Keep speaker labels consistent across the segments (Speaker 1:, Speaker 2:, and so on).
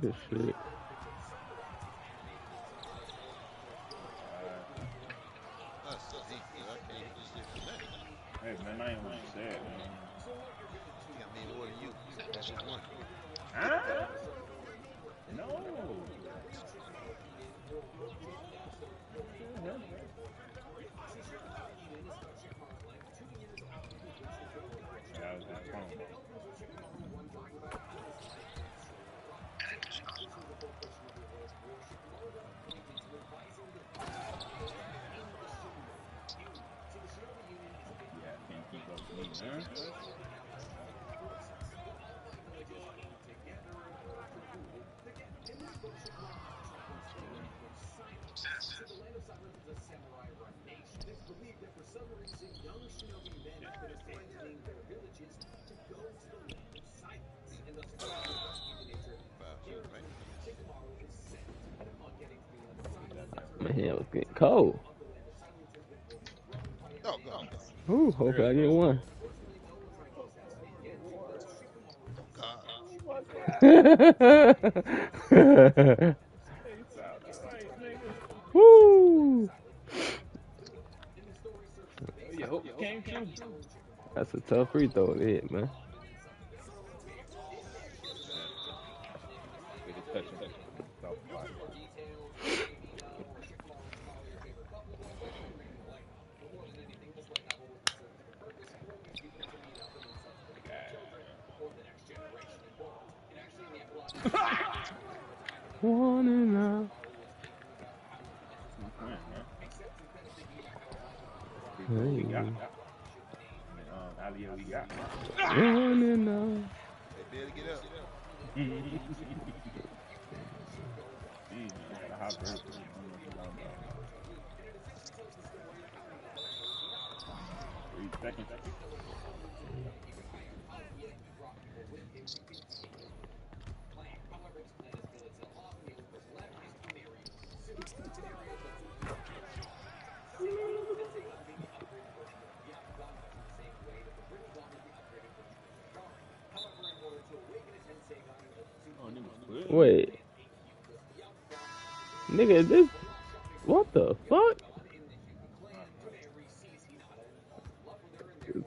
Speaker 1: Good shit.
Speaker 2: He just did connect.
Speaker 3: Hey man, I ain't what you said, man.
Speaker 2: He got me more than you. That's just one.
Speaker 3: Huh? No. Yeah, I was just phone. Yeah, I can't keep up with me, man.
Speaker 2: Five, two, right?
Speaker 1: Man, it was getting cold.
Speaker 2: Oh, God.
Speaker 1: Ooh, hopefully I
Speaker 3: Really,
Speaker 1: get
Speaker 3: bro.
Speaker 1: one.
Speaker 2: Oh, God.
Speaker 3: Hey, sound alright, nigga.
Speaker 1: Woo!
Speaker 3: Where your hopes came from?
Speaker 1: That's a tough free throw to hit, man.
Speaker 3: Yeah. Way to touch him. Soft spot.
Speaker 1: One and out.
Speaker 3: Keep playing, man. Free throw we got.
Speaker 1: Hey.
Speaker 3: I mean, alley we got.
Speaker 1: One and out.
Speaker 2: Hey, better get up.
Speaker 3: Damn, man, I got a hot vertical. I don't know what you're talking about. 3 seconds. Oh, niggas quit.
Speaker 1: Wait, nigga, is this what the fuck?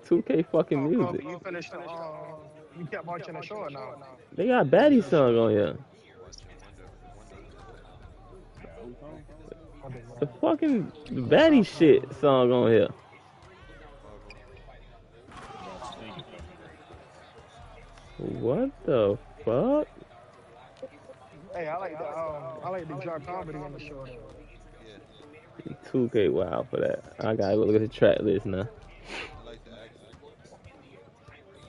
Speaker 1: 2K fucking
Speaker 4: Oh, Kobe,
Speaker 1: music.
Speaker 4: you finished the, you kept watching the show or no?
Speaker 1: They got Batty song on here.
Speaker 2: Watching Wonder Woman.
Speaker 3: Yeah, who's on?
Speaker 1: The fucking Batty shit song on here.
Speaker 2: Marvel.
Speaker 3: About to sing or something.
Speaker 1: What the fuck?
Speaker 4: Hey, I like the drug comedy on the show.
Speaker 2: Yeah.
Speaker 1: 2K wow for that. I gotta go look at the track list now.
Speaker 2: I like the actor.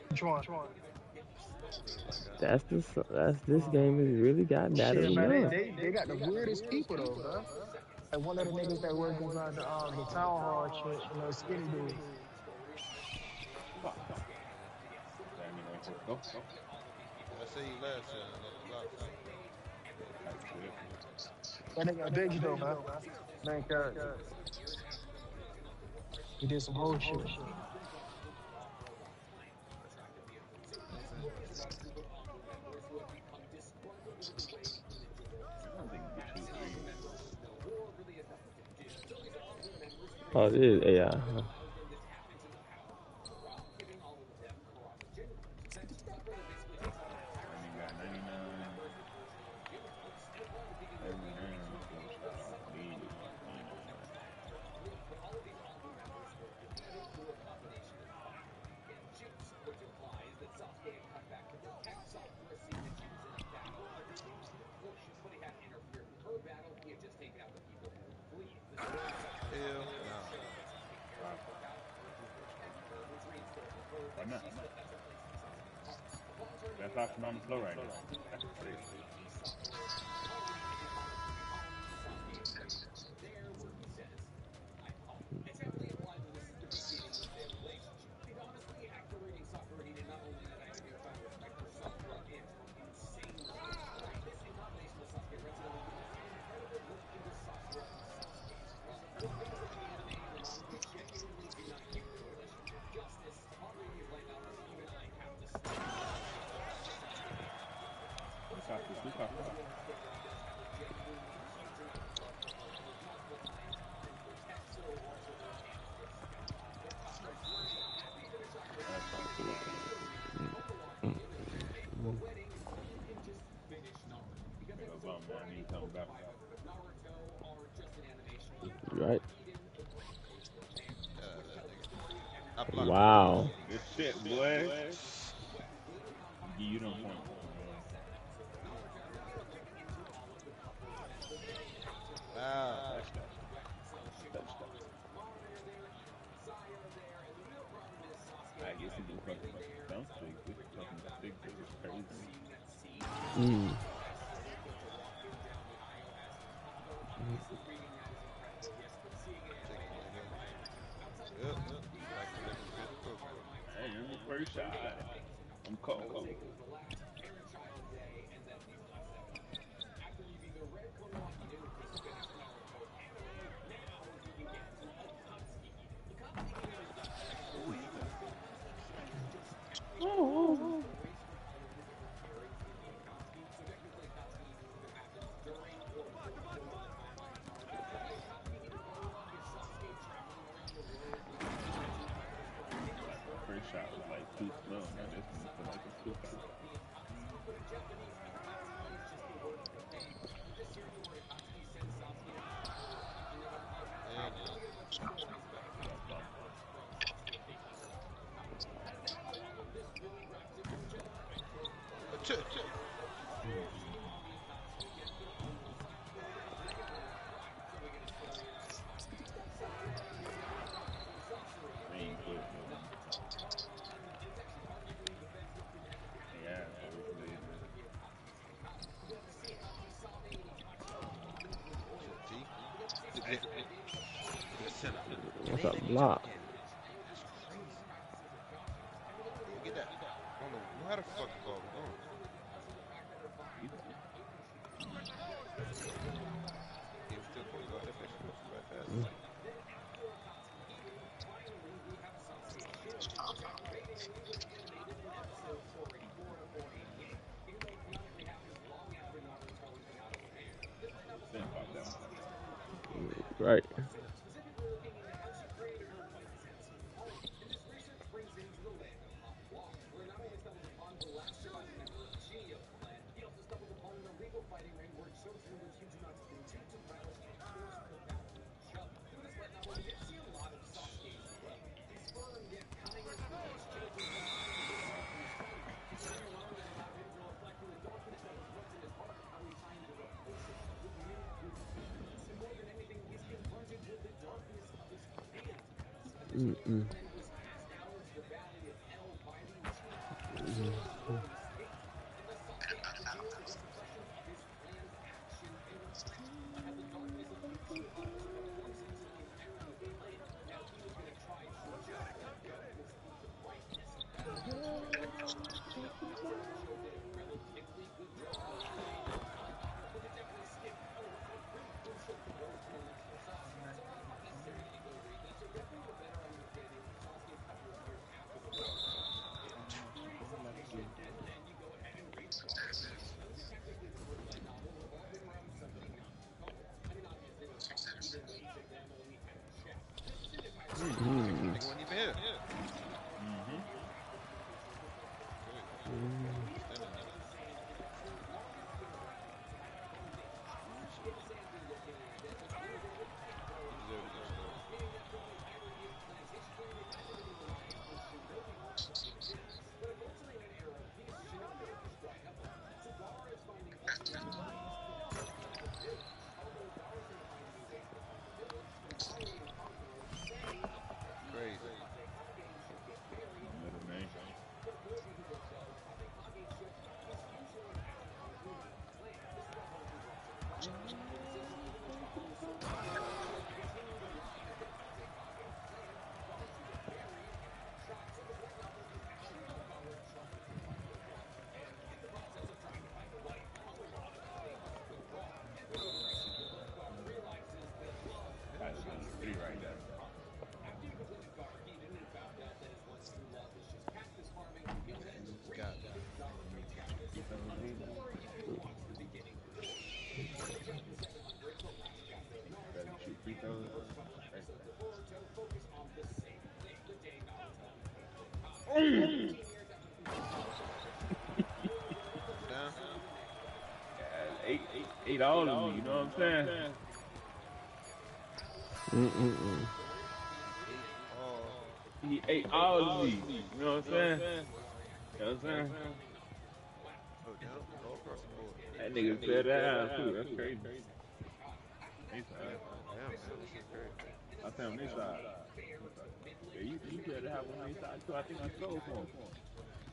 Speaker 4: Which one?
Speaker 1: That's this game has really got
Speaker 4: Shit,
Speaker 1: Natalie
Speaker 4: man,
Speaker 1: Nunn.
Speaker 4: they got the weirdest people though, bro. Like one of the niggas that work inside the town hall shit, skinny dude.
Speaker 3: Fuck. That nigga ain't supposed to go.
Speaker 2: I say you last year. I got the locks out.
Speaker 3: Type shit.
Speaker 4: That nigga Diggs though, man. Man, character. He did some whole shit.
Speaker 3: I don't think you can shoot threes.
Speaker 1: Oh, this is AI. Huh?
Speaker 3: That nigga got 99, 79, 4 shot off lead.
Speaker 2: Hell no.
Speaker 3: Wow. Why not? Best option on the floor right now. That's crazy. Who caught ain't coming back.
Speaker 1: Right.
Speaker 2: That nigga. I blocked him.
Speaker 1: Wow.
Speaker 3: Good shit, boy. Give you them points.
Speaker 2: Wow.
Speaker 3: Touchdown. Touchdown. I guess he just fucking dump streak. This fucking stick is crazy.
Speaker 1: Mm.
Speaker 2: Yep. Back to living fit program.
Speaker 3: Hey, I'm the first shot. I'm cold. First shot was like too slow. Now this one feel like it's too fast. They ain't good, man. Yeah,
Speaker 1: What's up, block?
Speaker 2: Get that. I don't know how the fuck the ball was going. He was still point guard. That bitch was right fast.
Speaker 3: Think about that one.
Speaker 1: Right. Mm-mm.
Speaker 2: Nigga wasn't even here.
Speaker 3: Mm-hmm.
Speaker 2: Standing there. He deserved to get started. Crazy.
Speaker 3: Middle name. That's 3 right there.
Speaker 2: God.
Speaker 3: Better shoot free throws.
Speaker 2: Down.
Speaker 3: Yeah, 8 ate all of me. You know what I'm saying?
Speaker 1: Mm-mm-mm.
Speaker 3: He ate all of me. You know what I'm saying? You know what I'm saying?
Speaker 2: Oh, damn. All across the board.
Speaker 3: That nigga fell down too. That's crazy. They side.
Speaker 2: Damn, man. This shit crazy.
Speaker 3: I say on this side. Yeah, you better have one on your side too. I think I stole for him.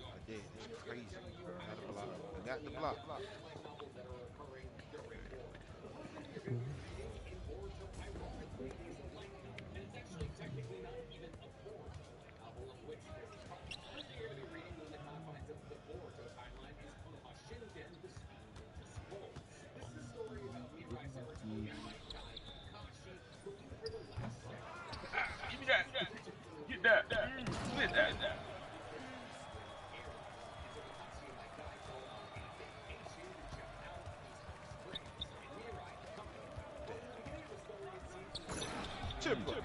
Speaker 2: I did. It's crazy, bro. I had a block. I got the block.
Speaker 3: Give me that. Get that. Split that.
Speaker 2: Timber.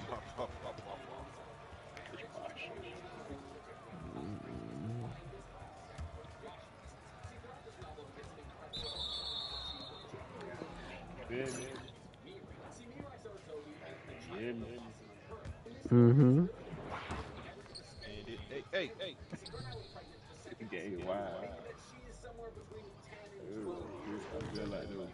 Speaker 3: Yeah, man.
Speaker 1: Mm-hmm.
Speaker 2: Hey.
Speaker 3: Gay, wow. I feel like those.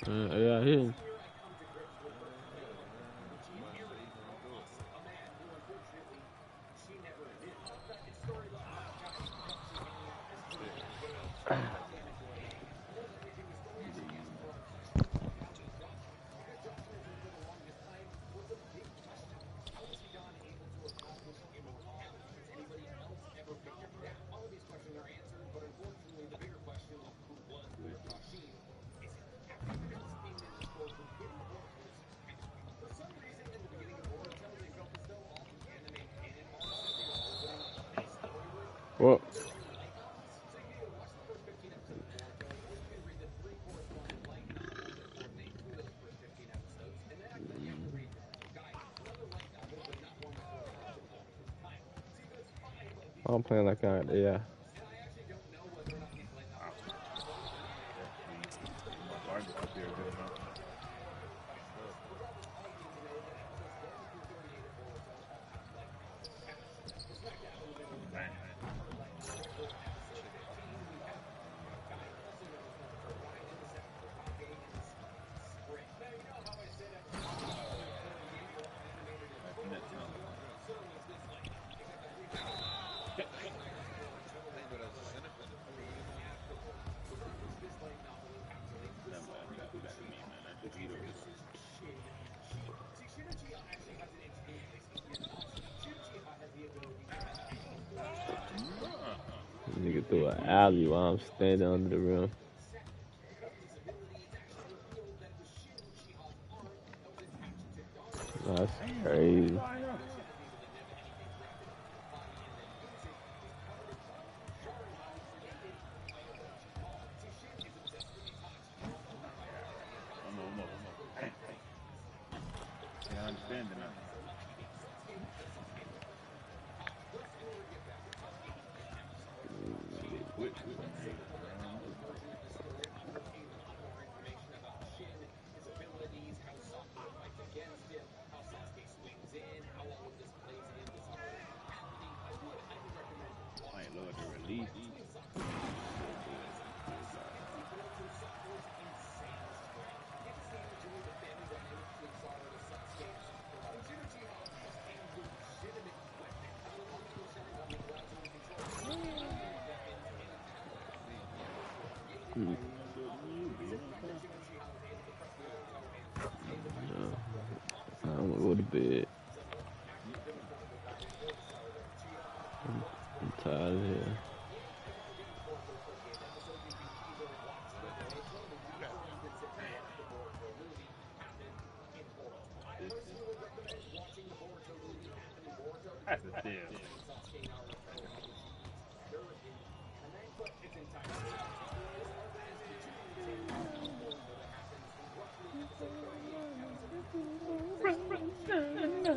Speaker 1: Yeah, I hear.
Speaker 2: Somebody say he gonna do it.
Speaker 1: Well, I'm playing like I, yeah.
Speaker 3: My targets up there good enough. Dang.
Speaker 2: I didn't know that was a center.
Speaker 1: Nigga threw an alley while I'm standing under the rim. That's crazy.
Speaker 3: I understand it now. Quit. I ain't love the release.
Speaker 1: I'm gonna go to bed. I'm tired of here.
Speaker 3: That's a steal.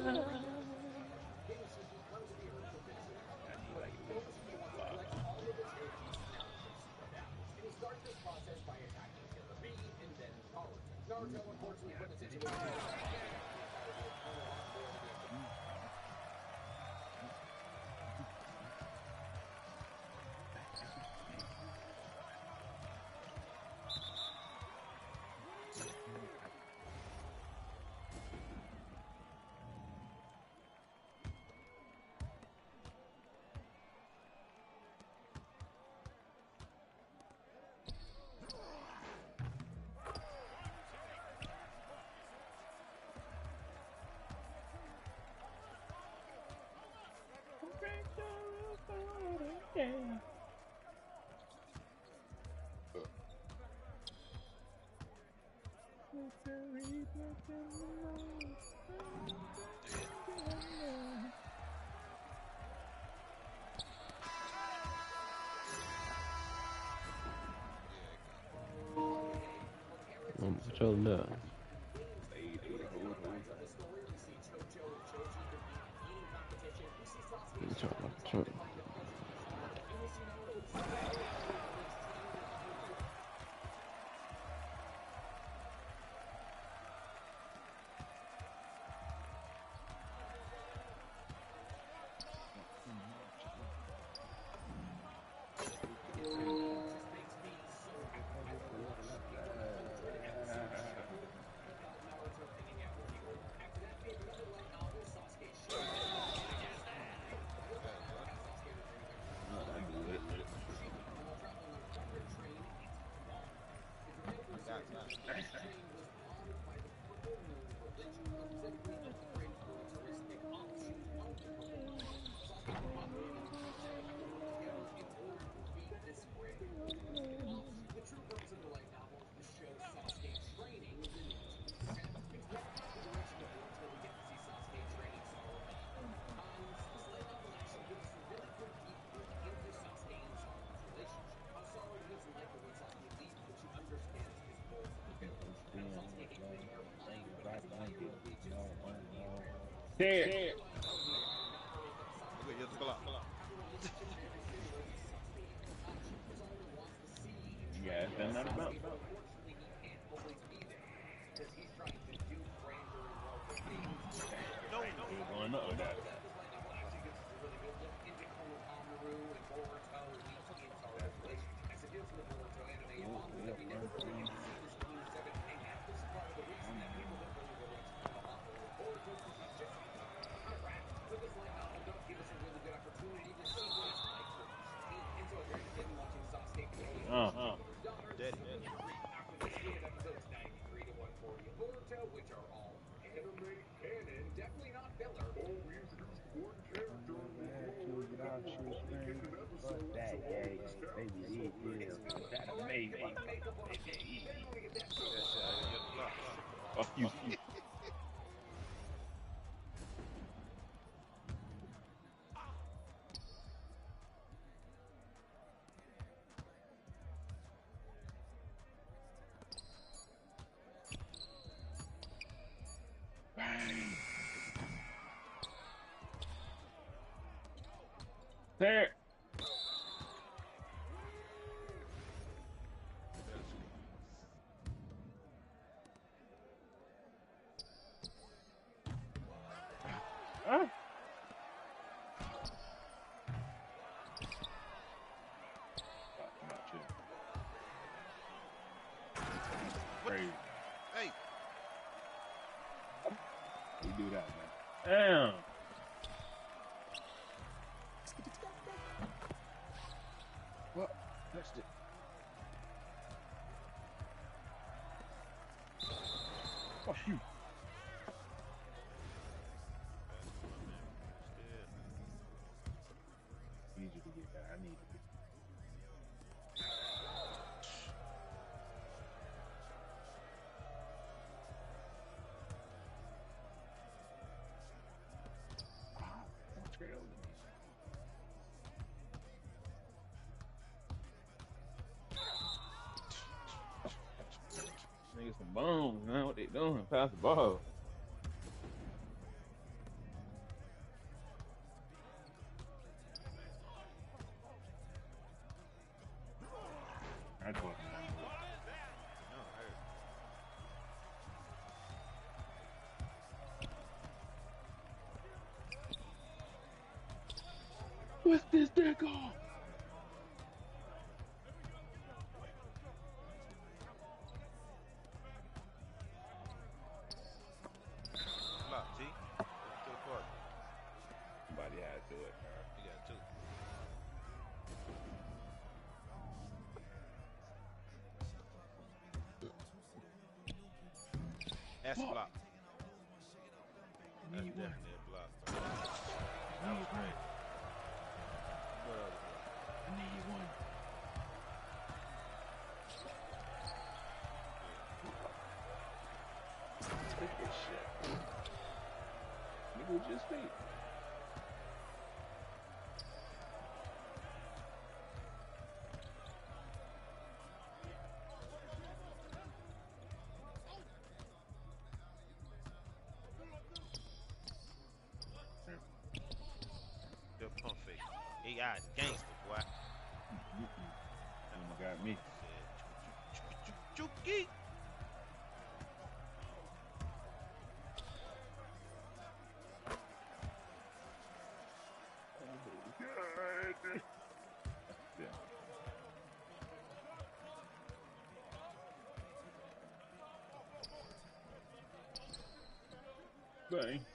Speaker 3: I need like at least 5 hours.
Speaker 1: What y'all know?
Speaker 3: Stayed through the whole time. No, don't do it.
Speaker 2: Got it.
Speaker 3: Here.
Speaker 2: Okay, just go out.
Speaker 3: Yeah, it's not about.
Speaker 2: No,
Speaker 3: Still going up with that.
Speaker 2: daddy.
Speaker 3: Fuck that, yeah, baby, yeah, that amazing, baby.
Speaker 2: Yes, you're the block.
Speaker 3: Fuck you. There. Ah. Crazy.
Speaker 2: Hey,
Speaker 3: We do that, man. Damn. What? Touched it. Fuck you. I need you to get that. I need to get don't trail me. Niggas some bones, man. What they doing? Pass the ball. What's this dick on?
Speaker 2: Block, T. Welcome to the party.
Speaker 3: Somebody had to it.
Speaker 2: You got two. That's a
Speaker 3: Fuck.
Speaker 2: block. That's
Speaker 3: Need one.
Speaker 2: definitely a block, bro. That was great. What other block?
Speaker 3: I need one. Take this shit. Nigga just think.
Speaker 2: Good pump fake. AI gangster, boy.
Speaker 3: Mm-mm. Got me.
Speaker 2: Juki.
Speaker 3: God. Yeah. Bang.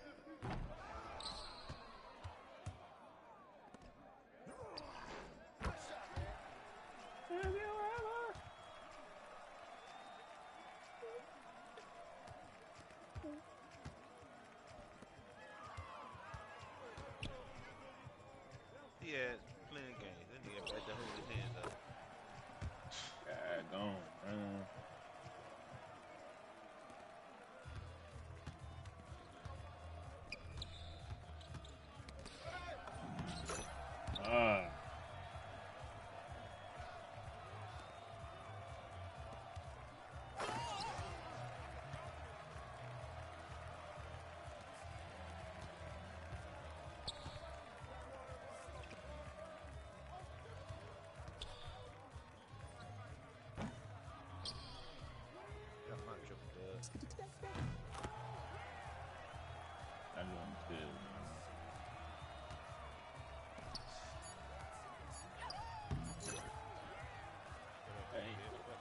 Speaker 2: He had plenty of games. That nigga had to hold his hands up.
Speaker 3: God gone. Ah.
Speaker 2: Got my triple dub.
Speaker 3: I know I'm still.
Speaker 2: What up,
Speaker 3: Hey.
Speaker 2: baby? What?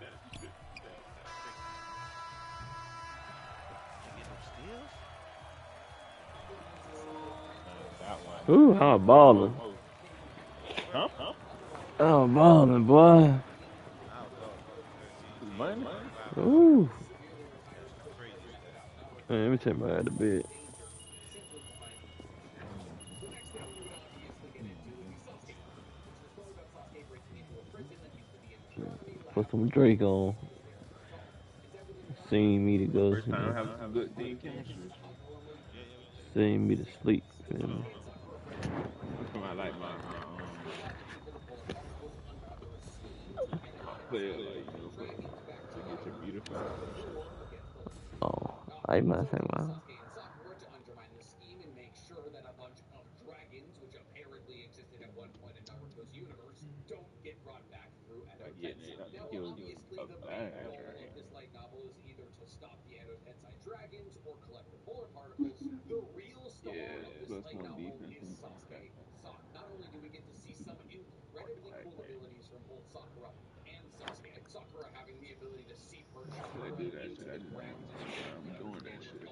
Speaker 3: That's good.
Speaker 2: You get no steals?
Speaker 3: That one.
Speaker 1: Ooh, I'm balling.
Speaker 3: Almost. Huh?
Speaker 1: I'm balling, boy.
Speaker 2: I was balling. 13
Speaker 3: Money?
Speaker 2: 25 points.
Speaker 1: Ooh.
Speaker 2: That's some crazy stuff.
Speaker 1: Man, let me take my head to bed. Put some Drake on. Sing me to go,
Speaker 3: First time having some good team chemistry.
Speaker 2: Yeah, yeah, we can see.
Speaker 1: sing me to sleep.
Speaker 2: Hold
Speaker 1: Feel
Speaker 2: on,
Speaker 1: me?
Speaker 2: hold on.
Speaker 3: I like my player like to get your beautiful and shit.
Speaker 1: Oh, I must have my.
Speaker 3: Like getting it up to kill a bad dragon. Yeah, plus one defense and attack. Like that. Until I do that shit, I just ain't doing that shit.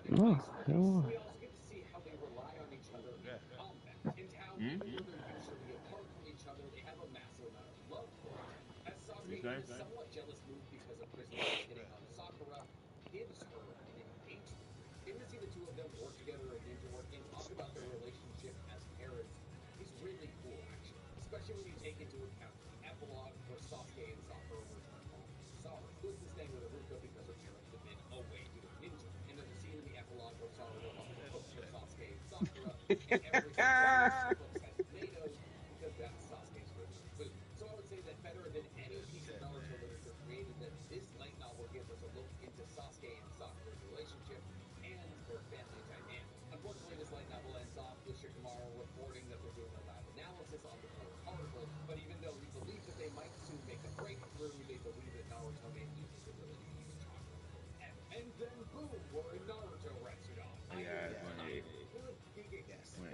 Speaker 1: No, hell
Speaker 2: Yeah.
Speaker 3: Hmm? What you say?
Speaker 2: Yeah. That's that. That's that, man.
Speaker 3: Yeah, it's 1-8.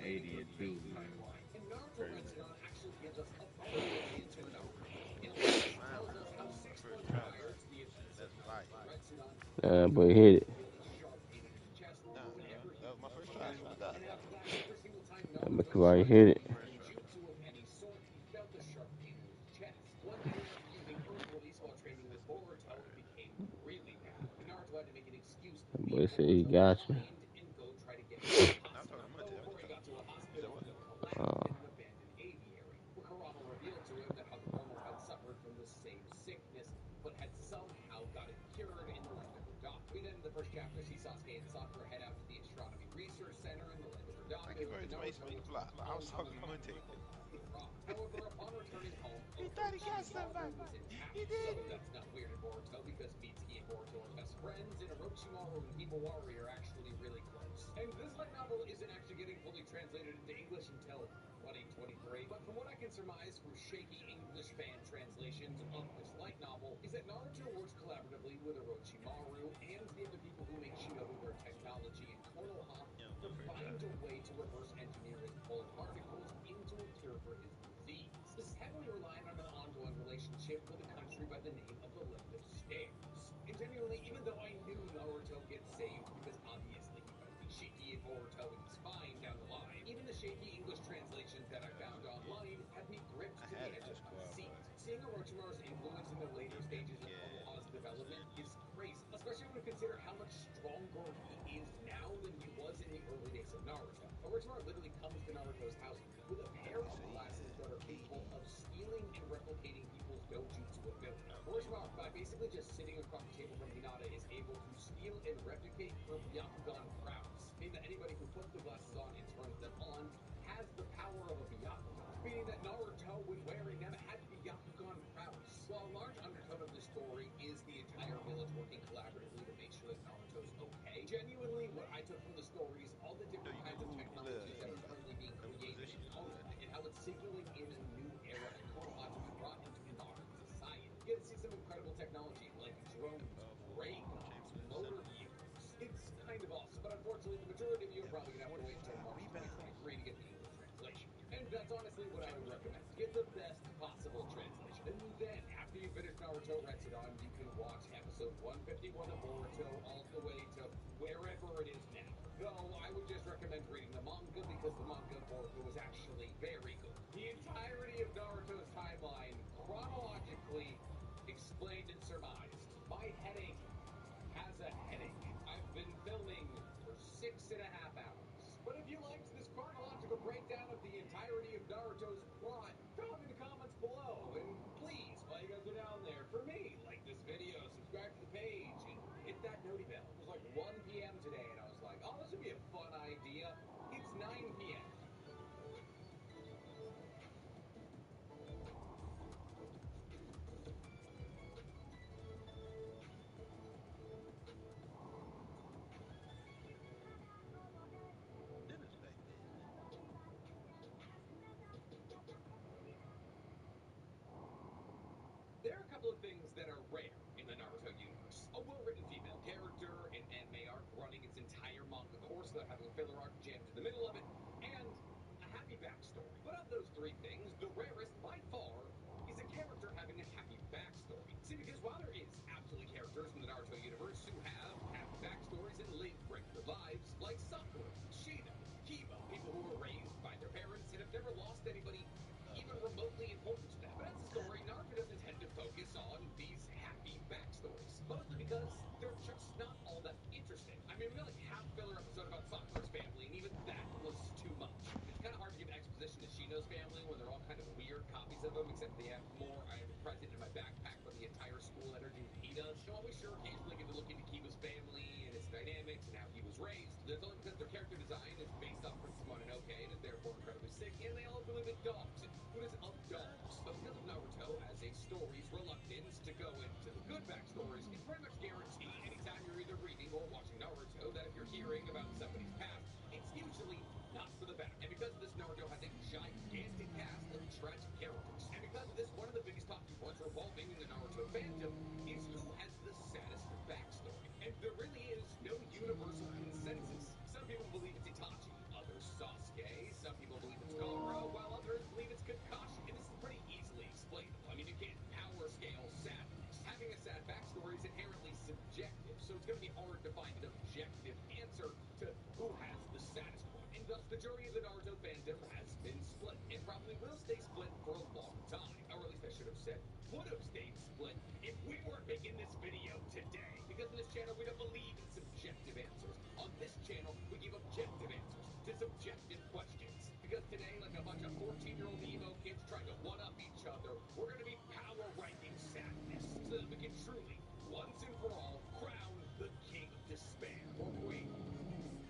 Speaker 3: 1982 timeline. Crazy.
Speaker 2: Mine was my first chapter. That's fire.
Speaker 1: But hit it.
Speaker 2: Nah, that was my first try. I swear to God.
Speaker 1: But you already hit it.
Speaker 2: First try. This nigga fire.
Speaker 1: Boy said he got you.
Speaker 2: Now I'm talking to Monte. I'm just talking. You said what?
Speaker 1: Uh,
Speaker 2: Thank you for information on the fly. I was talking to Monte. He thought he got somebody. He didn't. Yeah, my first try. Yeah, I had it to squad, but yeah, you know what I'm saying. He said he had Katie. Okay. You know you can move them positions too, right? The powerful Chamberlain center. Averaging 45 rebounds. Chamberlain. Dennis back then. Uh-oh.
Speaker 5: majority of the Naruto fandom has been split, and probably will stay split for a long time. Or at least I should have said, would have stayed split if we weren't making this video today. Because in this channel, we don't believe in subjective answers. On this channel, we give objective answers to subjective questions. Because today, like a bunch of 14-year-old emo kids trying to one-up each other, we're going to be power ranking sadness so that we can truly, once and for all, crown the king of despair, or queen.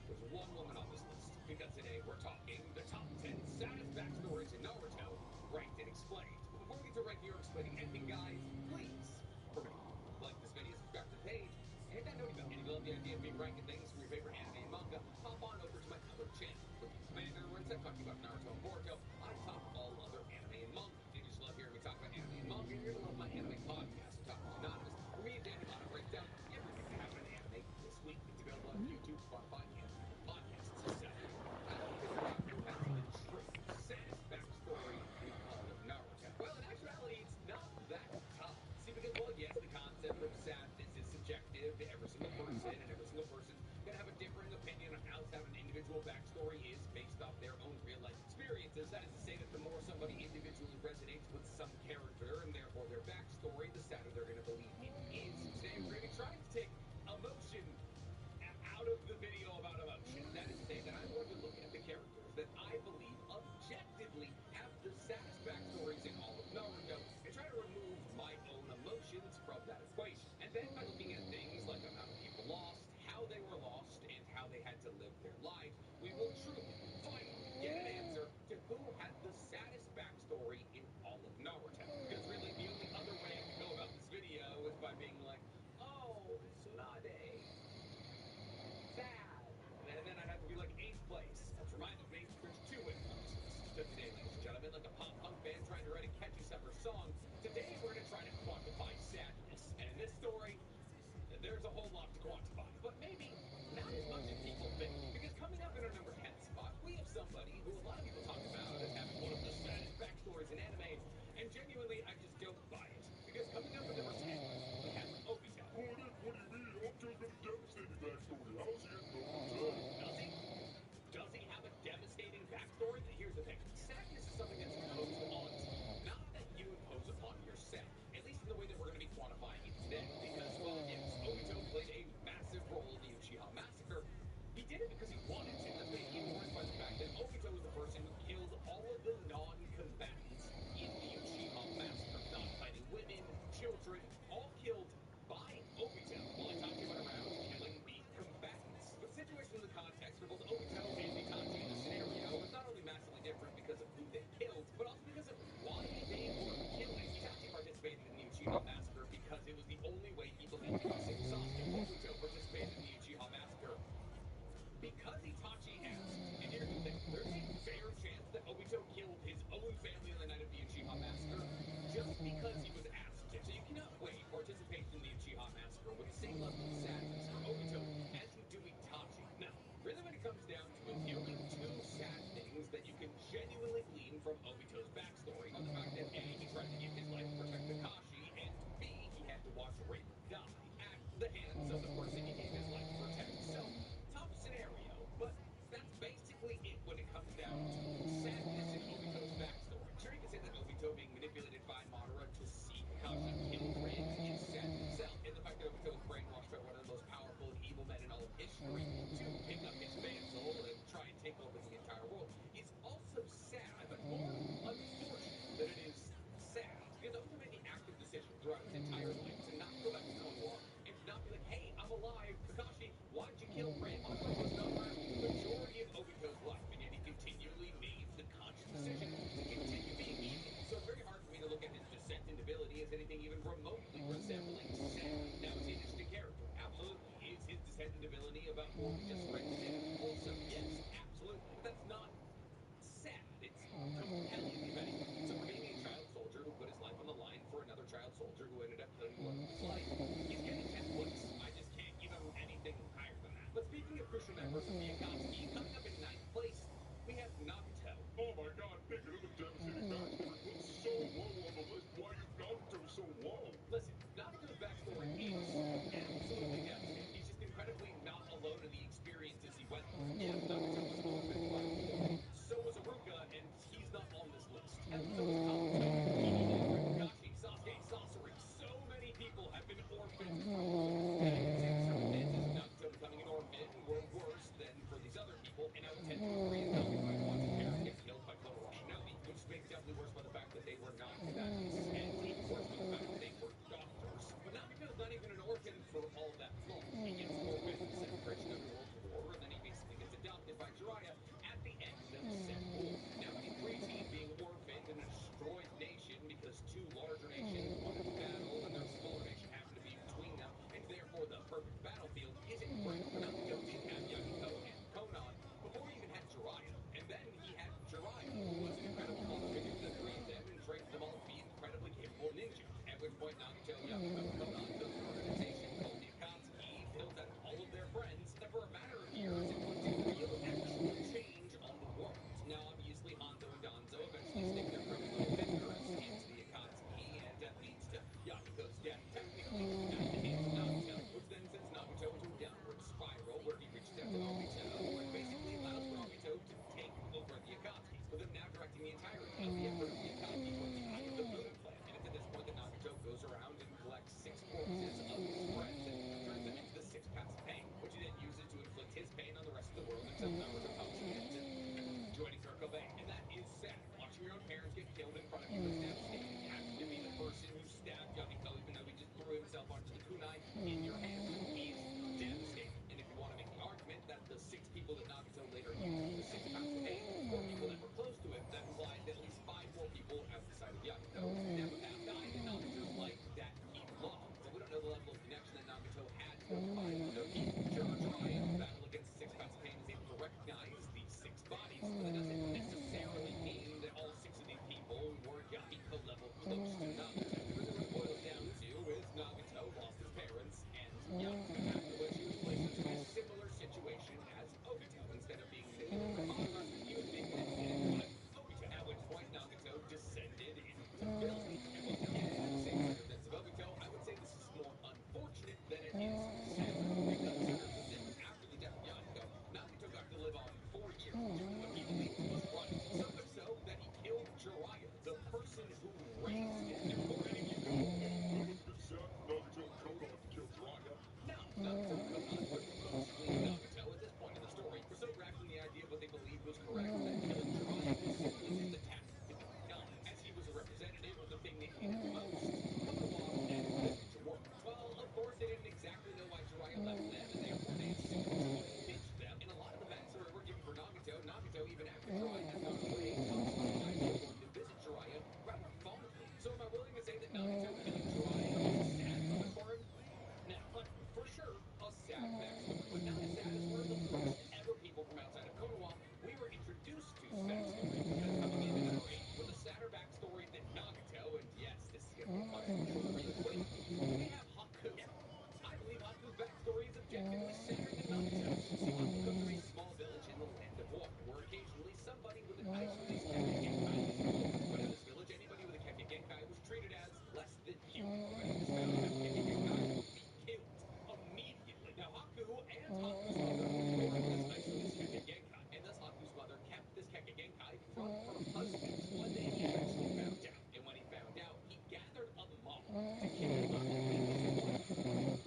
Speaker 5: There's one woman on this list, because today we're talking the top 10 saddest backstories in Naruto, ranked and explained. But before we get to ranking or explaining anything, guys, please, for me, like this video, subscribe to the page, and hit that notification bell. And if you love the idea of me ranking things from your favorite anime and manga, hop on over to my other channel, Looking Commander, where instead of talking about Naruto and Boruto, I talk all other anime and manga. If you just love hearing me talk about anime and manga, you're gonna love my anime podcast, Talkers Anonymous, where me and Danny Lana break down everything that happened in anime this week. It's available on YouTube, Spotify, and Apple Podcasts. So, I want to figure out who has the true saddest backstory in all of Naruto. Well, in actuality, it's not that tough. See, because, well, yes, the concept of sadness is subjective to every single person, and every single person's gonna have a differing opinion on how sad an individual backstory is based off their own real-life experiences. That is to say that the more somebody individually resonates with some character, and therefore their backstory, the sadder they're gonna believe it is. Today, we're gonna be trying to take emotion out of the video about emotion. That is to say that I'm going to look at the characters that I believe objectively have the saddest backstories in all of Naruto and try to remove my own emotions from that equation. And then by looking at things like amount of people lost, how they were lost, and how they had to live their lives, we will truly, finally, get an answer to who had the saddest backstory in all of Naruto. Because really, the only other way I can go about this video is by being like, oh, Tsunade, sad. And then I'd have to be like 8th place. Which reminds me, there's 2 in on this list. So today, ladies and gentlemen, like a pop punk band trying to write a catchy summer song, today we're going to try to quantify sadness. And in this story, there's a whole lot to quantify. But maybe not as much as people think. Because coming up in our number 10 spot, we have somebody who a lot of people talk about as having one of the saddest backstories in anime. And genuinely, I just don't buy it. Because coming up at number 10, we have Obito.
Speaker 2: What do you mean? Obito's got a devastating backstory. How's he at number 10?
Speaker 5: Does he? Does he have a devastating backstory? Here's the thing. Sadness is something that's imposed onto you, not that you impose upon yourself. At least in the way that we're going to be quantifying it today. Because, well, yes, Obito played a massive role in the Uchiha Massacre. He did it because he wanted to. That's made even worse by the fact that Obito was the person who killed all of the non-combatants in the Uchiha Massacre. Non-fighting women, children, all killed by Obito while Itachi went around killing the combatants. But the situation in the context for both Obito and Itachi in the scenario was not only massively different because of who they killed, but also because of why they were killing. Itachi participated in the Uchiha Massacre because it was the only way he believed he could save Sasuke. Obito participated in the Uchiha Massacre because Itachi asked. And here's the thing, there's a fair chance that Obito killed his own family on the night of the Uchiha Massacre just because he was asked to. So you cannot weigh participation in the Uchiha Massacre with the same level of sadness for Obito as you do Itachi. Now, really what it comes down to is the only 2 sad things that you can genuinely glean from Obito's backstory are the fact that A, he tried to give his life to protect Kakashi, and B, he had to watch Raiden die at the hands of the person he gave his life to protect. So, tough scenario, but that's basically it when it comes down to sadness in Obito's backstory. Sure, you can say that Obito being manipulated by Madara to see Kakashi kill Rin is sad in itself, and the fact that Obito was brainwashed by one of the most powerful and evil men in all of history to pick up his mantle and try and take over the entire world is also sad, but more unfortunate than it is sad. Because Obito made the active decision throughout his entire life to not go back to Konoha and to not be like, hey, I'm alive, Kakashi, why'd you kill Rin? Madara was not around the majority of Obito's life, and yet he continually made the conscious decision to continue being evil. So it's very hard for me to look at his descent into ability as anything even remotely resembling sad. Now, is he an interesting character? Absolutely. Is his descent into ability about more than just Rin did? Also, yes, absolutely. But that's not sad. It's compelling, if anything. So for being a child soldier who put his life on the line for another child soldier who ended up killing the love of his life, he's getting 10 points. I just can't give him anything higher than that. But speaking of crucial members of the Akatsuki, coming up in 9th place, we have Nagato.
Speaker 2: Oh my god, Nick, another devastating backstory. What's so low on the list? Why is Naruto so low?
Speaker 5: Listen, Nagato's backstory is absolutely devastating. He's just incredibly not alone in the experiences he went through. Yeah, Nagato was orphaned by 7 hours of punishment. Joining Kurt Cobain, and that is sad. Watching your own parents get killed in front of you is devastating. Having to be the person who stabbed Yahiko, even though he just threw himself onto the kunai in your hand, is devastating. And if you want to make the argument that the 6 people that Nagato later used, the 6 pounds of pain, were people that were close to him, that implies at least 5 more people outside of Yahiko that would have died in Nagato's life that he loved. So we don't know the level of connection that Nagato had to those 5, though he, sure, Jiraiya's battle against 6 pounds of pain is able to recognize these 6 bodies, but that doesn't necessarily mean that all 6 of these people were Yahiko level close to Nagato. Really what it boils down to is Nagato lost his parents, and Yahiko, after which he was placed into a similar situation as Obito. Instead of being manipulated by Madara, he was being manipulated by Obito, at which point Nagato descended into villainy. And while he has the same sentiments of Obito, I would say this is more unfortunate than it is sad, because here's the thing. After the death of Yahiko, Nagato got to live on 4 years doing what he believed was right. So much so that he killed Jiraiya, the person who raised him. And before any of you go,
Speaker 2: That was a bit sad. Nagato and Konoha to kill Jiraiya.
Speaker 5: no, Nagato and Konoha were mostly Nagato at this point in the story. We're so wrapped in the idea of what they believed was correct that killing Jiraiya was simply just a task to be done. As he was a representative of the thing they hated the most, Konoha and Village were. Well, of course, they didn't exactly know why Jiraiya left them, and therefore they assumed Jiraiya ditched them. And a lot of the backstory we're given for Nagato, even after Jiraiya has gone away, comes from the idea of going to visit Jiraiya rather fondly. So am I willing to say that Nagato killing Jiraiya was a sad moment for him? No, but for sure, a sad backstory, but not as sad as one of the first ever people from outside of Konoha we were introduced to's backstory. Because coming in at number 8 with a sadder backstory than Nagato, and yes, this is going to be controversial really quick, we have Haku. I believe Haku's backstory is objectively sadder than Nagato. See, Haku comes from a small village in the Land of Water, where occasionally somebody with an ice release Kekkei Genkai was born. But in this village, anybody with a Kekkei Genkai was treated as less than human. Whoever was found to have a Kekkei Genkai would be killed immediately. Now, Haku and Haku's mother were born with this ice release Kekkei Genkai, and thus Haku's mother kept this Kekkei Genkai from her husband. One day he eventually found out, and when he found out, he gathered a mob to kill Haku and his wife.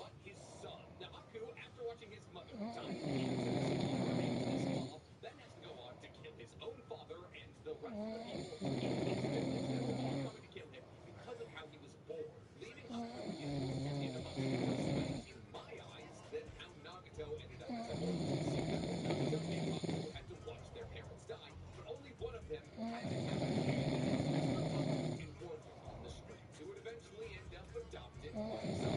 Speaker 5: But his son, now Haku, after watching his mother die in the hands of this mob, then has to go on to kill his own father and the rest of the people in his village that were all coming to kill him because of how he was born, leaving Haku in a much worse way, in my eyes, than how Nagato ended up as a whole. See, Nagato and Haku had to watch their parents die, but only one of them had to have a kid and orphan on the streets, who would eventually end up adopted by some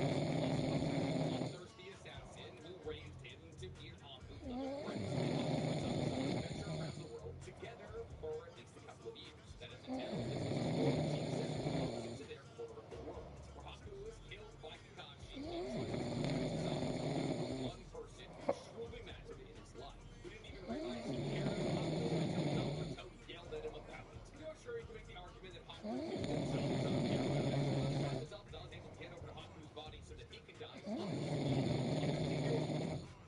Speaker 5: bloodthirsty assassin who raised him to be Haku's little prince. And Haku went on his own adventure around the world together for at least a couple of years. That is until this was before the King said to go into their corner of the world, where Haku was killed by Kakashi one person who truly mattered in his life, who didn't even realize he cared about Haku until Naruto yelled at him about it. You're sure you can make the argument that Haku killed himself without caring about it. Well, the Zelda is able to get over to Haku's body so that he can die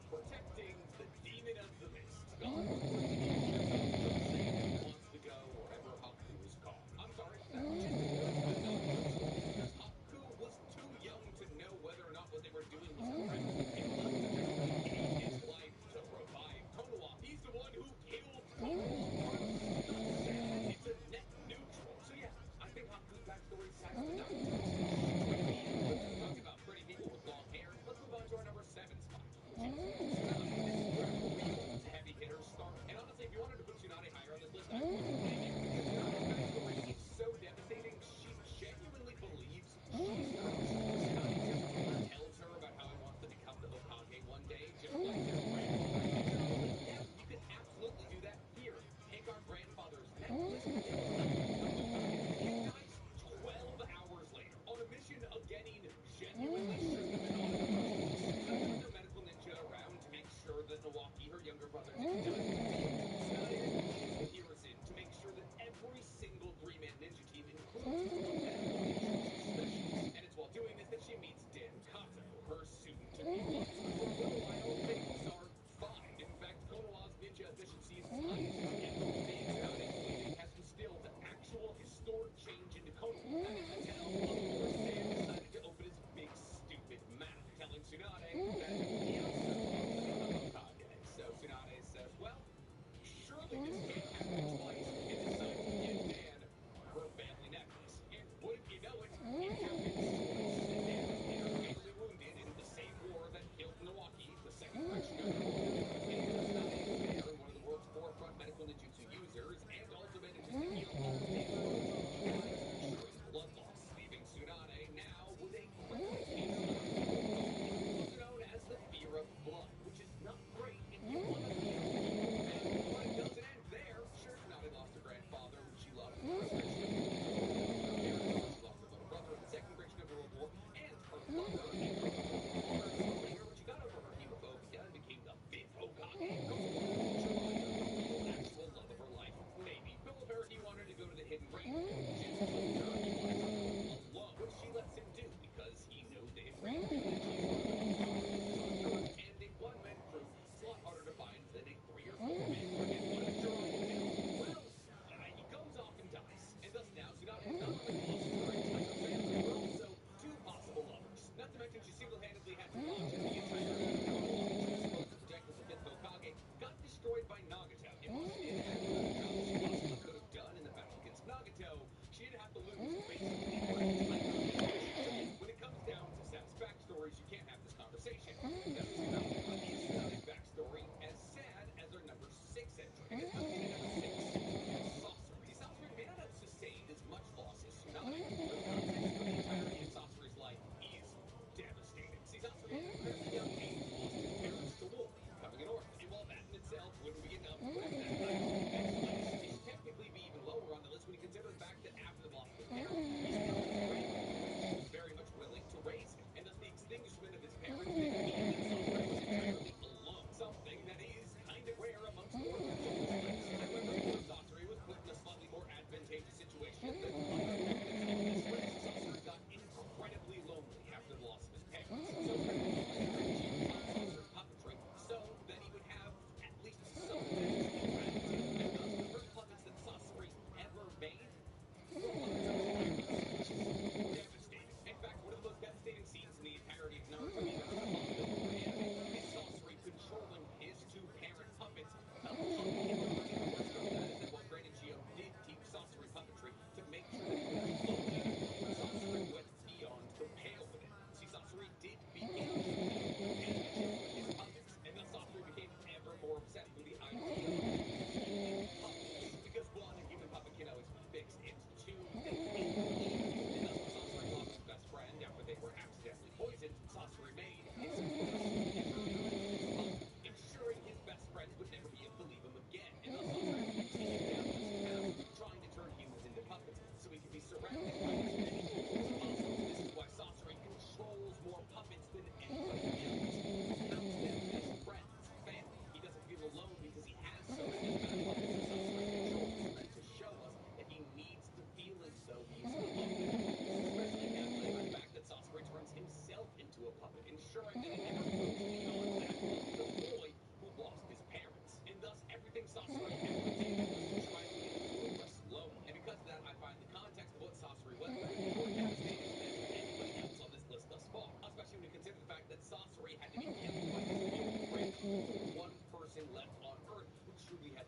Speaker 5: protecting the demon of the mist. God wants to go wherever Haku is caught. I'm sorry, that was just because Haku was too young to know whether or not what they were doing was correct. And Naruto gave his life to revive Konoha. He's the one who killed Konoha first. It's a net neutral. So yeah, I think Haku's backstory is sad than Naruto. But we're talking about pretty people with long hair. Let's move on to our number 7 spot. Heavy hitters start. And honestly, if you wanted to put Tsunade higher on this list, I would. Because Tsunade's backstory is so devastating, she genuinely believes she's cursed. Tsunade just tells her about how he wants to become the Hokage one day, just like their grandfather. Yeah, you can absolutely do that. Here, take our grandfather's necklace. He dies 12 hours later on a mission again he genuinely shouldn't have been on. Another medical ninja around to make sure that Milwaukee, her younger brother, didn't die. Tsunade heroes in to make sure that every single 3-man ninja team includes medical ninjas specialists. And it's while doing this that she meets Dan Kato, her soon-to-be wife. For a little while, things are fine. In fact, Konoha's ninja efficiency is highest. And Tsunade's leading has instilled actual historic change into Konoha. Until, of course, Dan decided to open his big, stupid mouth, telling Tsunade that he also wants to become a Hokage. So Tsunade says, well,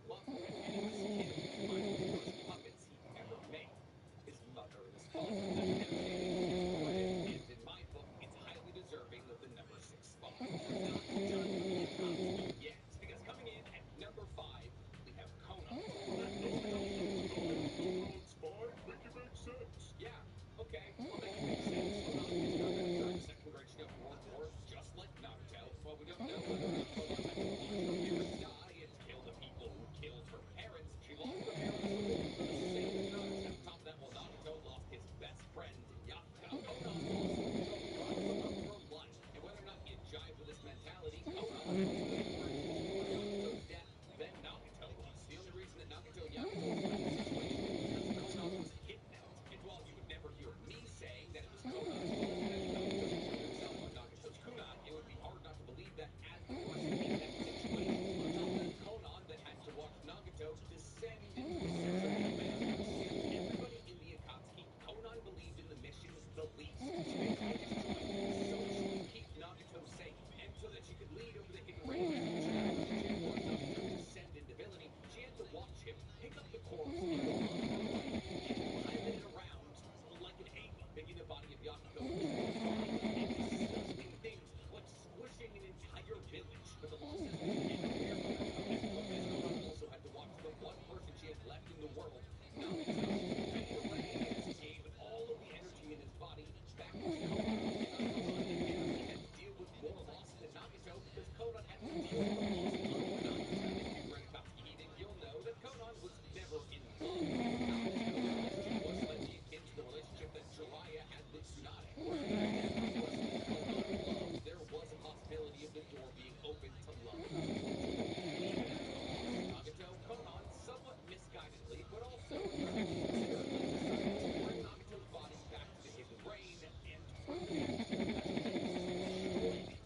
Speaker 5: love her, and it was him one of the first puppets he ever made. His mother is responsible for that devastating story, and in my book, it's highly deserving of the number 6 spot. But we're not done with the Akatsuki yet, because coming in at number 5, we have Konan.
Speaker 2: Conan's fine. Make it make sense.
Speaker 5: Yeah, okay, I'll make it make sense. Konan is driven during the Second Great Shinobi World War, just like Naruto. While we don't know whether or not Konan had to watch her parents die and kill the people who killed her parents, she lost her parents to war for the same time. On top of that, while Nagato lost his best friend in Yakuza, Konan lost the run of her life. And whether or not you jive with this mentality, Konan was way more involved with Nagato's death than Nagato was. The only reason that Nagato and Yakuza were in this situation was because Konan was kidnapped. And while you would never hear me saying that it was Konan's fault that Nagato threw himself on Nagato's kunai, it would be hard not to believe that as the person in that situation. On top of that, Konan that had to watch Nagato descend into a sense of humanity. Everybody in the Akatsuki, Konan believed in the mission the least. She made the biggest choice so she could keep Nagato safe, and so that she could lead over the hidden range. She didn't want Nagato to descend into villainy. She had to watch him pick up the corpse in the bottom of the lake and pilot it around like an ape, making the body of Yakuko disgusting things, like squishing an entire village. But the losses also had to watch the one person she had left in the world, Nagato, fade away as he gave all of the energy in his body back to Konan. He had to deal with more loss than Nagato because Konan had to deal with the loss of Nagato. If you've read Akatsuki Heated, you'll know that Konan was never in love with Nagato. The relationship was slightly akin to the relationship that Jiraiya had with Tsunade. There was a possibility of the door being open to love. Nagato, Konan, somewhat misguidedly, but also decided to bring Nagato's body back to the Hidden Rain and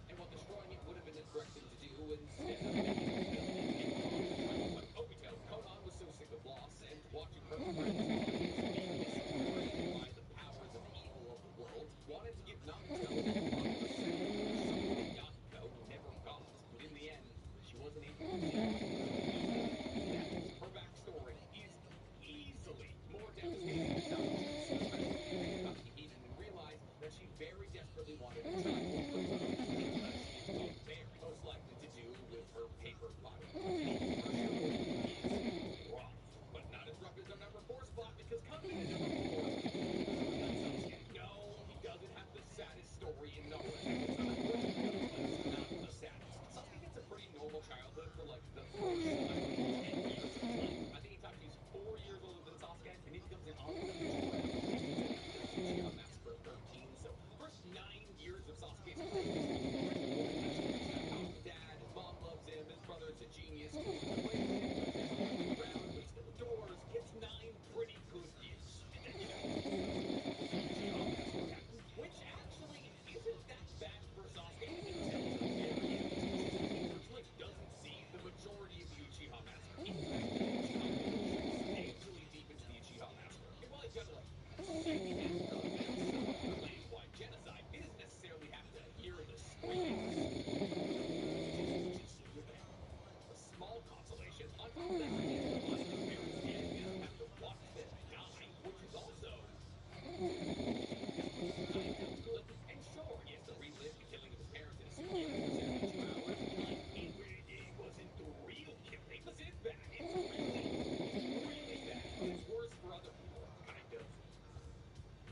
Speaker 5: and while destroying it would have been the correct thing to do instead of making it build but Obito, Konan was so sick of loss and watching her friends destroyed by the powers of evil of the world, wanted to give Nagato something that Yakuko never got. But in the end, she wasn't able to do it. Her backstory is easily more devastating than Nagato's, especially when Akatsuki Heated and realized that she very desperately wanted a child with Konan because she was very most likely to do with her paper body. Rough, but not as rough as our number 4 spot because coming in at number 4, no, he doesn't have the saddest story in Naruto. It's not the saddest. Sasuke gets a pretty normal childhood for like the first 10 years of his life. I think Itachi's 4 years older than Sasuke, and he becomes an honorable Uchiha Master at 13. So first 9 years of Sasuke's life is dad, his mom loves him, his brother's a genius, around, but he's still doors, gets 9 pretty good years. And then, which actually isn't that bad for Sasuke until the very end. He virtually doesn't see the majority of the Uchiha Massacre. In fact, the Uchiha substantially deep into the Uchiha Massacre. And while he's got to like see the after effects of clan-wide genocide, he doesn't necessarily have to hear the screams. A small consolation. On top of that, he has to watch his parents dead and have to watch them die, which is also good. And sure, he has to relive the killing of his parents in a sequence of 2 hours. It wasn't the real killing. Listen, it's bad. It's really bad. It's worse for other people, kind of.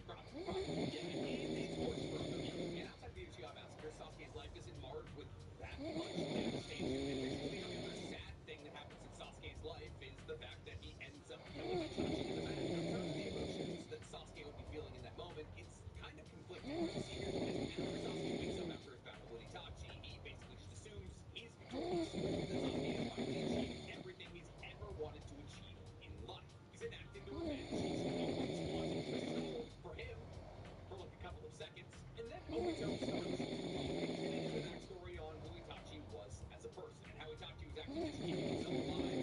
Speaker 5: Probably. Yeah, it's worse for other people. And outside the Uchiha Massacre, Sasuke's life isn't marred with that much devastation. The only other sad thing that happens in Sasuke's life is the fact that he ends up killing Itachi in the back. In terms of the emotions that Sasuke would be feeling in that moment, it's kind of conflicting. See, here's the thing. After Sasuke wakes up after his battle with Itachi, he basically just assumes he's victorious. That Sasuke has finally achieved everything he's ever wanted to achieve in life. He's enacting the revenge he's always wanted. So, for him, for like a couple of seconds, and then Obito starts continuing the backstory on who Itachi was as a person, and how Itachi was actually just keeping himself alive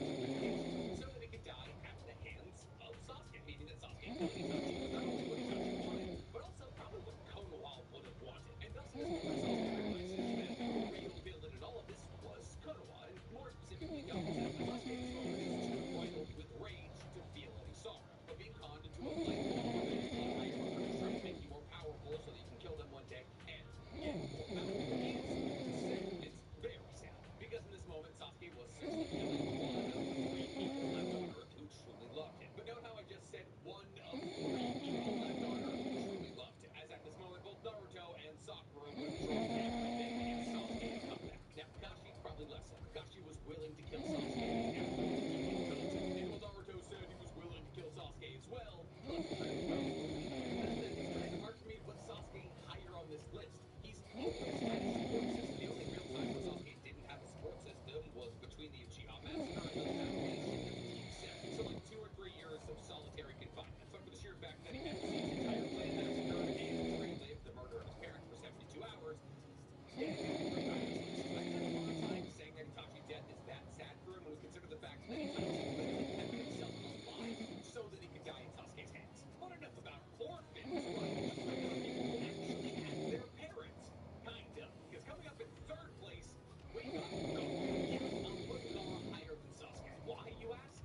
Speaker 5: so that he could die at the hands of Sasuke, meaning that Sasuke killing Itachi was not only what Itachi wanted, but also probably what Konoha would have wanted. And thus, as Sasuke realizes that the real villain in all of this was Konoha, and more specifically, Yakuza. Sasuke destroyed his willing to kill Sasuke after defeating Goten. And while Naruto said he was willing to kill Sasuke as well, it's kind of hard for me to put Sasuke higher on this list. He's always had a support system. The only real time where Sasuke didn't have a support system was between the Uchiha Massacre and the foundation of Team 7. So like 2 or 3 years of solitary confinement. But for the sheer fact that he had to see his entire clan massacred and relive the murder of his parents for 72 hours, yeah, I spent a lot of time saying that Itachi's death is that sad for him when we consider the fact that Itachi literally kept himself alive so that he could die in Sasuke's hands. But enough about orphans, right? Let's talk about people who actually had their parents. Kind of. Because coming up in 3rd place, we got Gaara. Yes, I'll put Gaara higher than Sasuke. Why, you ask?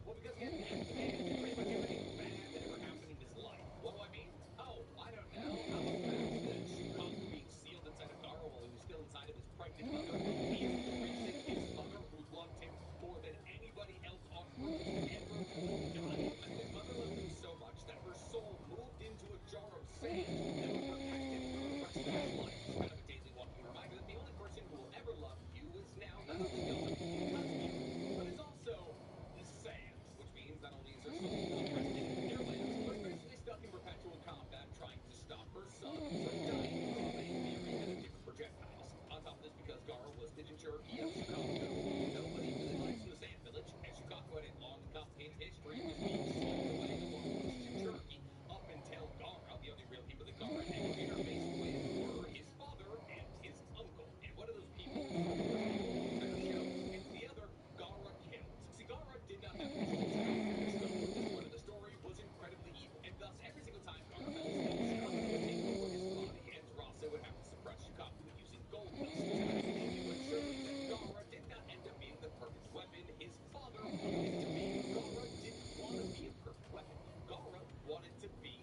Speaker 5: Well, because he had an active hand in pretty much everything bad that ever happened in his life. What do I mean? Oh, I don't know. How about the fact that Shukaku being sealed inside of Gaara while he was still inside of his pregnant mother is the reason his mother, who loved him more than anybody else on earth ever would, died. His mother loved him so much that her soul moved into a jar of sand that would protect him for the rest of his life. It's kind of a daily walking reminder that the only person who will ever love you is now not only gone because of you, but is also the sand, which means not only is her soul not resting in your lands, but basically stuck in perpetual combat trying to stop her son from dying from a myriad of different projectiles. On top of this, because Gaara was the Jinchuriki of Shukaku, nobody really likes in the Sand Village, and Shukaku had a long and complicated history of being swallowed away along with his Jinchuriki up until Gaara. The only real people that Gaara ever interfaced with were his father and his uncle. And one of those people, the entire show, and the other, Gaara killed. See, Gaara did not have control of Shukaku. At this point of the story was incredibly evil, and thus every single time Gaara fell asleep, Shukaku would take over his body, and Rasa would have to suppress Shukaku using gold dust to ensure that Gaara did not end up being the perfect weapon his father wanted it to be. Gaara didn't want to be a perfect weapon. Gaara wanted to be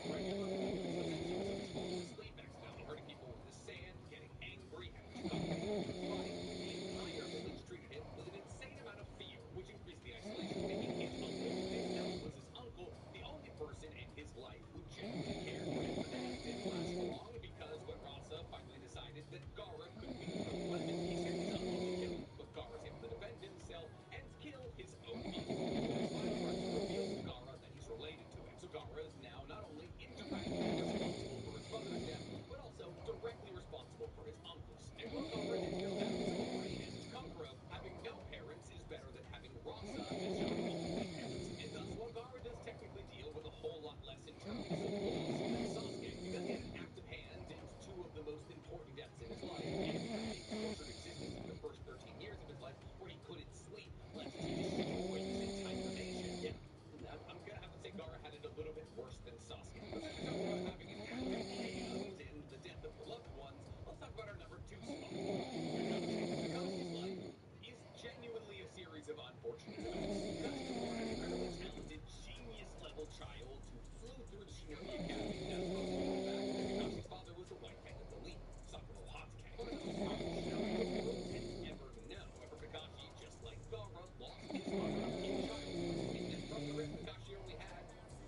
Speaker 5: regular. But then he was falling asleep accidentally, hurting people with the sand, getting angry, having Shukaku take over his body. The entire village treated him with an insane amount of fear, which increased the isolation, making his uncle, who they know was his uncle, the only person in his life who genuinely cared. But that didn't last long, because when Rasa finally decided that Gaara could be the perfect weapon, he sent his uncle to kill him. But Gaara's able to defend himself and kill his own uncle. His final breath reveals to Gaara that he's related to him. So Gaara is now not only indirectly responsible for his mother's death, but also directly responsible for his uncle's. And while Gaara did kill them, according to Kankuro, having no parents is better than having Rasa as your only parent. And thus, while Gaara does technically deal with a whole lot less in terms of loss than Sasuke, because he had an active hand in 2 of the most important deaths in his life, and had a tortured existence for the first 13 years of his life, where he couldn't sleep, lest he destroy his entire nation. Yeah, I'm gonna have to say Gaara had it a little bit worse than Sasuke. But since we're talking about having an active hand in the death of your loved ones, let's talk about our number 2 spot. Kakashi's life is genuinely a series of unfortunate events. Kakashi was born an incredibly talented, genius-level child who flew through the Shinobi Academy. Now, it's most people know that Kakashi's father was the white-handed elite, Sakura Hatake. One of the most powerful Shinobi the world can ever know. However, Kakashi, just like Gaara, lost his mother in childhood. And from the rip, Kakashi only had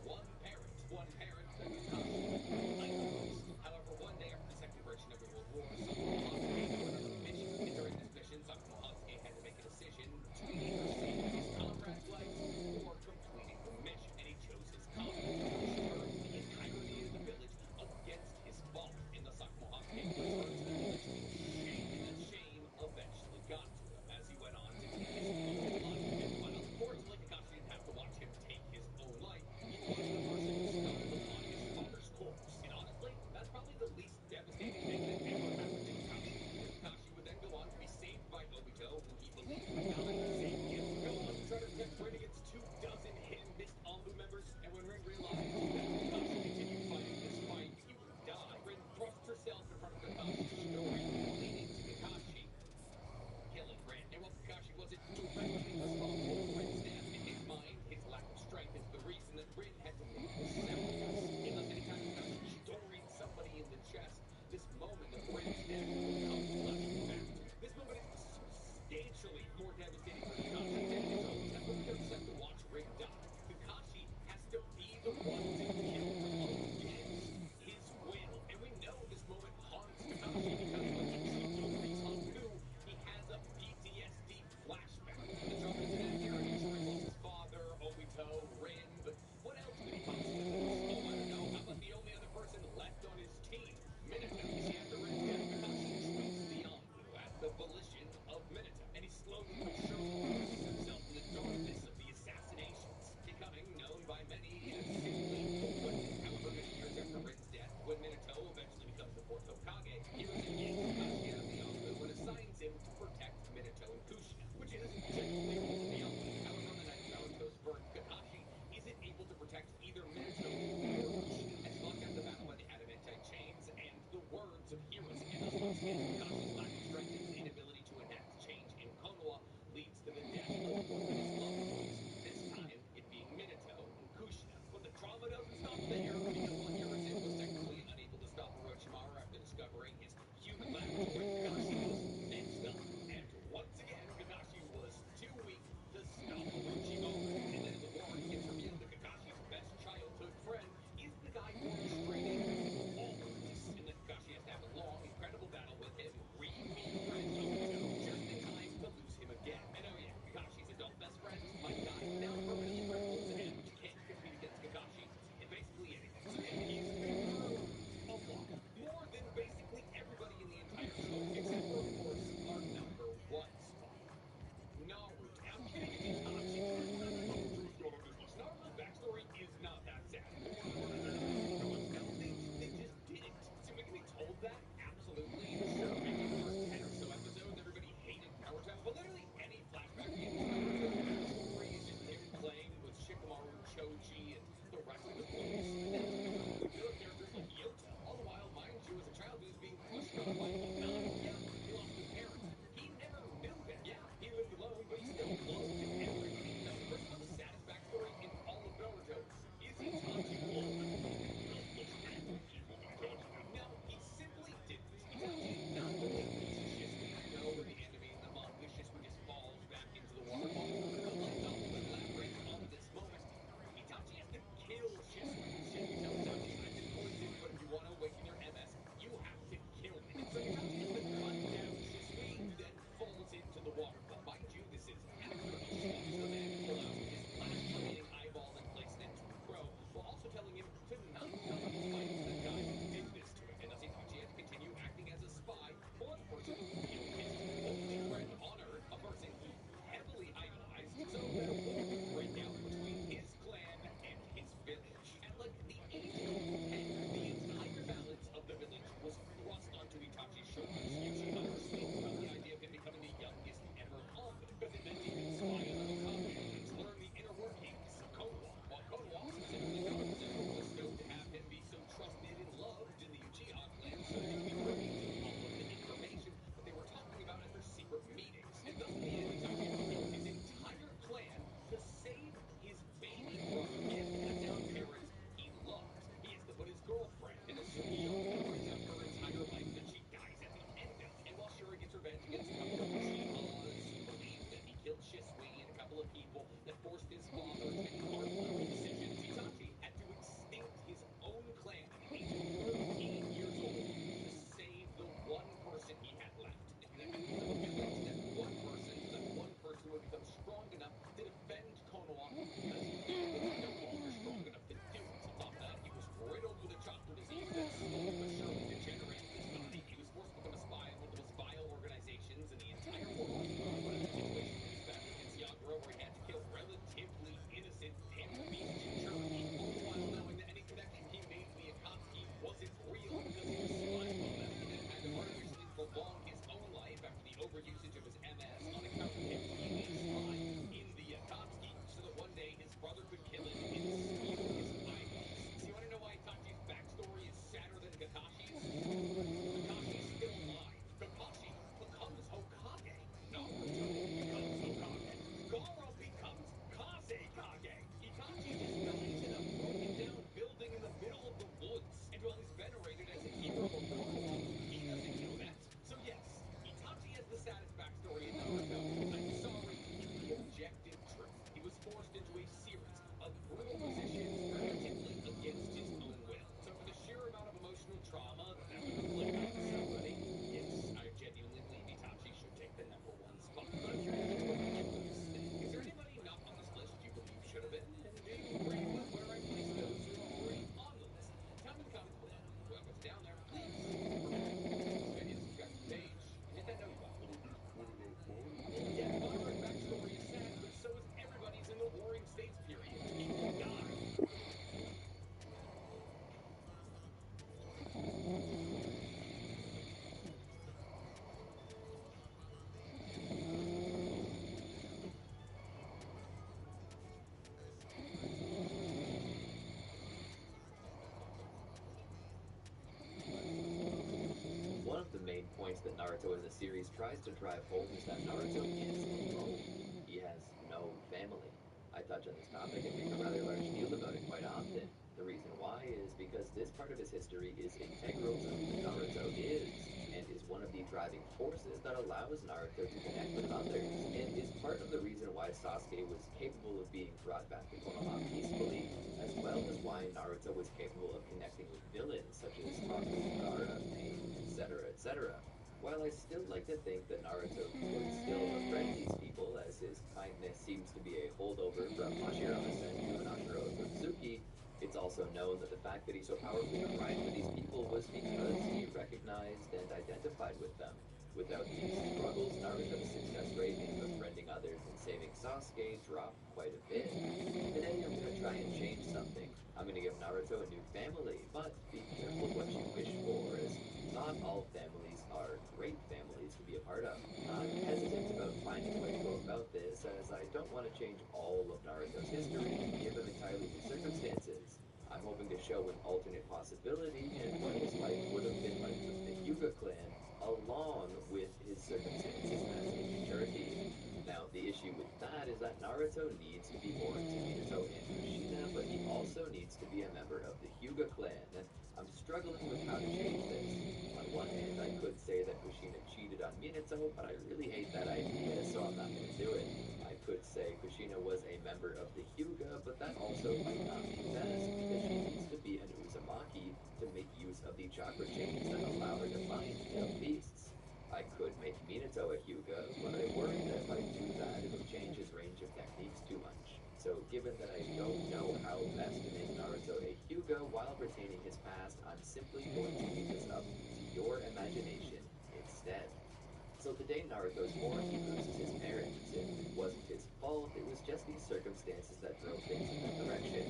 Speaker 5: one parent that Kakashi idolized. However, one day after the Second Great Shinobi World War, Sakura Hatake went on a mission, and during this mission, Sakura Hatake had to make a decision to either save his comrade's life or completing the mission, and he chose his comrade, which turned the entirety of the village against his father. And the Sakura Hatake returned to the village in shame, and that shame eventually got to him as he went on to take his own life. And while unfortunately Kakashi didn't have to watch him take his own life, he was the person who stumbled upon his father's corpse. And honestly, that's probably the least devastating thing that ever happened to Kakashi. Kakashi would then go on to be saved by Obito, who he believed would not save him. Go on to try to protect Rin against 2 dozen hit-and-missed Anbu members, and when Rin realized that Kakashi continued fighting this fight, he would die. Rin thrusts herself in front of Kakashi's Shidori, leading to Kakashi killing Rin. And while Kakashi wasn't directly responsible for Rin's death, in his mind, his lack of strength is the reason that Rin had to make this sacrifice. And thus, anytime Kakashi Shidoried somebody in the chest, this moment of Rin's death would come flashing back. This moment is substantially more devastating for Kakashi than his own death. But we don't just have to watch Rin die. Kakashi has to be the one to kill her against his will. And we know this moment haunts Kakashi because when he Shidori's Anbu, he has a PTSD that forced his father to make hard-living decisions. Itachi had to extinct his own clan at the age of 13 years old to save the one person he had left. And he had to become a village, that one person, so that one person would become strong enough to defend Konoha because he was no longer strong enough to do it. On top of that, he was riddled with a chakra disease that slowly but surely degenerated his body. He was forced to become a spy in one of the most vile organizations in the entire world. Put in a situation when he was battling against Yagura where he had to kill relatively innocent damn beast Jinchuriki, all the while knowing that any connection he made to the Akatsuki wasn't real because he was spying on them, and then had to artificially prolong his own life after the overusage of his MS on account of him being a spy in the Akatsuki, so that one day his brother could kill him and steal his eyeballs. So you want to know why Itachi's backstory is sadder than Kakashi's? Kakashi's still alive. Kakashi becomes Hokage. Naruto becomes Hokage. Gaara becomes Kazekage. Itachi just dies in a broken down building in the middle of the woods. And while he's venerated as a hero of Konoha, he doesn't know that. So yes, Itachi has the saddest backstory in Naruto. I'm sorry, it's the objective truth. He was forced into a series of brutal positions relatively against his own will. So for the sheer amount of emotional trauma that would inflict on somebody, yes, I genuinely believe Itachi should take the #1 spot. But I'm curious to know what you guys think. Is there anybody not on this list you believe should have been? And do you agree with where I placed those who are already on the list? Tell me in the comments below. Whoever's down there, please remember to like this video, subscribe to the page, and hit that note button. Yeah, Madara's backstory is sad, but so is everybody's in the Warring States period. People die. One of the main points that Naruto as a series tries to drive home is that Naruto is alone. He has no family. I touch on this topic and make a rather large deal about it quite often. The reason why is because this part of his history is integral to who Naruto is, and is one of the driving forces that allows Naruto to connect with others, and is part of the reason why Sasuke was capable of being brought back to Konoha peacefully, as well as why Naruto was capable of connecting with villains such as Haku, Gaara, Pain, etc., etc. While I still like to think that Naruto could still befriend these people, as his kindness seems to be a holdover from Hashirama Senju and Ashura Otsutsuki, it's also known that the fact that he so powerfully cried for these people was because he recognized and identified with them. Without these struggles, Naruto's success rate in befriending others and saving Sasuke dropped quite a bit. Today I'm going to try and change something. I'm going to give Naruto a new family, but be careful what you wish for, as not all families are great families to be a part of. I'm hesitant about finding a way to go about this, as I don't want to change all of Naruto's history and give him entirely new circumstances. I'm hoping to show an alternate possibility and what his life would have been like with the Hyuga clan, along with his circumstances as a Jinchuriki. Now, the issue with that is that Naruto needs to be born to Minato and Kushina, but he also needs to be a member of the Hyuga clan, and I'm struggling with how to change this. On one hand, I could say that Kushina cheated on Minato, but I really hate that idea, so I'm not going to do it. I could say Kushina was a member of the Hyuga, but that also might not be best, because she needs to be an Uzumaki to make use of the chakra chains that allow her to find tailed beasts. I could make Minato a Hyuga, but I worry that if I do that, it'll change his range of techniques too much. So given that I don't know how best to make Naruto a Hyuga while retaining his past, I'm simply going to leave this up to your imagination instead. So the day Naruto's born, he loses his parents. It wasn't his fault, it was just these circumstances that drove things in that direction.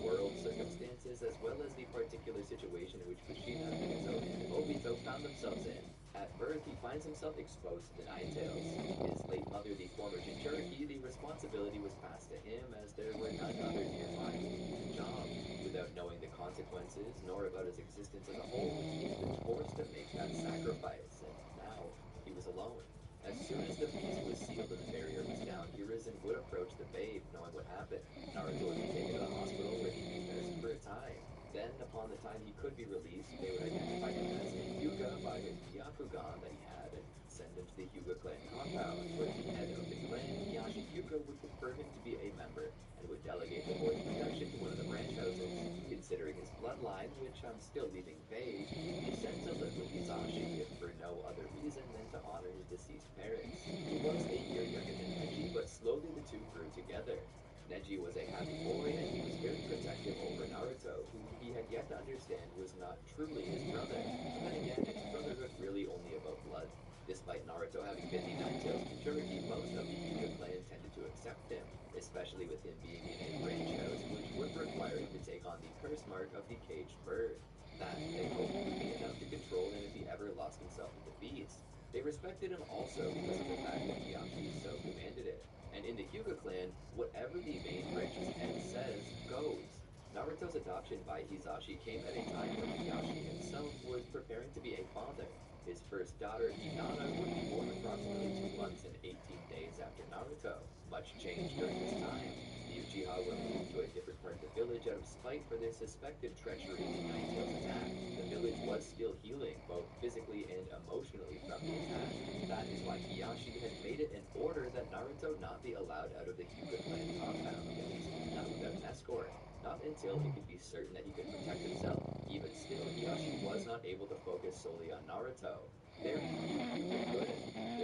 Speaker 5: World circumstances, as well as the particular situation in which Kushina, Minato, and Obito found themselves in. At birth, he finds himself exposed to the Nine Tails. His late mother, the former Jinchuriki, the responsibility was passed to him as there were none other nearby who could do the job. Without knowing the consequences, nor about his existence as a whole, he had been forced to make that sacrifice, and now he was alone. As soon as the beast was sealed and the barrier was down, Hiruzen would approach the babe, knowing what happened. Naruto would be taken to the hospital where he'd be nursed for a time. Then, upon the time he could be released, they would identify him as a Hyuga by his Byakugan that he had and send him to the Hyuga clan compound, where the head of the clan, Higashiyuki, Hyuga would prefer him to be a member and would delegate the board's protection to one of the branch houses. Considering his bloodline, which I'm still leaving vague, he sent to live with Hisashi if for no other reason than to honor his deceased parents. He was a year younger than Neji, but slowly the two grew together. Neji was a happy boy, and he was very protective over Naruto, who he had yet to understand was not truly his brother. But then again, it's brotherhood really only about blood. Despite Naruto having been the Nine-Tails Jinchuriki, most of the Hyuga clan tended to accept him, especially with him being in a branch house, which would require him to take on the curse mark of the caged bird. That, they hoped, would be enough to control him if he ever lost himself in the beast. They respected him also because of the fact that Hiyashi so commanded it. And in the Hyuga clan, whatever the main branch's head says, goes. Naruto's adoption by Hisashi came at a time when Hiyashi himself was preparing to be a father. His first daughter, Hinata, would be born approximately 2 months and 18 days after Naruto. Much changed during this time. The Uchiha were moved to a different part of the village out of spite for their suspected treachery in Nine-Tails' attack. The village was still healing, both physically and emotionally, from the attack. That is why Hiyashi had made it an order that Naruto not be allowed out of the Hyuga clan compound, at least not without an escort. Not until he could be certain that he could protect himself. Even still, Hiyashi was not able to focus solely on Naruto. There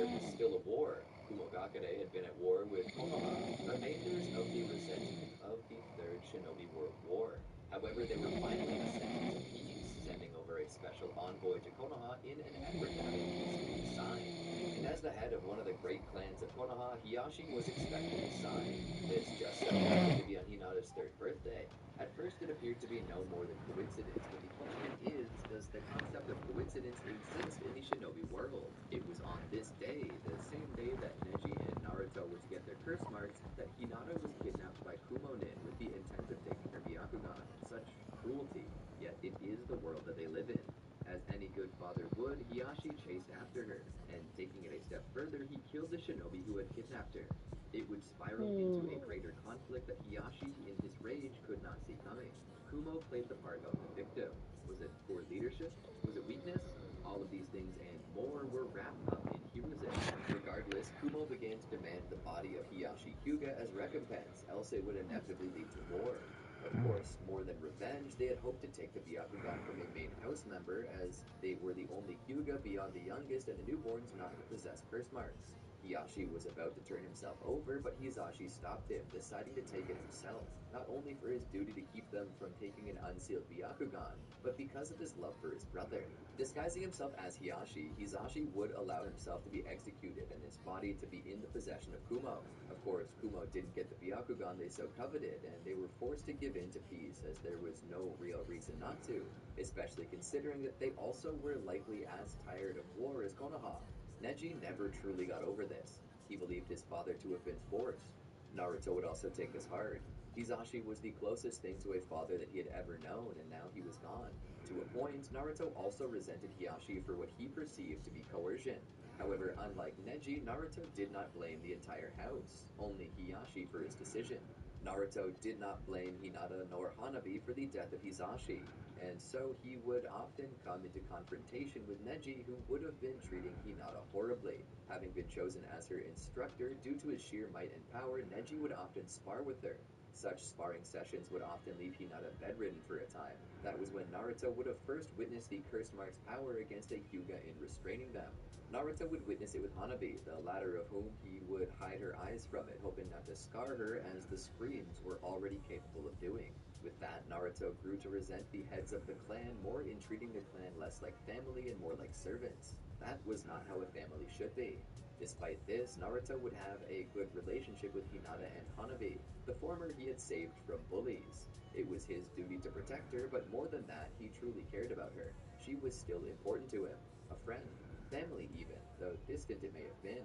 Speaker 5: was still a war. Kumogakure had been at war with Konoha, remainders of the resentment of the Third Shinobi World War. However, they were finally ascending to peace, sending over a special envoy to Konoha in an effort to have a peace be signed. And as the head of one of the great clans of Konoha, Hiyashi was expecting a sign. This just so happened to be on Hinata's 3rd birthday. At first it appeared to be no more than coincidence, but the question is, does the concept of coincidence exist in the shinobi world? It was on this day, the same day that Neji and Naruto were to get their curse marks, that Hinata was kidnapped by Kumonin with the intent of taking her Byakugan. Such cruelty, yet it is the world that they live in. As any good father would, Hiyashi chased after her, and taking it a step further, he killed the shinobi who had kidnapped her. It would spiral into a greater conflict that Hiyashi, in his rage, could not see coming. Kumo played the part of the victim. Was it poor leadership? Was it weakness? All of these things and more were wrapped up in Hyuga. Regardless, Kumo began to demand the body of Hiyashi Hyuga as recompense, else it would inevitably lead to war. Of course, more than revenge, they had hoped to take the Byakugan from a main house member, as they were the only Hyuga beyond the youngest and the newborns not to possess curse marks. Hiyashi was about to turn himself over, but Hisashi stopped him, deciding to take it himself, not only for his duty to keep them from taking an unsealed Byakugan, but because of his love for his brother. Disguising himself as Hiyashi, Hisashi would allow himself to be executed and his body to be in the possession of Kumo. Of course, Kumo didn't get the Byakugan they so coveted, and they were forced to give in to peace as there was no real reason not to, especially considering that they also were likely as tired of war as Konoha. Neji never truly got over this. He believed his father to have been forced. Naruto would also take this hard. Hisashi was the closest thing to a father that he had ever known, and now he was gone. To a point, Naruto also resented Hiyashi for what he perceived to be coercion. However, unlike Neji, Naruto did not blame the entire house, only Hiyashi for his decision. Naruto did not blame Hinata nor Hanabi for the death of Hisashi, and so he would often come into confrontation with Neji, who would have been treating Hinata horribly. Having been chosen as her instructor due to his sheer might and power, Neji would often spar with her. Such sparring sessions would often leave Hinata bedridden for a time. That was when Naruto would have first witnessed the Cursed Mark's power against a Hyuga in restraining them. Naruto would witness it with Hanabi, the latter of whom he would hide her eyes from it, hoping not to scar her as the screams were already capable of doing. With that, Naruto grew to resent the heads of the clan more in treating the clan less like family and more like servants. That was not how a family should be. Despite this, Naruto would have a good relationship with Hinata and Hanabi. The former he had saved from bullies. It was his duty to protect her, but more than that, he truly cared about her. She was still important to him. A friend. Family even, though distant it may have been.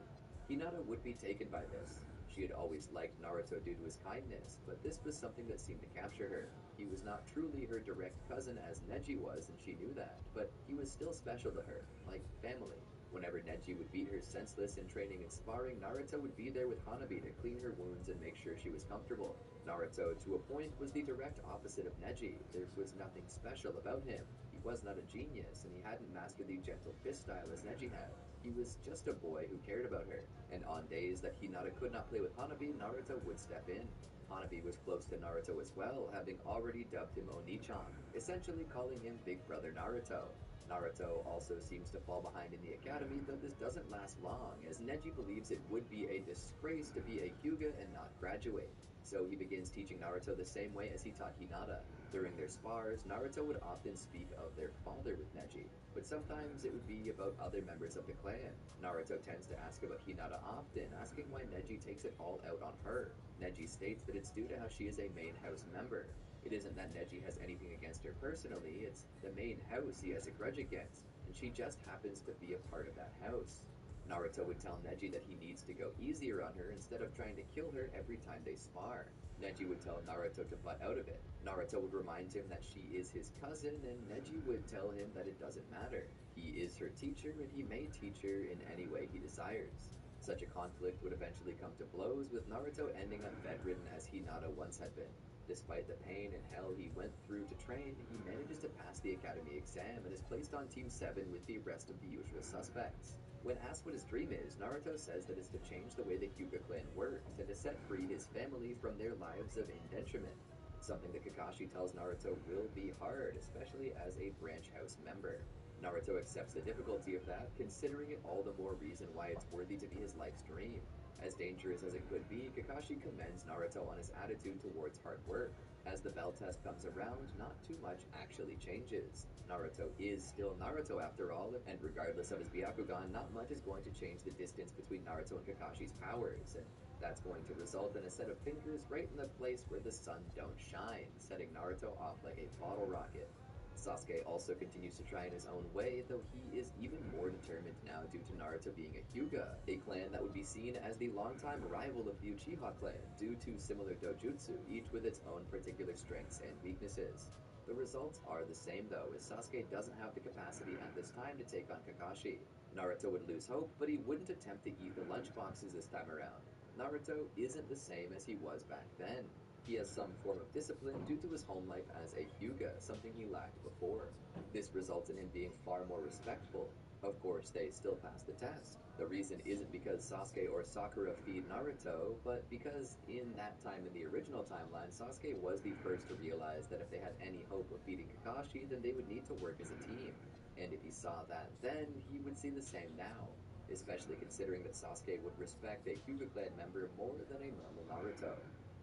Speaker 5: Hinata would be taken by this. She had always liked Naruto due to his kindness, but this was something that seemed to capture her. He was not truly her direct cousin as Neji was, and she knew that, but he was still special to her, like family. Whenever Neji would beat her senseless in training and sparring, Naruto would be there with Hanabi to clean her wounds and make sure she was comfortable. Naruto, to a point, was the direct opposite of Neji. There was nothing special about him. He was not a genius, and he hadn't mastered the gentle fist style as Neji had.
Speaker 6: He was just a boy who cared about her, and on days that Hinata could not play with Hanabi, Naruto would step in. Hanabi was close to Naruto as well, having already dubbed him Oni-chan, essentially calling him Big Brother Naruto. Naruto also seems to fall behind in the academy, though this doesn't last long, as Neji believes it would be a disgrace to be a Hyuga and not graduate. So he begins teaching Naruto the same way as he taught Hinata. During their spars, Naruto would often speak of their father with Neji, but sometimes it would be about other members of the clan. Naruto tends to ask about Hinata often, asking why Neji takes it all out on her. Neji states that it's due to how she is a main house member. It isn't that Neji has anything against her personally, it's the main house he has a grudge against, and she just happens to be a part of that house. Naruto would tell Neji that he needs to go easier on her instead of trying to kill her every time they spar. Neji would tell Naruto to butt out of it. Naruto would remind him that she is his cousin, and Neji would tell him that it doesn't matter. He is her teacher, and he may teach her in any way he desires. Such a conflict would eventually come to blows, with Naruto ending up bedridden as Hinata once had been. Despite the pain and hell he went through to train, he manages to pass the academy exam and is placed on Team 7 with the rest of the usual suspects. When asked what his dream is, Naruto says that it's to change the way the Hyuga clan works and to set free his family from their lives of indenturement. Something that Kakashi tells Naruto will be hard, especially as a branch house member. Naruto accepts the difficulty of that, considering it all the more reason why it's worthy to be his life's dream. As dangerous as it could be, Kakashi commends Naruto on his attitude towards hard work. As the bell test comes around, not too much actually changes. Naruto is still Naruto after all, and regardless of his Byakugan, not much is going to change the distance between Naruto and Kakashi's powers, and that's going to result in a set of fingers right in the place where the sun don't shine, setting Naruto off like a bottle rocket. Sasuke also continues to try in his own way, though he is even more determined now due to Naruto being a Hyuga, a clan that would be seen as the longtime rival of the Uchiha clan due to similar dojutsu, each with its own particular strengths and weaknesses. The results are the same though, as Sasuke doesn't have the capacity at this time to take on Kakashi. Naruto would lose hope, but he wouldn't attempt to eat the lunchboxes this time around. Naruto isn't the same as he was back then. He has some form of discipline due to his home life as a Hyuga, something he lacked before. This results in him being far more respectful. Of course, they still pass the test. The reason isn't because Sasuke or Sakura feed Naruto, but because in that time in the original timeline, Sasuke was the first to realize that if they had any hope of beating Kakashi, then they would need to work as a team. And if he saw that then, he would see the same now, especially considering that Sasuke would respect a Hyuga clan member more than a normal Naruto.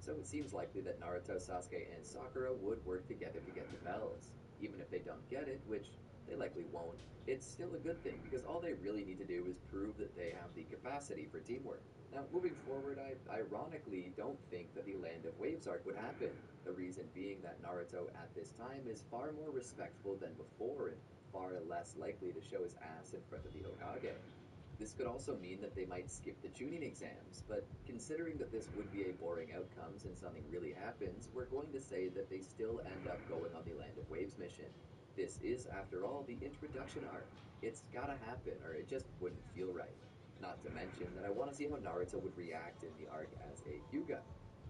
Speaker 6: So it seems likely that Naruto, Sasuke, and Sakura would work together to get the bells. Even if they don't get it, which they likely won't, it's still a good thing because all they really need to do is prove that they have the capacity for teamwork. Now, moving forward, I ironically don't think that the Land of Waves arc would happen. The reason being that Naruto at this time is far more respectful than before and far less likely to show his ass in front of the Hokage. This could also mean that they might skip the Chunin exams, but considering that this would be a boring outcome since nothing really happens, we're going to say that they still end up going on the Land of Waves mission. This is, after all, the introduction arc. It's gotta happen, or it just wouldn't feel right. Not to mention that I want to see how Naruto would react in the arc as a Hyuga.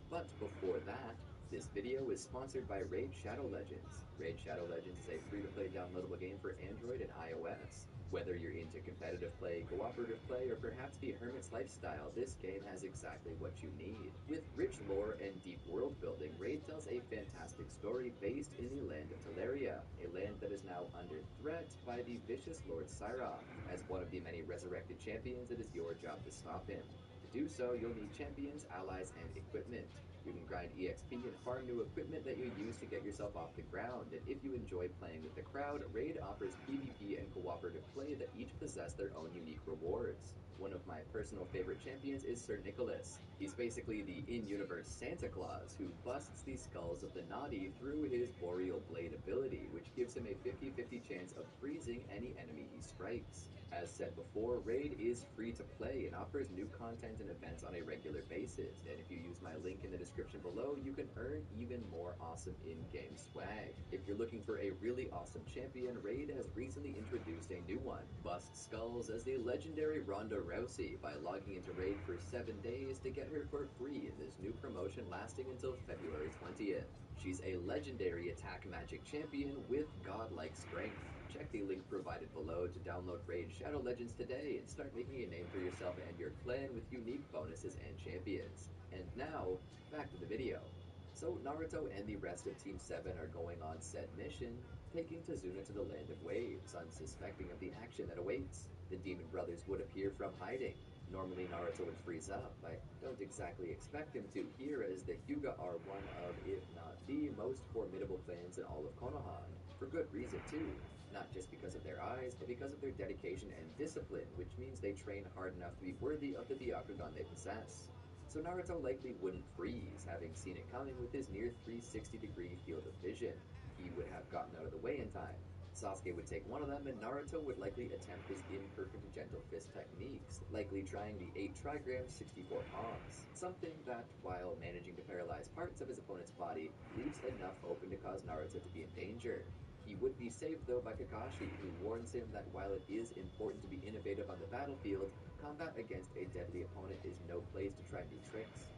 Speaker 6: But before that, this video is sponsored by Raid Shadow Legends. Raid Shadow Legends is a free-to-play downloadable game for Android and iOS. Whether you're into competitive play, cooperative play, or perhaps the hermit's lifestyle, this game has exactly what you need. With rich lore and deep world building, Raid tells a fantastic story based in the land of Teleria, a land that is now under threat by the vicious Lord Syrah. As one of the many resurrected champions, it is your job to stop him. To do so, you'll need champions, allies, and equipment. You can grind EXP and farm new equipment that you use to get yourself off the ground, and if you enjoy playing with the crowd, Raid offers PvP and cooperative play that each possess their own unique rewards. One of my personal favorite champions is Sir Nicholas. He's basically the in-universe Santa Claus who busts the skulls of the naughty through his Boreal Blade ability, which gives him a 50-50 chance of freezing any enemy he strikes. As said before, Raid is free to play and offers new content and events on a regular basis, and if you use my my link in the description below, you can earn even more awesome in-game swag. If you're looking for a really awesome champion, Raid has recently introduced a new one. Bust skulls as the legendary Ronda Rousey by logging into Raid for 7 days to get her for free in this new promotion lasting until February 20th. She's a legendary attack magic champion with godlike strength. Check the link provided below to download Raid Shadow Legends today and start making a name for yourself and your clan with unique bonuses and champions. And now, back to the video. So Naruto and the rest of Team 7 are going on said mission, taking Tazuna to the Land of Waves, unsuspecting of the action that awaits. The Demon Brothers would appear from hiding. Normally Naruto would freeze up. I don't exactly expect him to here, as the Hyuga are one of, if not the most formidable clans in all of Konoha. For good reason too. Not just because of their eyes, but because of their dedication and discipline, which means they train hard enough to be worthy of the Byakugan they possess. So Naruto likely wouldn't freeze, having seen it coming with his near 360-degree field of vision. He would have gotten out of the way in time. Sasuke would take one of them, and Naruto would likely attempt his imperfect gentle fist techniques, likely trying the 8 trigrams 64 palms. Something that, while managing to paralyze parts of his opponent's body, leaves enough open to cause Naruto to be in danger. He would be saved though by Kakashi, who warns him that while it is important to be innovative on the battlefield, combat against a deadly opponent is no place to try new tricks.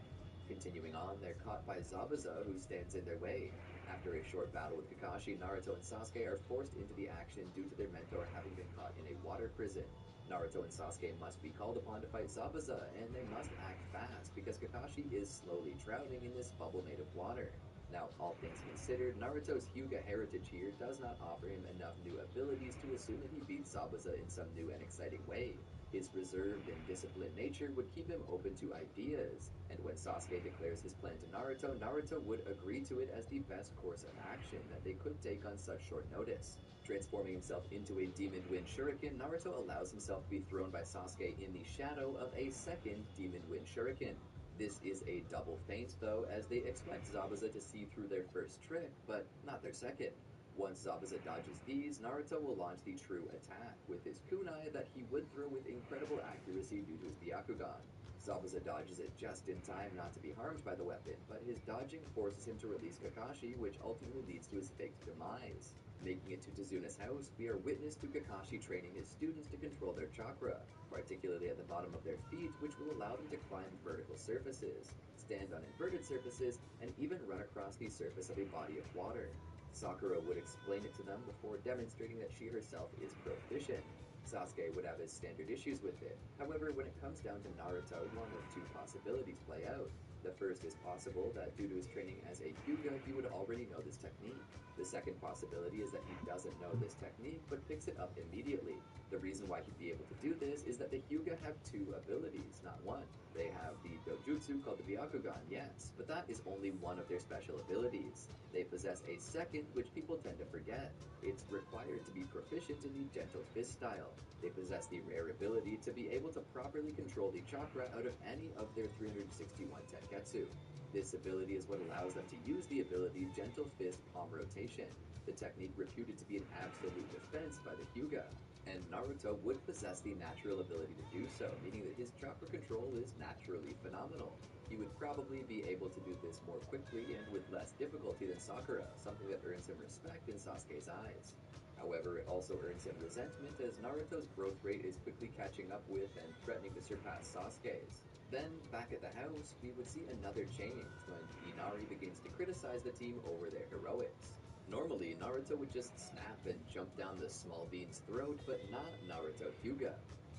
Speaker 6: Continuing on, they're caught by Zabuza, who stands in their way. After a short battle with Kakashi, Naruto and Sasuke are forced into the action due to their mentor having been caught in a water prison. Naruto and Sasuke must be called upon to fight Zabuza, and they must act fast because Kakashi is slowly drowning in this bubble made of water. Now, all things considered, Naruto's Hyuga heritage here does not offer him enough new abilities to assume that he beats Zabuza in some new and exciting way. His reserved and disciplined nature would keep him open to ideas, and when Sasuke declares his plan to Naruto, Naruto would agree to it as the best course of action that they could take on such short notice. Transforming himself into a Demon Wind Shuriken, Naruto allows himself to be thrown by Sasuke in the shadow of a second Demon Wind Shuriken. This is a double feint though, as they expect Zabuza to see through their first trick, but not their second. Once Zabuza dodges these, Naruto will launch the true attack with his kunai that he would throw with incredible accuracy due to his Byakugan. Zabuza dodges it just in time not to be harmed by the weapon, but his dodging forces him to release Kakashi, which ultimately leads to his faked demise. Making it to Tazuna's house, we are witness to Kakashi training his students to control their chakra, particularly at the bottom of their feet, which will allow them to climb vertical surfaces, stand on inverted surfaces, and even run across the surface of a body of water. Sakura would explain it to them before demonstrating that she herself is proficient. Sasuke would have his standard issues with it. However, when it comes down to Naruto, one of two possibilities play out. The first is possible that due to his training as a Hyuga, he would already know this technique. The second possibility is that he doesn't know this technique, but picks it up immediately. The reason why he'd be able to do this is that the Hyuga have two abilities, not one. They have the dojutsu called the Byakugan, yes, but that is only one of their special abilities. They possess a second, which people tend to forget. It's required to be proficient in the gentle fist style. They possess the rare ability to be able to properly control the chakra out of any of their 361 tenketsu. This ability is what allows them to use the ability Gentle Fist Palm Rotation, the technique reputed to be an absolute defense by the Hyuga. And Naruto would possess the natural ability to do so, meaning that his chakra control is naturally phenomenal. He would probably be able to do this more quickly and with less difficulty than Sakura, something that earns him respect in Sasuke's eyes. However, it also earns him resentment, as Naruto's growth rate is quickly catching up with and threatening to surpass Sasuke's. Then, back at the house, we would see another change when Inari begins to criticize the team over their heroics. Normally, Naruto would just snap and jump down the small bean's throat, but not Naruto Hyuga.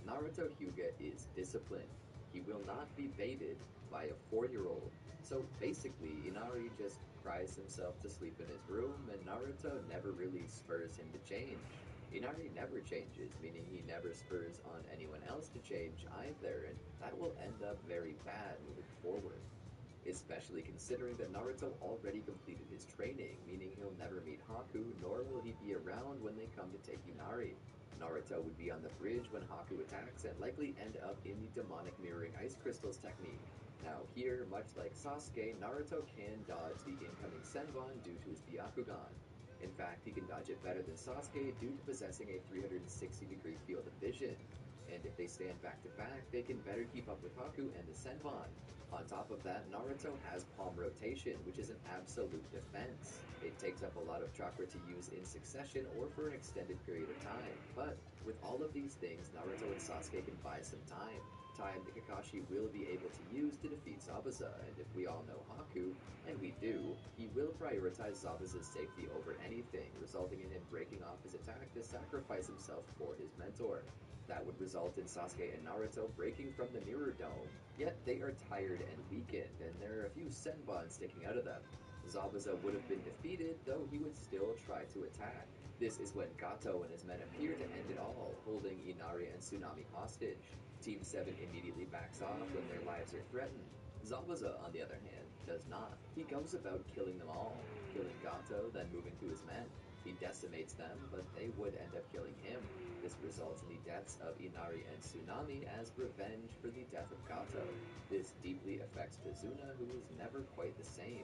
Speaker 6: Naruto Hyuga is disciplined. He will not be baited by a 4-year-old. So basically, Inari just cries himself to sleep in his room, and Naruto never really spurs him to change. Inari never changes, meaning he never spurs on anyone else to change either, and that will end up very bad moving forward. Especially considering that Naruto already completed his training, meaning he'll never meet Haku, nor will he be around when they come to take Inari. Naruto would be on the bridge when Haku attacks and likely end up in the demonic mirroring ice crystals technique. Now here, much like Sasuke, Naruto can dodge the incoming Senbon due to his Byakugan. In fact, he can dodge it better than Sasuke due to possessing a 360-degree field of vision. and if they stand back to back, they can better keep up with Haku and the Senbon. On top of that, Naruto has palm rotation, which is an absolute defense. It takes up a lot of chakra to use in succession or for an extended period of time, but with all of these things, Naruto and Sasuke can buy some time. Time that Kakashi will be able to use to defeat Zabuza, and if we all know Haku, and we do, he will prioritize Zabuza's safety over anything, resulting in him breaking off his attack to sacrifice himself for his mentor. That would result in Sasuke and Naruto breaking from the Mirror Dome, yet they are tired and weakened, and there are a few Senbon sticking out of them. Zabuza would have been defeated, though he would still try to attack. This is when Gato and his men appear to end it all, holding Inari and Tsunami hostage. Team 7 immediately backs off when their lives are threatened. Zabuza, on the other hand, does not. He goes about killing them all, killing Gato, then moving to his men. He decimates them, but they would end up killing him. This results in the deaths of Inari and Tsunami as revenge for the death of Gato. This deeply affects Kazuna, who is never quite the same.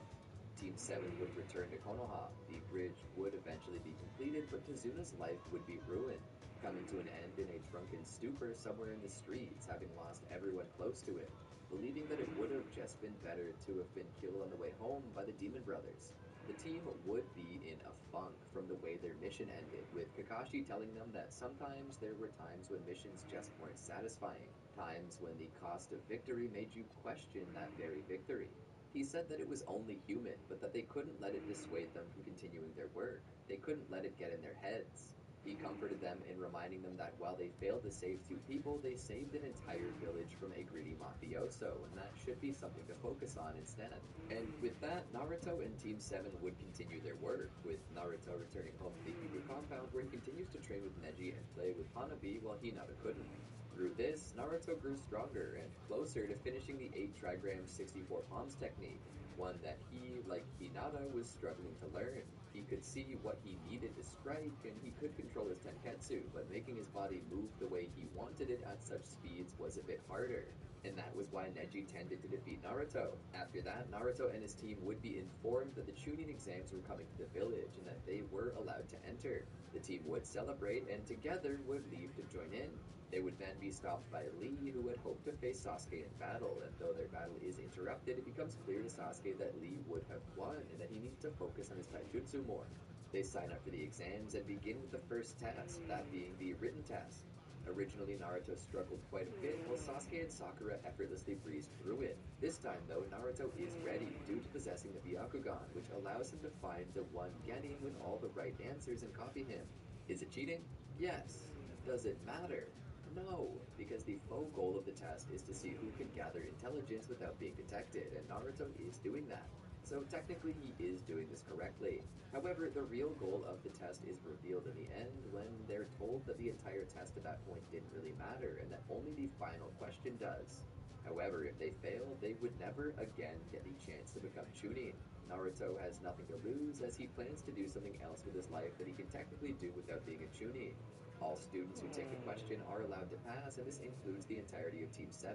Speaker 6: Team 7 would return to Konoha. The bridge would eventually be completed, but Kazuna's life would be ruined, coming to an end in a drunken stupor somewhere in the streets, having lost everyone close to him, believing that it would have just been better to have been killed on the way home by the Demon Brothers. The team would be in a funk from the way their mission ended, with Kakashi telling them that sometimes there were times when missions just weren't satisfying, times when the cost of victory made you question that very victory. He said that it was only human, but that they couldn't let it dissuade them from continuing their work. They couldn't let it get in their heads. He comforted them in reminding them that while they failed to save 2 people, they saved an entire village from a greedy mafioso, and that should be something to focus on instead. And with that, Naruto and Team 7 would continue their work, with Naruto returning home to the Hyuga compound where he continues to train with Neji and play with Hanabi while Hinata couldn't. Through this, Naruto grew stronger and closer to finishing the 8 trigram 64 palms technique, one that he, like Hinata, was struggling to learn. He could see what he needed to strike, and he could control his tenketsu, but making his body move the way he wanted it at such speeds was a bit harder. And that was why Neji tended to defeat Naruto. After that, Naruto and his team would be informed that the Chunin exams were coming to the village and that they were allowed to enter. The team would celebrate and together would leave to join in. They would then be stopped by Lee, who had hoped to face Sasuke in battle, and though their battle is interrupted, it becomes clear to Sasuke that Lee would have won and that he needs to focus on his taijutsu more. They sign up for the exams and begin with the first test, that being the written test. Originally, Naruto struggled quite a bit, while Sasuke and Sakura effortlessly breezed through it. This time, though, Naruto is ready due to possessing the Byakugan, which allows him to find the one Genin with all the right answers and copy him. Is it cheating? Yes. Does it matter? No, because the faux goal of the test is to see who can gather intelligence without being detected, and Naruto is doing that. So technically he is doing this correctly. However, the real goal of the test is revealed in the end when they're told that the entire test at that point didn't really matter and that only the final question does. However, if they fail, they would never again get the chance to become Chunin. Naruto has nothing to lose as he plans to do something else with his life that he can technically do without being a Chunin. All students who take the question are allowed to pass, and this includes the entirety of Team 7.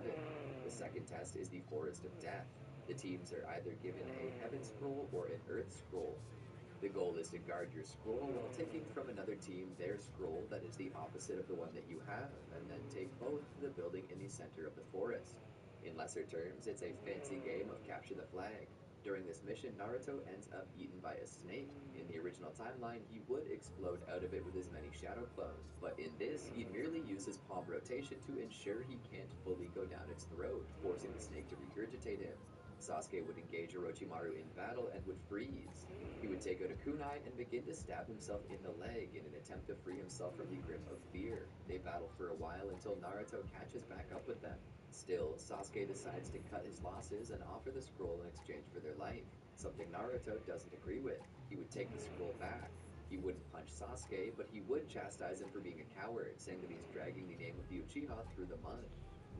Speaker 6: The second test is the Forest of Death. The teams are either given a Heaven Scroll or an Earth Scroll. The goal is to guard your scroll while taking from another team their scroll that is the opposite of the one that you have, and then take both to the building in the center of the forest. In lesser terms, it's a fancy game of capture the flag. During this mission, Naruto ends up eaten by a snake. In the original timeline, he would explode out of it with his many shadow clones, but in this, he merely uses palm rotation to ensure he can't fully go down its throat, forcing the snake to regurgitate him. Sasuke would engage Orochimaru in battle and would freeze. He would take out a kunai and begin to stab himself in the leg in an attempt to free himself from the grip of fear. They battle for a while until Naruto catches back up with them. Still, Sasuke decides to cut his losses and offer the scroll in exchange for their life, something Naruto doesn't agree with. He would take the scroll back. He wouldn't punch Sasuke, but he would chastise him for being a coward, saying that he's dragging the name of the Uchiha through the mud.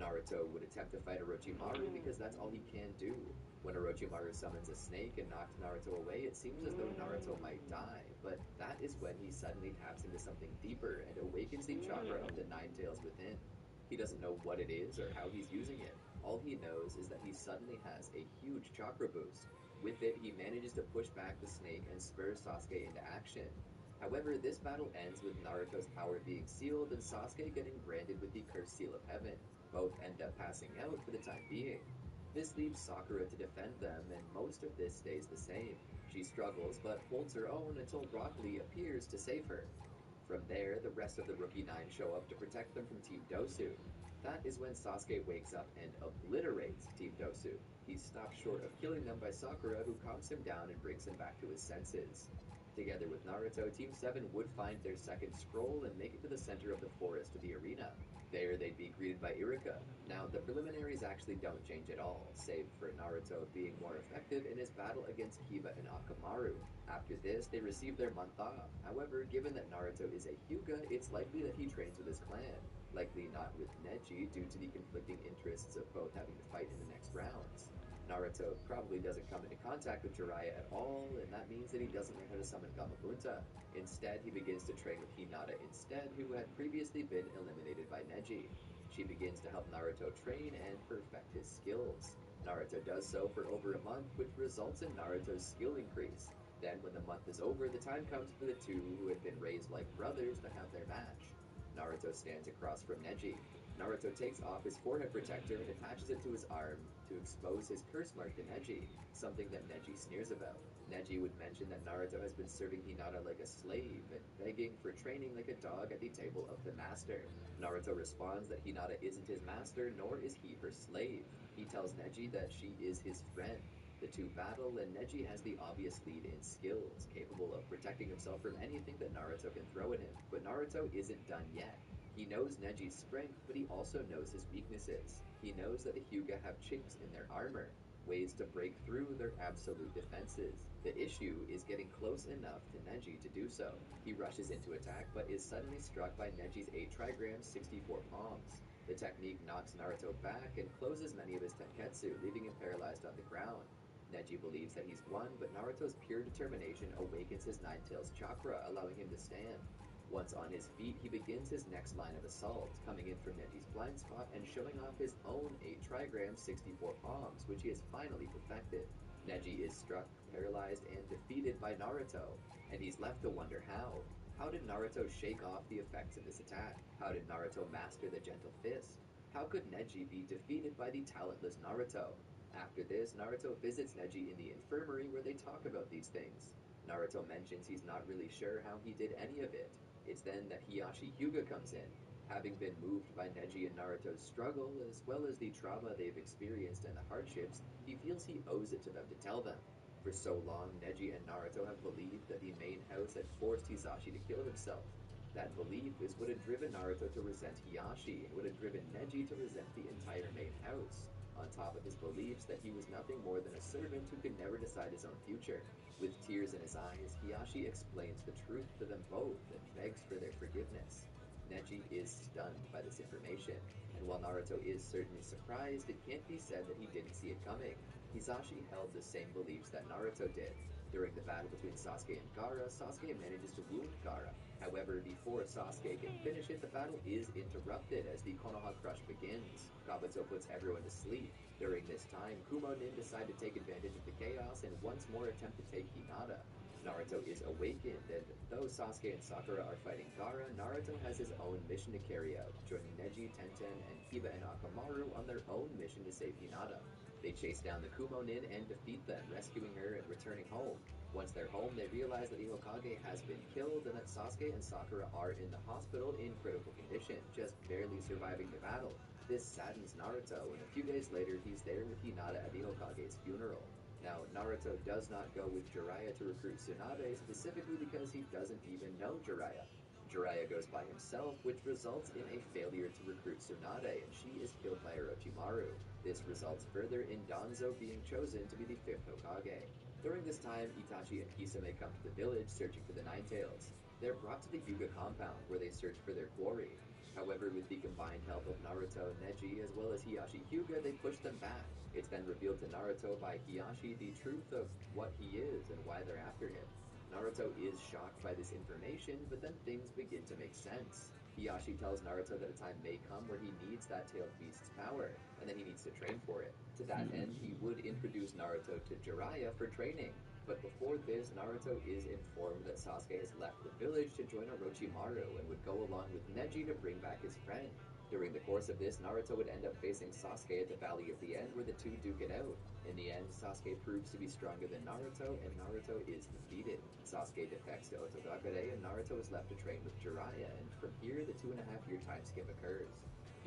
Speaker 6: Naruto would attempt to fight Orochimaru because that's all he can do. When Orochimaru summons a snake and knocks Naruto away, it seems as though Naruto might die, but that is when he suddenly taps into something deeper and awakens the chakra of the Nine Tails within. He doesn't know what it is or how he's using it. All he knows is that he suddenly has a huge chakra boost. With it, he manages to push back the snake and spurs Sasuke into action. However, this battle ends with Naruto's power being sealed and Sasuke getting branded with the Cursed Seal of Heaven. Both end up passing out for the time being. This leaves Sakura to defend them, and most of this stays the same. She struggles, but holds her own until Rock Lee appears to save her. From there, the rest of the Rookie Nine show up to protect them from Team Dosu. That is when Sasuke wakes up and obliterates Team Dosu. He's stopped short of killing them by Sakura, who calms him down and brings him back to his senses. Together with Naruto, Team 7 would find their second scroll and make it to the center of the forest to the arena. There, they'd be greeted by Iruka. Now, the preliminaries actually don't change at all, save for Naruto being more effective in his battle against Kiba and Akamaru. After this, they receive their month off. However, given that Naruto is a Hyuga, it's likely that he trains with his clan. Likely not with Neji due to the conflicting interests of both having to fight in the next rounds. Naruto probably doesn't come into contact with Jiraiya at all, and that means that he doesn't learn how to summon Gamabunta. Instead, he begins to train with Hinata instead, who had previously been eliminated by Neji. She begins to help Naruto train and perfect his skills. Naruto does so for over a month, which results in Naruto's skill increase. Then, when the month is over, the time comes for the two who had been raised like brothers to have their match. Naruto stands across from Neji. Naruto takes off his forehead protector and attaches it to his arm to expose his curse mark to Neji, something that Neji sneers about. Neji would mention that Naruto has been serving Hinata like a slave and begging for training like a dog at the table of the master. Naruto responds that Hinata isn't his master, nor is he her slave. He tells Neji that she is his friend. The two battle, and Neji has the obvious lead in skills, capable of protecting himself from anything that Naruto can throw at him. But Naruto isn't done yet. He knows Neji's strength, but he also knows his weaknesses. He knows that the Hyuga have chinks in their armor, ways to break through their absolute defenses. The issue is getting close enough to Neji to do so. He rushes into attack, but is suddenly struck by Neji's 8 trigrams, 64 palms. The technique knocks Naruto back and closes many of his tenketsu, leaving him paralyzed on the ground. Neji believes that he's won, but Naruto's pure determination awakens his Nine-Tails chakra, allowing him to stand. Once on his feet, he begins his next line of assault, coming in from Neji's blind spot and showing off his own 8 trigrams, 64 palms, which he has finally perfected. Neji is struck, paralyzed, and defeated by Naruto, and he's left to wonder how. How did Naruto shake off the effects of this attack? How did Naruto master the Gentle Fist? How could Neji be defeated by the talentless Naruto? After this, Naruto visits Neji in the infirmary where they talk about these things. Naruto mentions he's not really sure how he did any of it. It's then that Hiyashi Hyuga comes in. Having been moved by Neji and Naruto's struggle, as well as the trauma they've experienced and the hardships, he feels he owes it to them to tell them. For so long, Neji and Naruto have believed that the main house had forced Hisashi to kill himself. That belief is what had driven Naruto to resent Hiyashi, and what had driven Neji to resent the entire main house, on top of his beliefs that he was nothing more than a servant who could never decide his own future. With tears in his eyes, Hiyashi explains the truth to them both and begs for their forgiveness. Neji is stunned by this information, and while Naruto is certainly surprised, it can't be said that he didn't see it coming. Hisashi held the same beliefs that Naruto did. During the battle between Sasuke and Gaara, Sasuke manages to wound Gaara. However, before Sasuke can finish it, the battle is interrupted as the Konoha Crush begins. Kabuto puts everyone to sleep. During this time, Kumonin decide to take advantage of the chaos and once more attempt to take Hinata. Naruto is awakened, and though Sasuke and Sakura are fighting Gaara, Naruto has his own mission to carry out, joining Neji, Tenten, and Kiba and Akamaru on their own mission to save Hinata. They chase down the Kumonin and defeat them, rescuing her and returning home. Once they're home, they realize that the Hokage has been killed and that Sasuke and Sakura are in the hospital in critical condition, just barely surviving the battle. This saddens Naruto, and a few days later, he's there with Hinata at the Hokage's funeral. Now, Naruto does not go with Jiraiya to recruit Tsunade, specifically because he doesn't even know Jiraiya. Jiraiya goes by himself, which results in a failure to recruit Tsunade, and she is killed by Orochimaru. This results further in Danzo being chosen to be the 5th Hokage. During this time, Itachi and Kisame come to the village searching for the Nine-Tails. They're brought to the Hyuga compound, where they search for their quarry. However, with the combined help of Naruto, Neji, as well as Hiyashi Hyuga, they push them back. It's then revealed to Naruto by Hiyashi the truth of what he is and why they're after him. Naruto is shocked by this information, but then things begin to make sense. Hiyashi tells Naruto that a time may come where he needs that tailed beast's power, and that he needs to train for it. To that end, he would introduce Naruto to Jiraiya for training. But before this, Naruto is informed that Sasuke has left the village to join Orochimaru and would go along with Neji to bring back his friend. During the course of this, Naruto would end up facing Sasuke at the Valley of the End where the two duke it out. In the end, Sasuke proves to be stronger than Naruto, and Naruto is defeated. Sasuke defects to Otogakure, and Naruto is left to train with Jiraiya, and from here, the 2.5-year time skip occurs.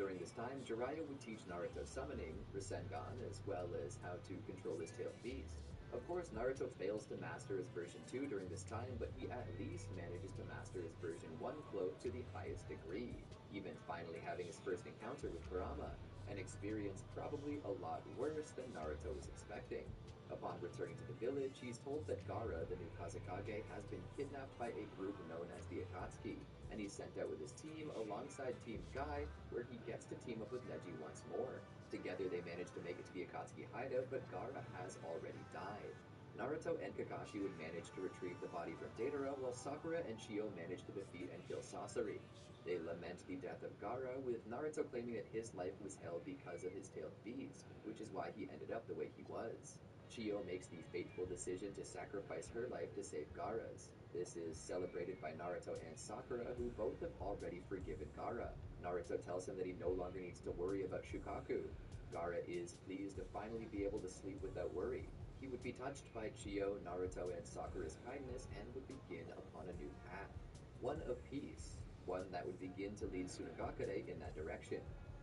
Speaker 6: During this time, Jiraiya would teach Naruto summoning, Rasengan, as well as how to control his tailed beast. Of course, Naruto fails to master his version 2 during this time, but he at least manages to master his version 1 cloak to the highest degree, even finally having his first encounter with Kurama, an experience probably a lot worse than Naruto was expecting. Upon returning to the village, he's told that Gaara, the new Kazekage, has been kidnapped by a group known as the Akatsuki, and he's sent out with his team alongside Team Guy, where he gets to team up with Neji once more. Together they manage to make it to the Akatsuki hideout, but Gaara has already died. Naruto and Kakashi would manage to retrieve the body from Deidara, while Sakura and Shio manage to defeat and kill Sasori. They lament the death of Gaara, with Naruto claiming that his life was held because of his tailed beast, which is why he ended up the way he was. Shio makes the fateful decision to sacrifice her life to save Gaara's. This is celebrated by Naruto and Sakura, who both have already forgiven Gaara. Naruto tells him that he no longer needs to worry about Shukaku. Gaara is pleased to finally be able to sleep without worry. He would be touched by Chio, Naruto, and Sakura's kindness and would begin upon a new path. One of peace, one that would begin to lead Tsunagakure in that direction.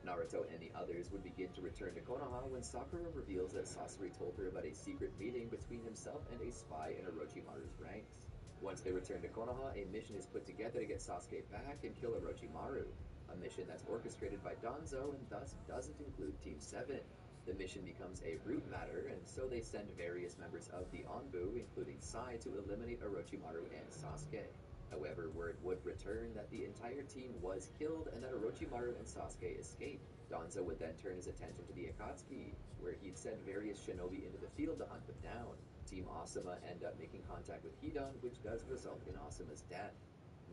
Speaker 6: Naruto and the others would begin to return to Konoha when Sakura reveals that Sasori told her about a secret meeting between himself and a spy in Orochimaru's ranks. Once they return to Konoha, a mission is put together to get Sasuke back and kill Orochimaru, a mission that's orchestrated by Danzo and thus doesn't include Team 7. The mission becomes a root matter, and so they send various members of the Anbu, including Sai, to eliminate Orochimaru and Sasuke. However, word would return that the entire team was killed and that Orochimaru and Sasuke escaped. Danzo would then turn his attention to the Akatsuki, where he'd send various shinobi into the field to hunt them down. Team Asuma end up making contact with Hidan, which does result in Asuma's death.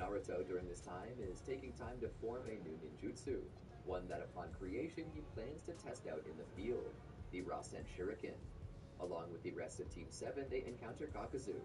Speaker 6: Naruto, during this time, is taking time to form a new ninjutsu, one that upon creation he plans to test out in the field, the Rasen Shuriken. Along with the rest of Team 7, they encounter Kakuzu.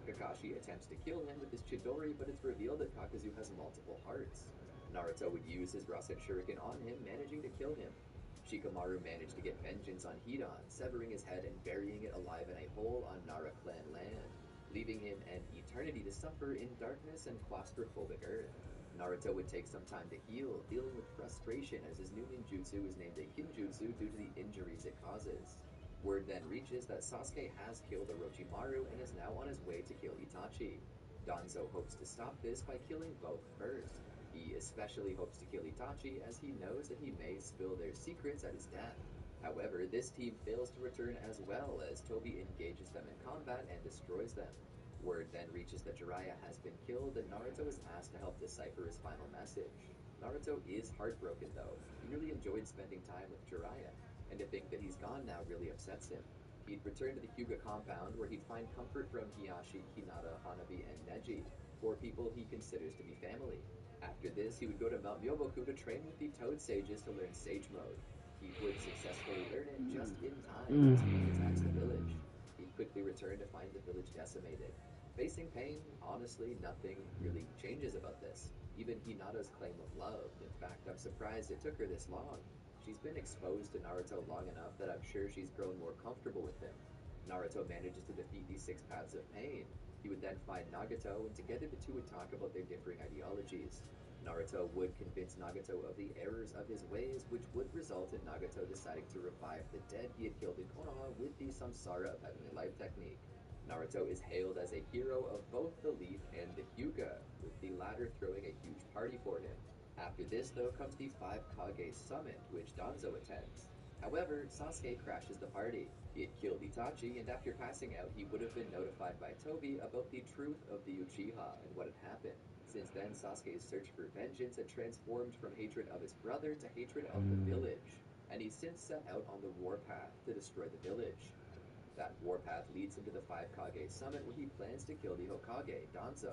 Speaker 6: Kakashi attempts to kill him with his Chidori, but it's revealed that Kakuzu has multiple hearts. Naruto would use his Rasen Shuriken on him, managing to kill him. Shikamaru managed to get vengeance on Hidan, severing his head and burying it alive in a hole on Nara clan land, leaving him an eternity to suffer in darkness and claustrophobic earth. Naruto would take some time to heal, dealing with frustration as his new ninjutsu is named a Kinjutsu due to the injuries it causes. Word then reaches that Sasuke has killed Orochimaru and is now on his way to kill Itachi. Danzo hopes to stop this by killing both first. He especially hopes to kill Itachi as he knows that he may spill their secrets at his death. However, this team fails to return as well as Tobi engages them in combat and destroys them. Word then reaches that Jiraiya has been killed and Naruto is asked to help decipher his final message. Naruto is heartbroken though. He really enjoyed spending time with Jiraiya, and to think that he's gone now really upsets him. He'd return to the Hyuga compound where he'd find comfort from Hiyashi, Hinata, Hanabi, and Neji, 4 people he considers to be family. After this, he would go to Mount Myoboku to train with the Toad Sages to learn Sage Mode. He would successfully learn it just in time as Pain attacks the village. He'd quickly return to find the village decimated. Facing Pain, honestly, nothing really changes about this. Even Hinata's claim of love. In fact, I'm surprised it took her this long. She's been exposed to Naruto long enough that I'm sure she's grown more comfortable with him. Naruto manages to defeat the 6 paths of pain. He would then find Nagato, and together the two would talk about their differing ideologies. Naruto would convince Nagato of the errors of his ways, which would result in Nagato deciding to revive the dead he had killed in Konoha with the Samsara of Heavenly Life technique. Naruto is hailed as a hero of both the Leaf and the Hyuga, with the latter throwing a huge party for him. After this, though, comes the 5 Kage Summit, which Danzo attends. However, Sasuke crashes the party. He had killed Itachi, and after passing out, he would have been notified by Tobi about the truth of the Uchiha and what had happened. Since then, Sasuke's search for vengeance had transformed from hatred of his brother to hatred of the village, and he's since set out on the warpath to destroy the village. That warpath leads him to the 5 Kage Summit where he plans to kill the Hokage, Danzo.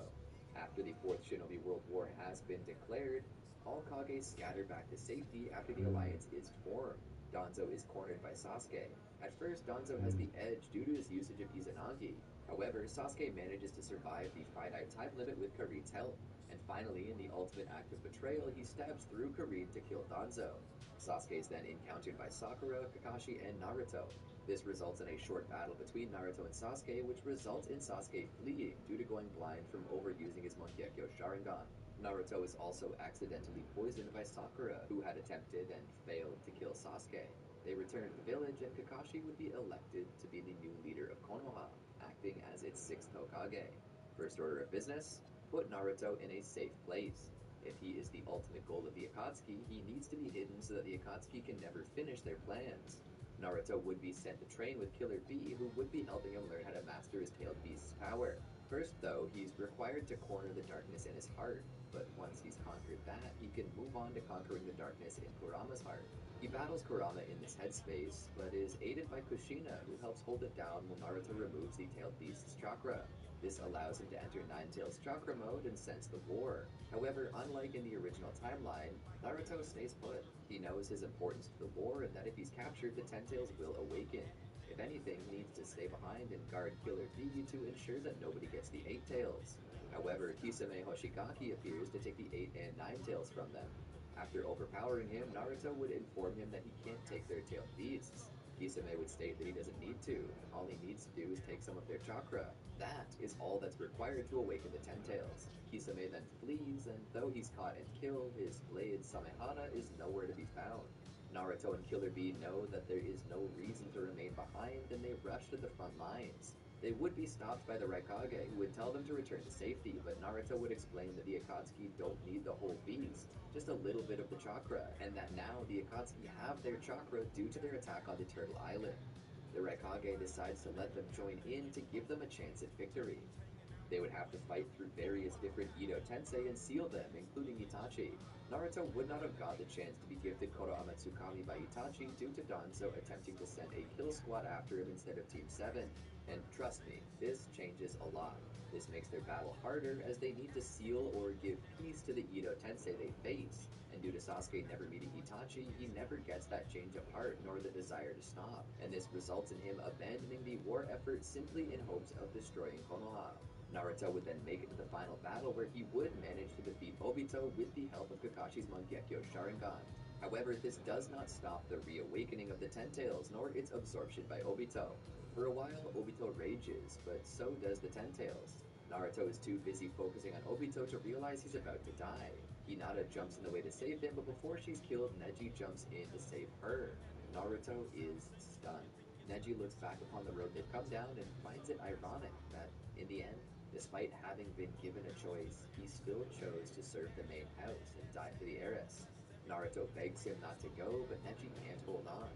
Speaker 6: After the 4th Shinobi World War has been declared, all Kage scatter back to safety after the alliance is formed. Danzo is cornered by Sasuke. At first, Danzo has the edge due to his usage of Izanagi. However, Sasuke manages to survive the finite time limit with Karin's help, and finally, in the ultimate act of betrayal, he stabs through Karin to kill Danzo. Sasuke is then encountered by Sakura, Kakashi, and Naruto. This results in a short battle between Naruto and Sasuke, which results in Sasuke fleeing due to going blind from overusing his Mangekyo Sharingan. Naruto is also accidentally poisoned by Sakura, who had attempted and failed to kill Sasuke. They return to the village, and Kakashi would be elected to be the new leader of Konoha, acting as its 6th Hokage. First order of business, put Naruto in a safe place. If he is the ultimate goal of the Akatsuki, he needs to be hidden so that the Akatsuki can never finish their plans. Naruto would be sent to train with Killer Bee, who would be helping him learn how to master his tailed beast's power. First, though, he's required to corner the darkness in his heart, but once he's conquered that, he can move on to conquering the darkness in Kurama's heart. He battles Kurama in this headspace, but is aided by Kushina, who helps hold it down while Naruto removes the tailed beast's chakra. This allows him to enter Nine-Tails chakra mode and sense the war. However, unlike in the original timeline, Naruto stays put. He knows his importance to the war and that if he's captured, the Ten-Tails will awaken. If anything, he needs to stay behind and guard Killer Bee to ensure that nobody gets the Eight-Tails. However, Kisame Hoshigaki appears to take the Eight and Nine-Tails from them. After overpowering him, Naruto would inform him that he can't take their tailed beasts. Kisame would state that he doesn't need to. All he needs to do is take some of their chakra. That is all that's required to awaken the Ten-Tails. Kisame then flees, and though he's caught and killed, his blade Samehana is nowhere to be found. Naruto and Killer Bee know that there is no reason to remain behind, and they rush to the front lines. They would be stopped by the Raikage, who would tell them to return to safety, but Naruto would explain that the Akatsuki don't need the whole beast, just a little bit of the chakra, and that now the Akatsuki have their chakra due to their attack on the Turtle Island. The Raikage decides to let them join in to give them a chance at victory. They would have to fight through various different Edo Tensei and seal them, including Itachi. Naruto would not have got the chance to be gifted Konohama Tsukami by Itachi due to Danzo attempting to send a kill squad after him instead of Team 7. And trust me, this changes a lot. This makes their battle harder as they need to seal or give peace to the Edo Tensei they face. And due to Sasuke never meeting Itachi, he never gets that change of heart nor the desire to stop. And this results in him abandoning the war effort simply in hopes of destroying Konoha. Naruto would then make it to the final battle where he would manage to defeat Obito with the help of Kakashi's Mangekyo Sharingan. However, this does not stop the reawakening of the Ten-Tails nor its absorption by Obito. For a while, Obito rages, but so does the Ten-Tails. Naruto is too busy focusing on Obito to realize he's about to die. Hinata jumps in the way to save him, but before she's killed, Neji jumps in to save her. Naruto is stunned. Neji looks back upon the road they've come down and finds it ironic that, in the end, despite having been given a choice, he still chose to serve the main house and die for the heiress. Naruto begs him not to go, but Neji can't hold on.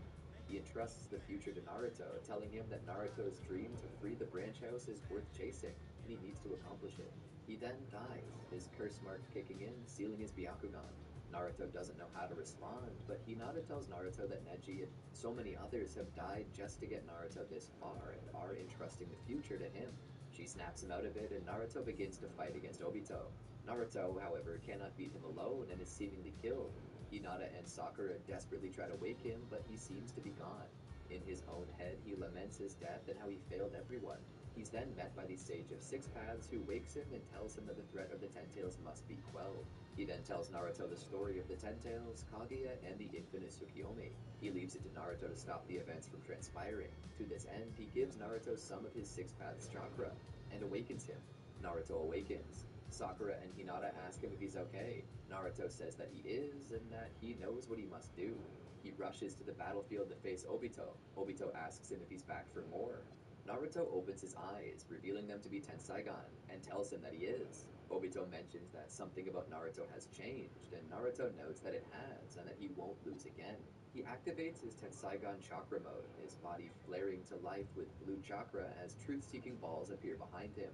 Speaker 6: He entrusts the future to Naruto, telling him that Naruto's dream to free the branch house is worth chasing, and he needs to accomplish it. He then dies, his curse mark kicking in, sealing his Byakugan. Naruto doesn't know how to respond, but Hinata tells Naruto that Neji and so many others have died just to get Naruto this far and are entrusting the future to him. She snaps him out of it, and Naruto begins to fight against Obito. Naruto, however, cannot beat him alone and is seemingly killed. Hinata and Sakura desperately try to wake him, but he seems to be gone. In his own head, he laments his death and how he failed everyone. He's then met by the Sage of Six Paths, who wakes him and tells him that the threat of the Ten-Tails must be quelled. He then tells Naruto the story of the Ten-Tails, Kaguya, and the infinite Tsukiyomi. He leaves it to Naruto to stop the events from transpiring. To this end, he gives Naruto some of his Six Paths chakra, and awakens him. Naruto awakens. Sakura and Hinata ask him if he's okay. Naruto says that he is, and that he knows what he must do. He rushes to the battlefield to face Obito. Obito asks him if he's back for more. Naruto opens his eyes, revealing them to be Tenseigan, and tells him that he is. Obito mentions that something about Naruto has changed, and Naruto notes that it has, and that he won't lose again. He activates his Tenseigan chakra mode, his body flaring to life with blue chakra as truth-seeking balls appear behind him.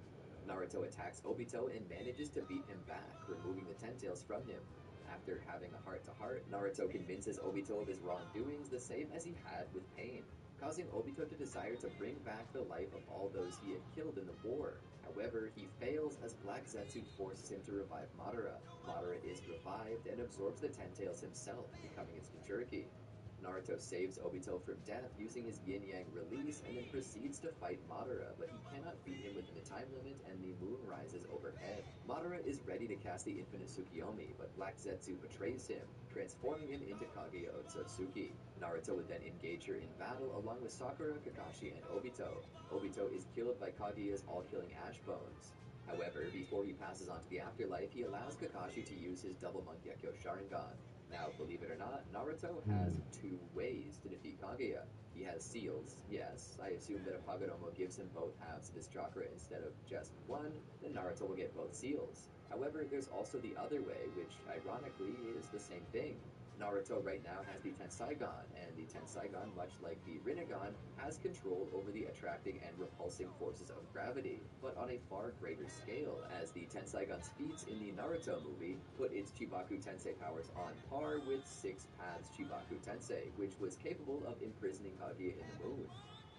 Speaker 6: Naruto attacks Obito and manages to beat him back, removing the Ten-Tails from him. After having a heart-to-heart, Naruto convinces Obito of his wrongdoings the same as he had with Pain, causing Obito to desire to bring back the life of all those he had killed in the war. However, he fails as Black Zetsu forces him to revive Madara. Madara is revived and absorbs the Ten-Tails himself, becoming its Jinchuriki. Naruto saves Obito from death using his yin-yang release and then proceeds to fight Madara, but he cannot beat him within the time limit and the moon rises overhead. Madara is ready to cast the infinite Tsukiyomi, but Black Zetsu betrays him, transforming him into Kaguya Otsutsuki. Naruto would then engage her in battle along with Sakura, Kakashi, and Obito. Obito is killed by Kaguya's all-killing Ash Bones. However, before he passes on to the afterlife, he allows Kakashi to use his double Mangekyo Sharingan. Now, believe it or not, Naruto has two ways to defeat Kaguya. He has seals, yes. I assume that if Hagoromo gives him both halves of his chakra instead of just one, then Naruto will get both seals. However, there's also the other way, which ironically is the same thing. Naruto right now has the Tenseigan, and the Tenseigan, much like the Rinnegan, has control over the attracting and repulsing forces of gravity, but on a far greater scale, as the Tenseigan's feats in the Naruto movie put its Chibaku Tensei powers on par with Six Paths Chibaku Tensei, which was capable of imprisoning Kaguya in the moon.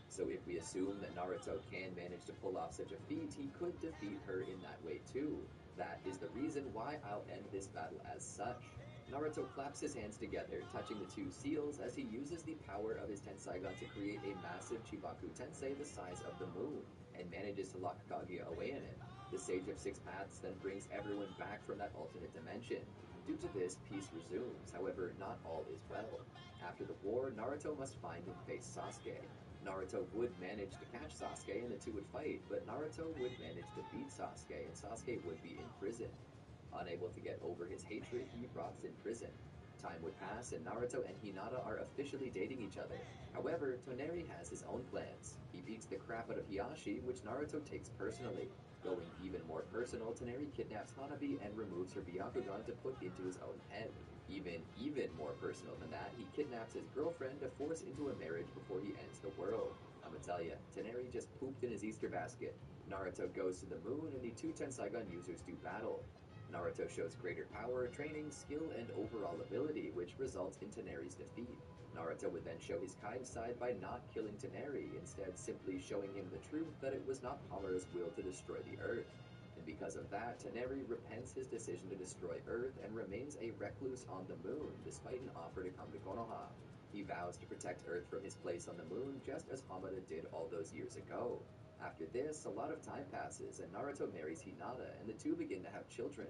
Speaker 6: So if we assume that Naruto can manage to pull off such a feat, he could defeat her in that way too. That is the reason why I'll end this battle as such. Naruto claps his hands together, touching the two seals as he uses the power of his Tenseigan to create a massive Chibaku Tensei the size of the moon, and manages to lock Kaguya away in it. The Sage of Six Paths then brings everyone back from that alternate dimension. Due to this, peace resumes, however, not all is well. After the war, Naruto must find and face Sasuke. Naruto would manage to catch Sasuke and the two would fight, but Naruto would manage to beat Sasuke and Sasuke would be in prison. Unable to get over his hatred, he rots in prison. Time would pass and Naruto and Hinata are officially dating each other. However, Toneri has his own plans. He beats the crap out of Hiashi, which Naruto takes personally. Going even more personal, Toneri kidnaps Hanabi and removes her Byakugan to put into his own head. Even more personal than that, he kidnaps his girlfriend to force into a marriage before he ends the world. I'ma tell ya, Toneri just pooped in his Easter basket. Naruto goes to the moon and the two Tenseigan users do battle. Naruto shows greater power, training, skill, and overall ability, which results in Toneri's defeat. Naruto would then show his kind side by not killing Toneri, instead simply showing him the truth that it was not Hamura's will to destroy the Earth. And because of that, Toneri repents his decision to destroy Earth and remains a recluse on the moon, despite an offer to come to Konoha. He vows to protect Earth from his place on the moon, just as Hamada did all those years ago. After this, a lot of time passes, and Naruto marries Hinata, and the two begin to have children.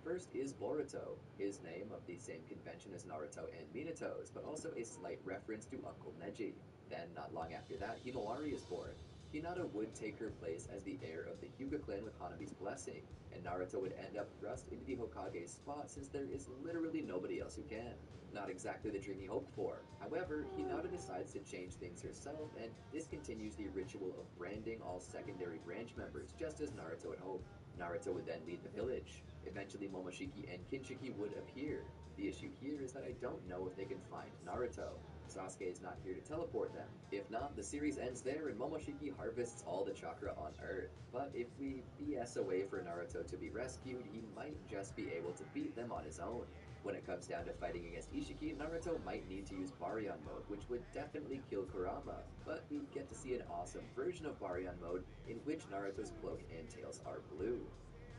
Speaker 6: First is Boruto, his name of the same convention as Naruto and Minato's, but also a slight reference to Uncle Neji. Then, not long after that, Himawari is born. Hinata would take her place as the heir of the Hyuga clan with Hanabi's blessing, and Naruto would end up thrust into the Hokage's spot since there is literally nobody else who can. Not exactly the dream he hoped for. However, Hinata decides to change things herself and discontinues the ritual of branding all secondary branch members, just as Naruto had hoped. Naruto would then lead the pillage. Eventually Momoshiki and Kinshiki would appear. The issue here is that I don't know if they can find Naruto. Sasuke is not here to teleport them. If not, the series ends there and Momoshiki harvests all the chakra on Earth. But if we BS away for Naruto to be rescued, he might just be able to beat them on his own. When it comes down to fighting against Ishiki, Naruto might need to use Baryon mode, which would definitely kill Kurama, but we get to see an awesome version of Baryon mode in which Naruto's cloak and tails are blue.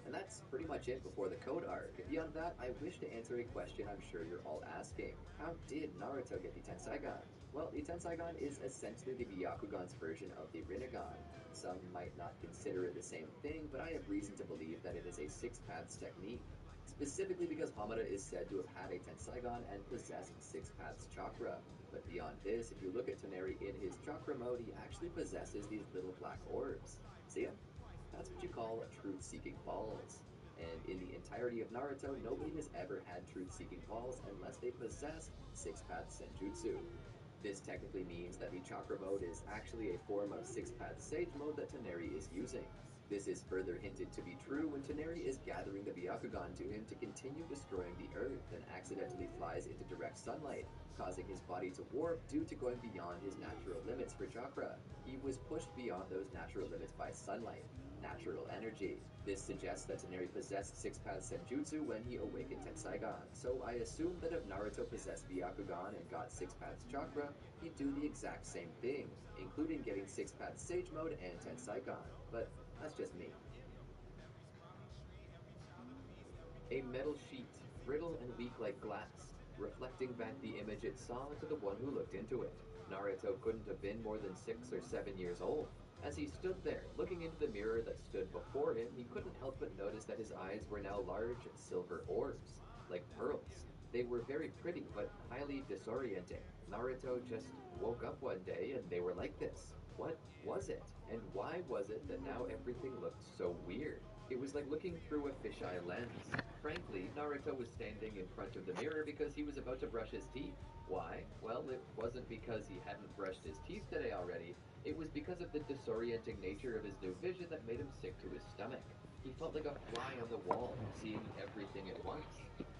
Speaker 6: And that's pretty much it before the code arc. Beyond that, I wish to answer a question I'm sure you're all asking. How did Naruto get the Tenseigan? Well, the Tenseigan is essentially the Byakugan's version of the Rinnegan. Some might not consider it the same thing, but I have reason to believe that it is a Six Paths technique. Specifically because Hamada is said to have had a Tenseigan and possessed Six Paths chakra. But beyond this, if you look at Toneri in his chakra mode, he actually possesses these little black orbs. See ya? That's what you call truth-seeking balls. And in the entirety of Naruto, nobody has ever had truth-seeking balls unless they possess Six Paths Senjutsu. This technically means that the chakra mode is actually a form of Six Paths Sage mode that Toneri is using. This is further hinted to be true when Toneri is gathering the Byakugan to him to continue destroying the Earth and accidentally flies into direct sunlight, causing his body to warp due to going beyond his natural limits for chakra. He was pushed beyond those natural limits by sunlight. Natural energy. This suggests that Toneri possessed Six Paths Senjutsu when he awakened Tenseigan, so I assume that if Naruto possessed Byakugan and got Six Paths Chakra, he'd do the exact same thing, including getting Six Paths Sage Mode and Tenseigan, but that's just me. A metal sheet, brittle and weak like glass. reflecting back the image it saw to the one who looked into it. Naruto couldn't have been more than 6 or 7 years old. As he stood there, looking into the mirror that stood before him, he couldn't help but notice that his eyes were now large silver orbs, like pearls. They were very pretty, but highly disorienting. Naruto just woke up one day and they were like this. What was it? And why was it that now everything looked so weird? It was like looking through a fisheye lens. Frankly, Naruto was standing in front of the mirror because he was about to brush his teeth. Why? Well, it wasn't because he hadn't brushed his teeth today already. It was because of the disorienting nature of his new vision that made him sick to his stomach. He felt like a fly on the wall, seeing everything at once.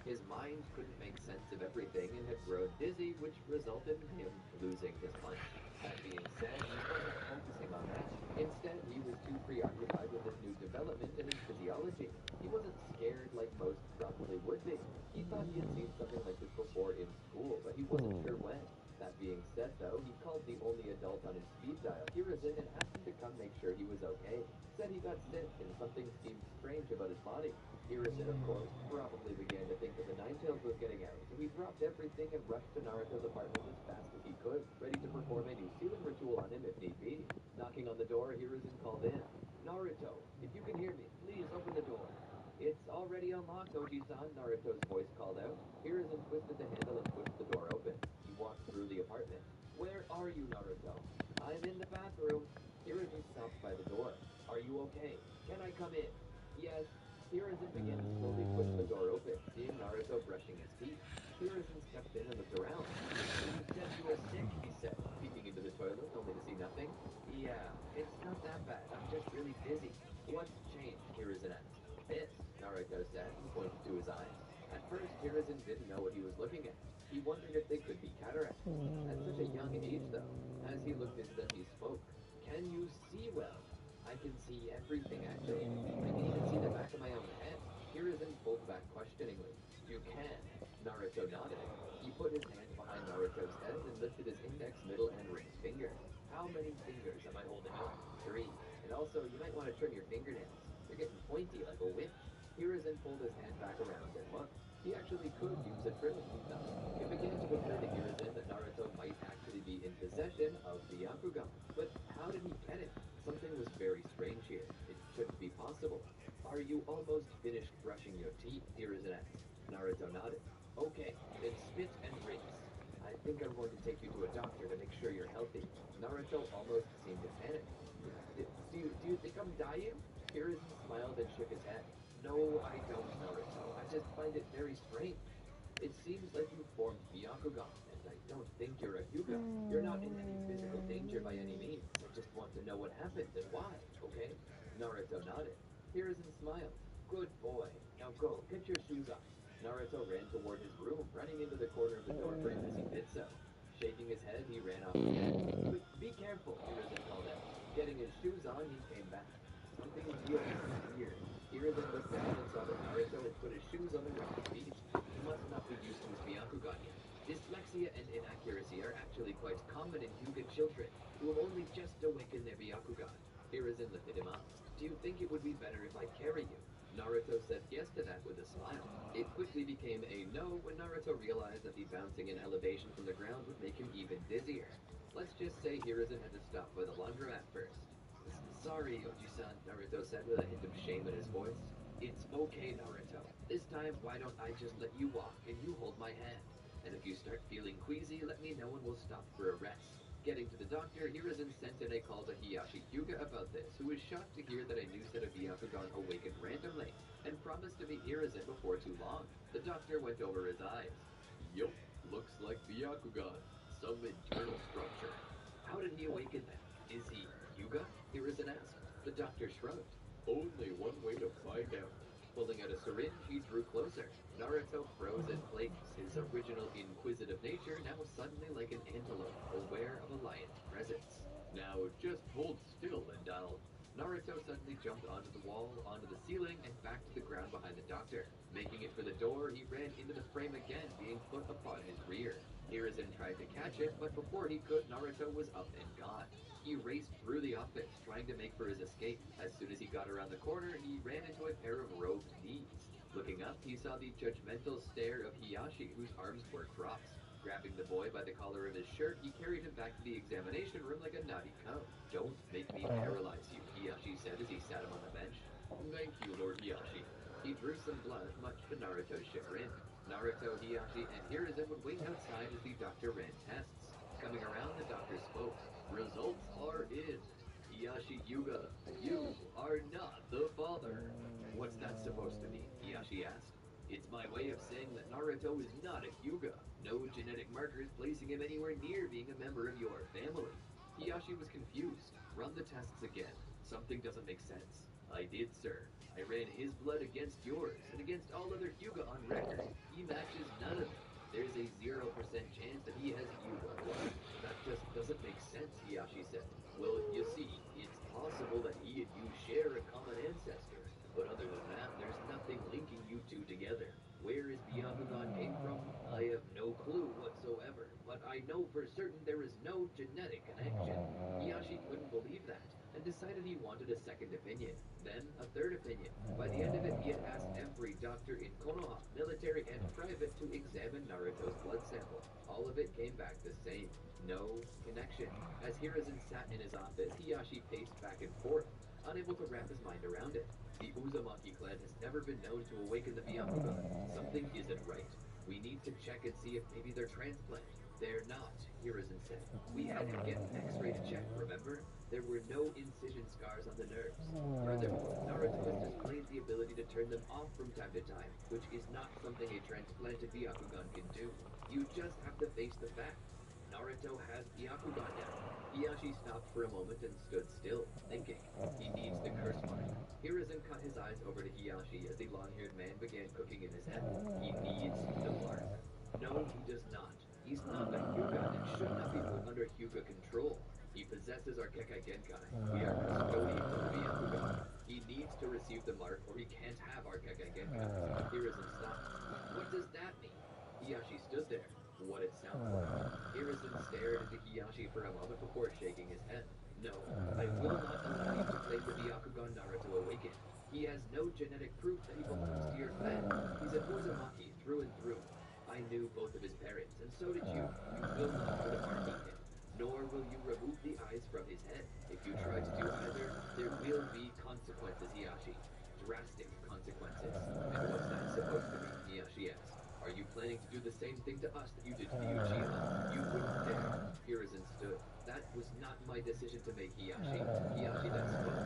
Speaker 6: His mind couldn't make sense of everything and had grown dizzy, which resulted in him losing his mind. That being said, he wasn't focusing on that. Instead, he was too preoccupied with this new development in his physiology. He wasn't scared like most probably would be. He thought he had seen something like this before in school, but he wasn't sure when. That being said, though, he called the only adult on his speed dial, Hiruzen, and asked him to come make sure he was okay. Said he got sick and something seemed strange about his body. Hiruzen, of course, probably began to think that the Ninetales was getting out, so he dropped everything and rushed to Naruto's apartment as fast as he could, ready to perform a new sealing ritual on him if need be. Knocking on the door, Hiruzen called in. Naruto, if you can hear me, please open the door. It's already unlocked, Oji-san, Naruto's voice called out. Hiruzen twisted the handle and pushed the door open. He walked through the apartment. Where are you, Naruto? I'm in the bathroom. Hiruzen stopped by the door. Are you okay? Can I come in? Yes. Hiruzen began to slowly push the door open, seeing Naruto brushing his teeth. Hiruzen stepped in and looked around. You said you were sick, he said, peeking into the toilet only to see nothing. Yeah, it's not that bad. I'm just really dizzy. What's changed? Hiruzen asked. This, Naruto said, and pointed to his eyes. At first, Hiruzen didn't know what he was looking at. He wondered if they could be cataracts. At such a young age, though. As he looked into them, he spoke. Can you see well? I can see everything, actually. I can even see the back of my own head. Hiruzen pulled back questioningly. You can. Naruto nodded. He put his hand behind Naruto's head and lifted his index, middle, and ring finger. How many fingers am I holding up? 3. And also, you might want to trim your fingernails. They're getting pointy like a whip. Hiruzen pulled his hand back around and looked. He actually could use a trimming now. It began to occur to Hiruzen that Naruto might actually be in possession of the Yakugan. But how did he get it? Something was very strange here. It shouldn't be possible. Are you almost finished brushing your teeth? Hiruzen asked. Naruto nodded. Okay, then spit and rinse. I think I'm going to take you to a doctor to make sure you're healthy. Naruto almost seemed to panic. Do you think I'm dying? Hiruzen smiled and shook his head. No, I don't, Naruto. I just find it very strange. It seems like you formed Byakugan, and I don't think you're a Hyuga. You're not in any physical danger by any means. I just want to know what happened and why, okay? Naruto nodded. Hiruzen smiled. Good boy. Now go, get your shoes on. Naruto ran toward his room, running into the corner of the doorframe as he did so. Shaking his head, he ran off again. Be careful, Hiruzen called out. Getting his shoes on, he came back. Something real weird. Hiruzen looked down and saw that Naruto had put his shoes on the wrong feet. He must not be used to his Byakugan yet. Dyslexia and inaccuracy are actually quite common in Hyuga children who have only just awakened their Byakugan. Hiruzen lifted him up. Do you think it would be better if I carry you? Naruto said yes to that with a smile. It quickly became a no when Naruto realized that the bouncing in elevation from the ground would make him even dizzier. Let's just say Hiruzen had to stop by the laundromat first. Sorry, Oji-san, Naruto said with a hint of shame in his voice. It's okay, Naruto. This time, why don't I just let you walk and you hold my hand? And if you start feeling queasy, let me know and we'll stop for a rest. Getting to the doctor, Hiruzen sent in a call to Hiyashi Hyuga about this, who was shocked to hear that a new set of Byakugan awakened randomly, and promised to meet Hiruzen before too long. The doctor went over his eyes. Yup, looks like Byakugan. Some internal structure. How did he awaken them? Is he Hyuga? Hiruzen asked. The doctor shrugged. Only one way to find out. Pulling out a syringe, he drew closer. Naruto froze in place, his original inquisitive nature now suddenly like an antelope, aware of a lion's presence. Now just hold still and I'll... Naruto suddenly jumped onto the wall, onto the ceiling, and back to the ground behind the doctor. Making it for the door, he ran into the frame again, being put upon his rear. Hiruzen tried to catch it, but before he could, Naruto was up and gone. He raced through the office, trying to make for his escape. As soon as he got around the corner, he ran into a pair of robed knees. Looking up, he saw the judgmental stare of Hiyashi, whose arms were crossed. Grabbing the boy by the collar of his shirt, he carried him back to the examination room like a naughty cub. Don't make me paralyze you, Hiyashi said as he sat him on the bench. Thank you, Lord Hiyashi. He drew some blood, much to Naruto's chagrin. Naruto, Hiyashi, and Hiruzen would wait outside as the doctor ran tests. Coming around, the doctor spoke. Results are in. Hiyashi Yuga, you are not the father. What's that supposed to mean? Hiyashi asked. It's my way of saying that Naruto is not a Hyuga. No genetic markers placing him anywhere near being a member of your family. Hiyashi was confused. Run the tests again. Something doesn't make sense. I did, sir. I ran his blood against yours and against all other Hyuga on record. He matches none of them. There's a 0% chance that he has Hyuga blood. That just doesn't make sense, Hiyashi said. Well, you see, it's possible that he and you share a common ancestor. But other than that, there's nothing linking you two together. Where his Byakugan came from, I have no clue whatsoever. But I know for certain there is no genetic connection. Hiyashi couldn't believe that, and decided he wanted a second opinion. Then a third opinion. By the end of it, he had asked every doctor in Konoha, military and private, to examine Naruto's blood sample. All of it came back the same. No connection. As Hiruzen sat in his office, Hiyashi paced back and forth, unable to wrap his mind around it. The Uzumaki clan has never been known to awaken the Byakugan. Something isn't right. We need to check and see if maybe they're transplant. They're not, Hiruzen said. We had him get an x-ray to check, remember? There were no incision scars on the nerves. Furthermore, Naruto has displayed the ability to turn them off from time to time, which is not something a transplanted Byakugan can do. You just have to face the facts. Naruto has Byakugan now. Hiyashi stopped for a moment and stood still, thinking. He needs the curse mark. Hiruzen cut his eyes over to Hiyashi as the long-haired man began cooking in his head. He needs the mark. No, he does not. He's not a Hyuga and should not be put under Hyuga control. He possesses our Kekai Genkai. We are custodians of the Byakugan. He needs to receive the mark or he can't have our Kekai Genkai. Hiruzen stopped. What does that mean? Hiyashi stood there. What it sounds like. Hiruzen stared into Hiyashi for a moment before shaking his head. No, I will not allow you to claim the Byakugan Naruto awakened. He has no genetic proof that he belongs to your clan. He's an Uzumaki through and through. I knew both of his parents, and so did you. You will not put a mark on him, nor will you remove the eyes from his head. If you try to do either, there will be consequences, Hiyashi. Drastic consequences. And what's that supposed to mean? Hiyashi asked. Are you planning to do the same thing to us that you did to the Uchiha? You wouldn't dare. Hiruzen stood. That was not my decision to make, Hiyashi. Hiyashi then spoke.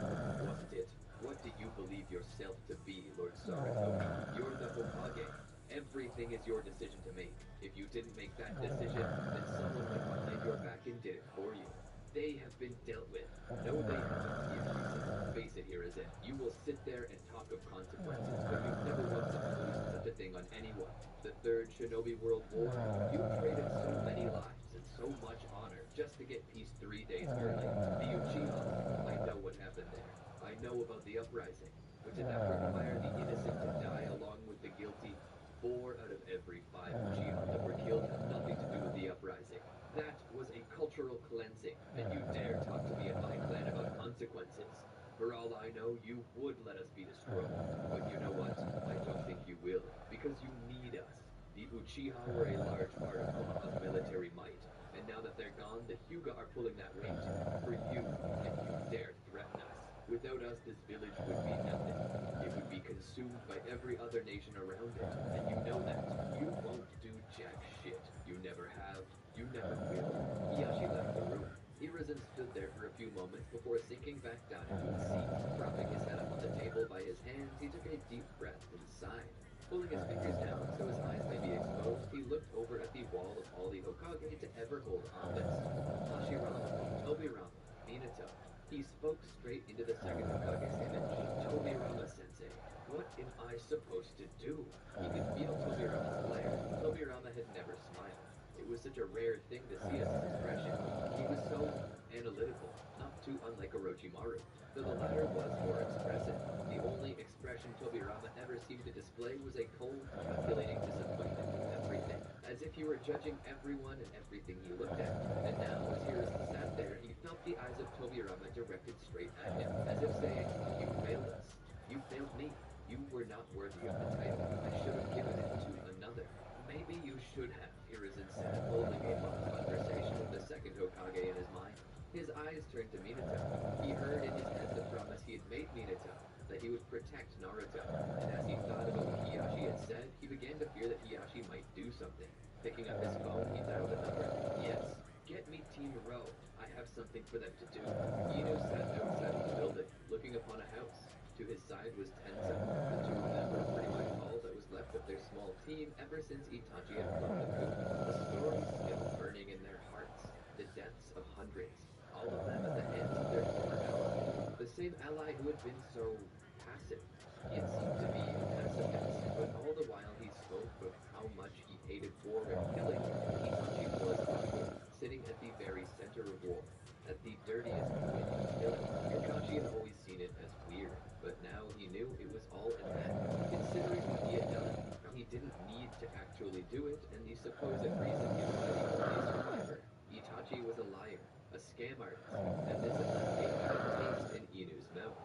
Speaker 6: Wasn't it? What do you believe yourself to be, Lord Sarutobi? You're the Hokage. Everything is your decision to make. If you didn't make that decision, then someone went behind your back and did it for you. They have been dealt with. No, they haven't, Hiyashi said. Face it, Hiruzen. You will sit there and talk of consequences, but you've never once imposed such a thing on anyone. The Third Shinobi World War, you traded so many lives and so much honor just to get peace 3 days early. The Uchiha, I know what happened there. I know about the uprising, but did that require the innocent to die along with the guilty? 4 out of every 5 Uchiha that were killed had nothing to do with the uprising. That was a cultural cleansing, and you dare talk to me and my clan about consequences. For all I know, you would let us be destroyed. But you know what? I don't think you will, because you need us. The Uchiha were a large part of Konoha's military might, and now that they're gone, the Hyuga are pulling that weight. For you, and you dare threaten us. Without us, this village would be nothing. It would be consumed by every other nation around it, and you know that. You won't do jack shit. You never have. You never will. Hiyashi left the room. Hiruzen stood there for a few moments before sinking back down into his seat. Propping his head up on the table by his hands, he took a deep breath and sighed. Pulling his fingers down so his eyes may be exposed, he looked over at the wall of all the Hokage to ever hold office. Hashirama, Tobirama, Minato. He spoke straight into the second Hokage's image. Tobirama-sensei, what am I supposed to do? He could feel Tobirama's glare. Tobirama had never smiled. It was such a rare thing to see as his expression. He was so analytical, not too unlike Orochimaru, though the latter was more expressive. The only expression Tobirama ever seemed to display was a cold, calculating disappointment in everything, as if he were judging everyone and everything he looked at. And now, as Hiruzen sat there, he felt the eyes of Tobirama directed straight at him, as if saying, "You failed us. You failed me. You were were not worthy of the title. I should have given it to another. Maybe you should have, Hiruzen said, holding a long conversation with the second Hokage in his mind. His eyes turned to Minato. He heard in his head the promise he had made Minato, that he would protect Naruto, and as he thought about what Hiyashi had said, he began to fear that Hiyashi might do something. Picking up his phone, he dialed a number. Yes, get me Team Row. I have something for them to do. Ino sat outside the building, looking upon a house. To his side was Tenzo. The two of them were pretty much all that was left of their small team ever since Itachi had flown the coop. The story still burning in their hearts. The deaths of hundreds. All of them at the hands of their former ally. The same ally who had been so passive. He had seemed to be a pacifist, but all the while he spoke of how much he hated war and killing. Itachi was awful, sitting at the very center of war, at the dirtiest point of killing. Kakashi had always seen it as weird, but now he knew it was all an act, considering what he had done, how he didn't need to actually do it, and the supposed reason given by the only survivor. Itachi was a liar, a scam artist, and this had left a bad taste in Inu's mouth.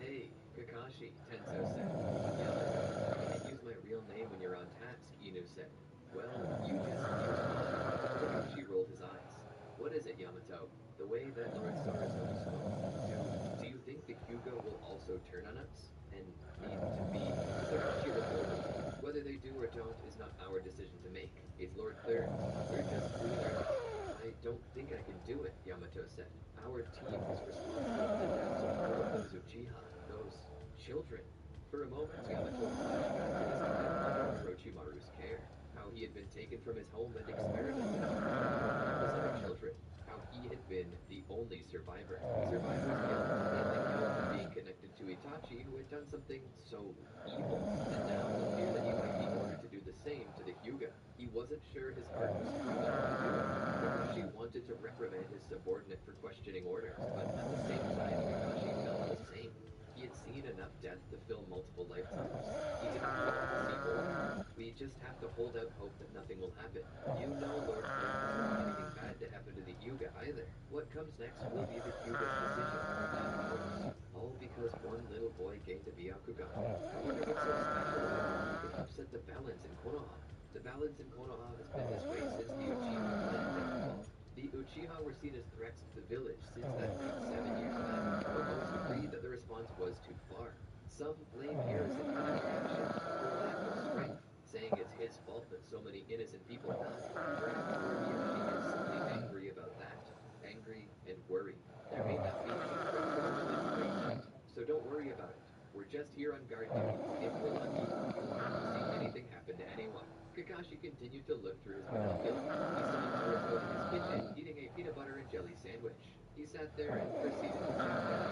Speaker 6: Hey, Kakashi, Tenzo said. Yamato, I can't use my real name when you're on task, Inu said. Well, you just used mine. Kakashi rolled his eyes. What is it, Yamato? The way that Lord Sarazuki spoke. Do you think the Hyuga will also turn on us? And need to be... Kakashi retorted. Whether they do or don't is not our decision to make. It's Lord Third. We're just doing our best. I don't think I can do it, Yamato said. Our team is responsible for the deaths of all of those Uchiha, those children. For a moment, Yamato flashed back to his time under Orochimaru's care. How he had been taken from his home and experimented on opposite of children. How he had been the only survivor. Survivors killed, and the count of being connected to Itachi, who had done something so evil. And now the fear that he might be ordered to do the same to the Hyuga. He wasn't sure his heart was strong enough to do it. Kakashi wanted to reprimand his subordinate for questioning orders, but at the same time, Kakashi felt the same. He had seen enough death to fill multiple lifetimes. He didn't want to see more. We just have to hold out hope that nothing will happen. You know Lord Third doesn't want anything bad to happen to the Hyuga either. What comes next will be the Hyuga's decision, not ours. All because one little boy gained a Byakugan. I wonder what's so special about him who could upset the balance in Konoha. The balance in Konoha has been this way since the Uchiha clan downfall. The Uchiha were seen as threats to the village since that big 7 years back, but most agreed that the response was too far. Some blame Hiruzen for the reaction, for lack of strength, saying it's his fault that so many innocent people died. Perhaps Lord Hiyashi is simply angry about that. Angry and worried. There may not be any threat to the village right now, so don't worry about it. We're just here on guard duty. If we're lucky, we won't have to see anything happen to anyone. Kakashi continued to look through his binocular. He saw Naruto in his kitchen eating a peanut butter and jelly sandwich. He sat there and proceeded to check down.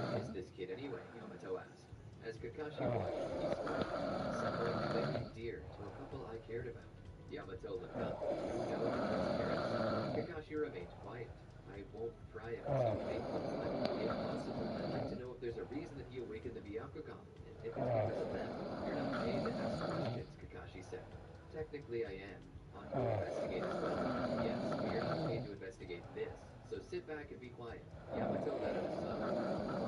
Speaker 6: Who is this kid anyway? Yamato asked. As Kakashi watched, he smiled. Someone very dear to a couple I cared about. Yamato looked up. You know his parents? Kakashi remained quiet. I won't pry out too deeply, but impossible. I'd like to know if there's a reason that he awakened the Byakugan, and if it's because of them. You're not paid to ask questions, Kakashi said. Technically I am. On to investigate as well. Yes, but you're not paid to investigate this, so sit back and be quiet. Yamato let out a sigh.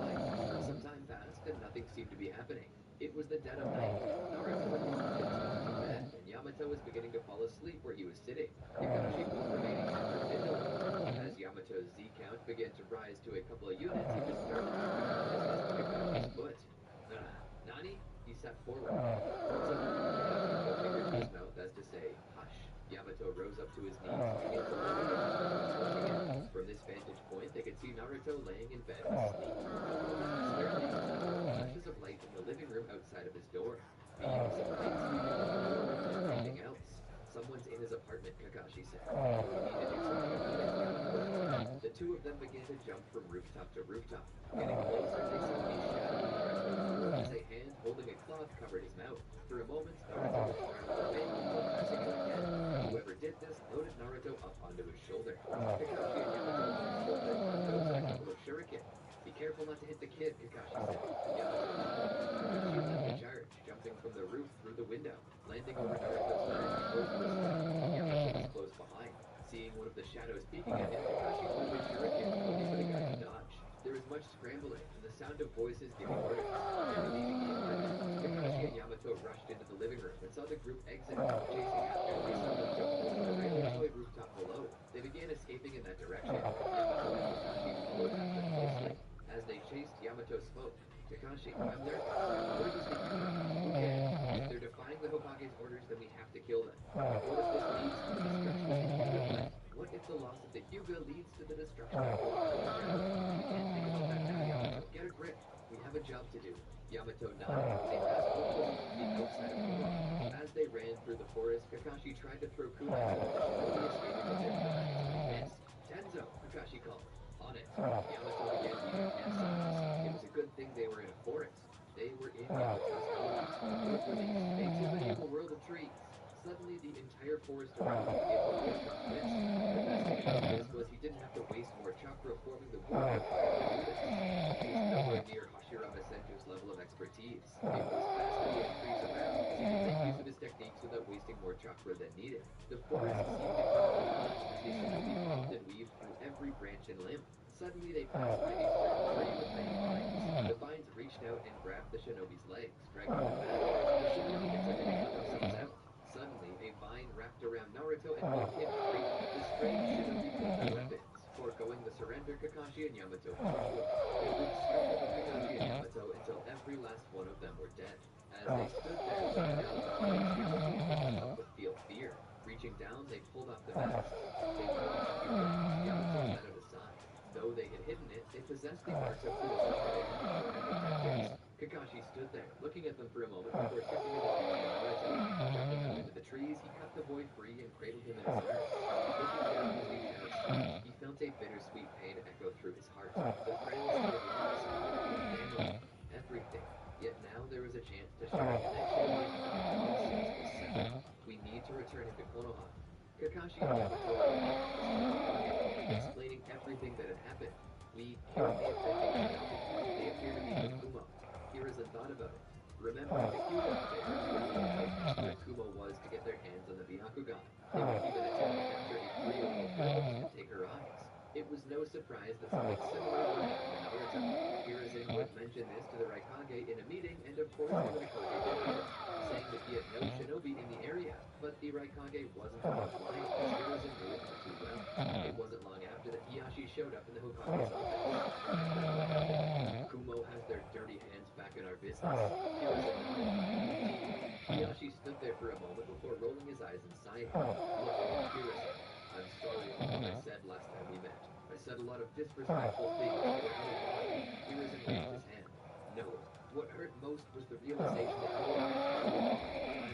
Speaker 6: Fine. Some time passed and nothing seemed to be happening. It was the dead of night. Naruto had long been tucked to bed, and Yamato was beginning to fall asleep where he was sitting. Kakashi was remaining indolent. As Yamato's Z count began to rise to a couple of units, he was startled. His fist picked up his foot. Nani? He sat forward. What's up? Kakashi put fingers to his mouth as to say, hush. Yamato rose up to his knees and began to look again. From this vantage point, they could see Naruto laying in bed asleep. Sternly, flashes of light in the living room outside of his door. Beams of light. Anything else? Someone's in his apartment, Kakashi said. We need to do something about it, Yamato said. The two of them began to jump from rooftop to rooftop. Getting closer, they saw a shadow press forward as a hand holding a cloth covered his mouth. For a moment, Naruto was startled away before passing out again. Whoever did this loaded Naruto up onto his shoulder. Kakashi and Yamato pulled their those a couple of shurikens. Be careful not to hit the kid, Kakashi said. Yamato nodded. Kakashi led the charge, jumping from the roof through the window, landing over Naruto's back close to his head. Yamato was close behind. Seeing one of the shadows peeking at him, Kakashi threw his shuriken, hoping for the guy to dodge. There was much scrambling and the sound of voices giving orders. Everything became urgent. Yamato rushed into the living room and saw the group exit after chasing after. They saw them jump over the railway toy rooftop below. They began escaping in that direction. Yamato and Kakashi followed after closely. As they chased, Yamato spoke. Kakashi, I'm nervous. Where does the Hyuga? Who cares? If they're defying the Hokage's orders, then we have to kill them. What if this leads to the destruction of the Hyuga clan? What if the loss of the Hyuga leads to the destruction of the Hyuga? You can't think about that now, Yamato. Get a grip. We have a job to do. Yamato nodded. They passed Koko's feet outside of Konoha. As they ran through the forest, Kakashi tried to throw kunai so that the shinobi escaping with their prey. Missed. Tenzo, Kakashi called. On it. Yamato began using hand signs. It was a good thing they were in a forest. They were in Yamato's element. What were these? Activity in the world of trees. Suddenly, the entire forest around him became a lustrous mist. The best thing about this was he didn't have to waste more chakra forming the wood required to do this. He was nowhere near Hashirama Senju's level of expertise. It was best that he had trees around, so he could make use of his techniques without wasting more chakra than needed. The forest seemed incredibly lush as the shinobi pumped and weaved through every branch and limb. Suddenly, they passed by a certain tree with many vines. The vines reached out and grabbed the shinobi's legs, dragging them back. The shinobi attempted to cut themselves out. Suddenly, a vine wrapped around Naruto and made him free. The strange shinobi pulled their weapons, foregoing the surrender Kakashi and Yamato performed. They would struggle with Kakashi and Yamato until every last one of them were dead. As they stood there looking down, the flying shinobi couldn't help but feel fear. Reaching down, they pulled off the mask. They were the Hyuga. Yamato let it aside. Though they had hidden it, they possessed the arts of Kurosawa and former protectors. Kakashi stood there, looking at them for a moment before shifting his attention to Naruto. Jumping up into the trees, he cut the boy free and cradled him in his arms. Looking down as the shadow struck, he felt a bittersweet pain echo through his heart. The friends he had lost, family, everything. Yet now there was a chance to share a connection he had felt since was severed. We need to return him to Konoha. Kakashi and Yamato were explaining everything that had happened. We killed the offending shinobi. They appear to be with Kumo. Hiruzen thought about it. Remember, the Hyuga affair realized where Kumo was to get their hands on the Byakugan. They would even attempt to capture a 3-year-old girl who could take her eyes. It was no surprise that something similar would happen to Naruto. Hiruzen would mention this to the Raikage in a meeting, and of course the Raikage denied it, saying that he had no shinobi in the area. But the Raikage wasn't blind, as Hiruzen knew it all too well. It wasn't long after that Hiyashi showed up in the Hokage's office. Kumo has their dirty hands back in our business. Hiruzen nodded. Hiyashi stood there for a moment before rolling his eyes and sighing. Look, Hiruzen, I'm sorry for what I said last time we met. I said a lot of disrespectful things that were out of line. Hiruzen raised his hand. No, what hurt most was the realization that I'm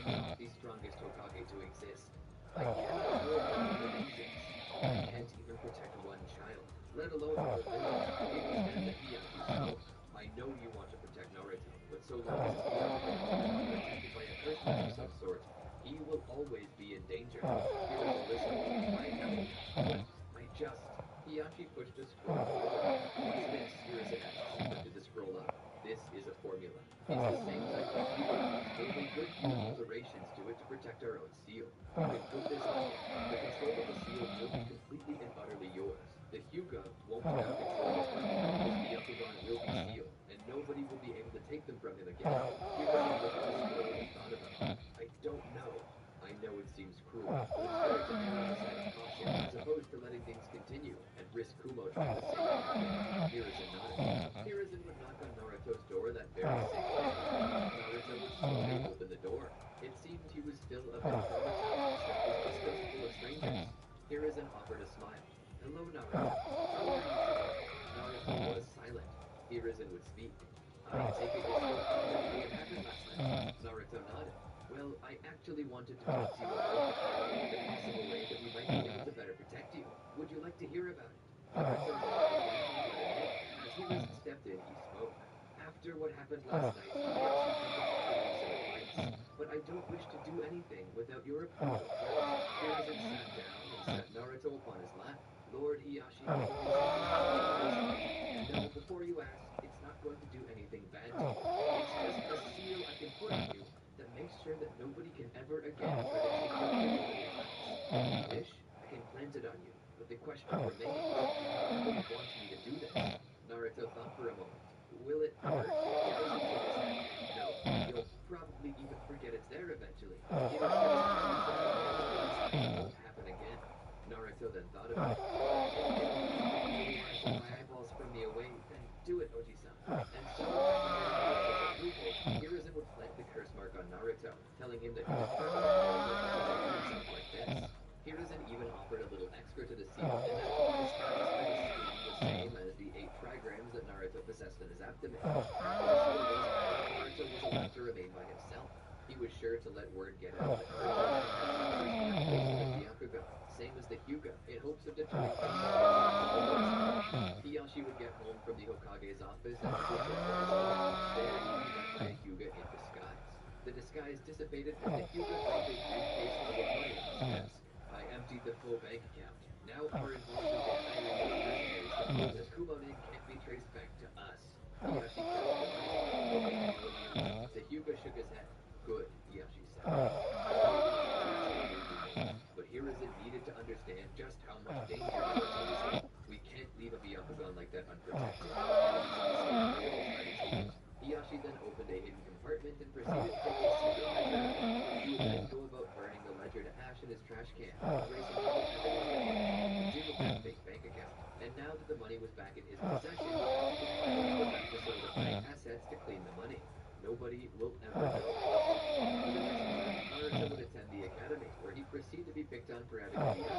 Speaker 6: not the strongest Hokage to exist. I cannot rule all the nations. I can't even protect one child, let alone a whole village. It was then that Hiyashi spoke. I know you want to protect Naruto, but so long as Hiyashi is protected by a person of some sort, he will always be in danger. Hiruzen listened. I know, but I just... Hiyashi pushed a scroll forward. What's this? Hiruzen asked as he lifted the scroll up. This is a formula. It's the same type of fuel, but we could use alterations to it to protect our own seal. You can put this on it. The control of the seal will be completely and utterly yours. The Hyuga won't have control of them. His Byakugan will be sealed, and nobody will be able to take them from him again. Hiruzen looked at the scroll and thought about it. I don't know. I know it seems cruel, but it's better to err on the side of caution as opposed to letting things continue and risk Kumo trying to save him. Hiruzen nodded. Hiruzen would knock on Naruto's door that very same day. Naruto would slowly open the door. It seemed he was still a bit traumatized and was distrustful of strangers. Hiruzen offered a smile. Hello, Naruto. How are you today? Naruto was silent. Hiruzen would speak. I take it you're still pondering what happened last night. Naruto nodded. Well, I actually wanted to talk to you about the possible way that we might be able to better protect you. Would you like to hear about it? Naruto nodded again and let it in. As Hiruzen stepped in, he spoke. After what happened last night, Hiyashi came to offer me some advice. But I don't wish to do anything without your approval first. Hiruzen sat down and set Naruto upon his lap. Lord Hiyashi, no, before you ask, it's not going to do anything bad to you. It's just a seal I can put on you that makes sure that nobody can ever again try to take your ability. If you wish, I can plant it on you, but the question remains, nobody wants me to do this. Naruto thought for a moment. Will it hurt? Hiruzen shook his head. No, you'll probably even telling him that he was perfect like this. Hiruzen even offered a little extra to the seal, and that the disguise for the skin the same as the 8 trigrams that Naruto possessed in his abdomen. After the seal was off, Naruto was allowed to remain by himself. He was sure to let word get out that Naruto had the Byakugan, same as the Hyuga, in hopes of deterring Hiyashi would get home from the Hokage's office and would surprise him. There he would be met by a Hyuga in disguise. The disguise dissipated as the Hyuga dropped a briefcase full of money on his desk. I emptied the full bank account. Now our involvement in hiring more mercenaries to pose as Kumonin can't be traced back to us. Hiyashi cashed the money. The Hyuga shook his head. Good, Hiyashi said. But Hiruzen needed to understand just how much danger Naruto was in. We can't leave a Byakugan like that unprotected. Hiyashi then opened a hidden compartment and proceeded to take a secret ledger. He would then go about burning the ledger to ash in his trash can, erasing any evidence of that fake bank account. And now that the money was back in his possession, he would have to solidify assets to clean the money. Nobody will ever know. For the next month, Naruto would attend the academy, where he'd proceed to be picked on for having a Byakugan.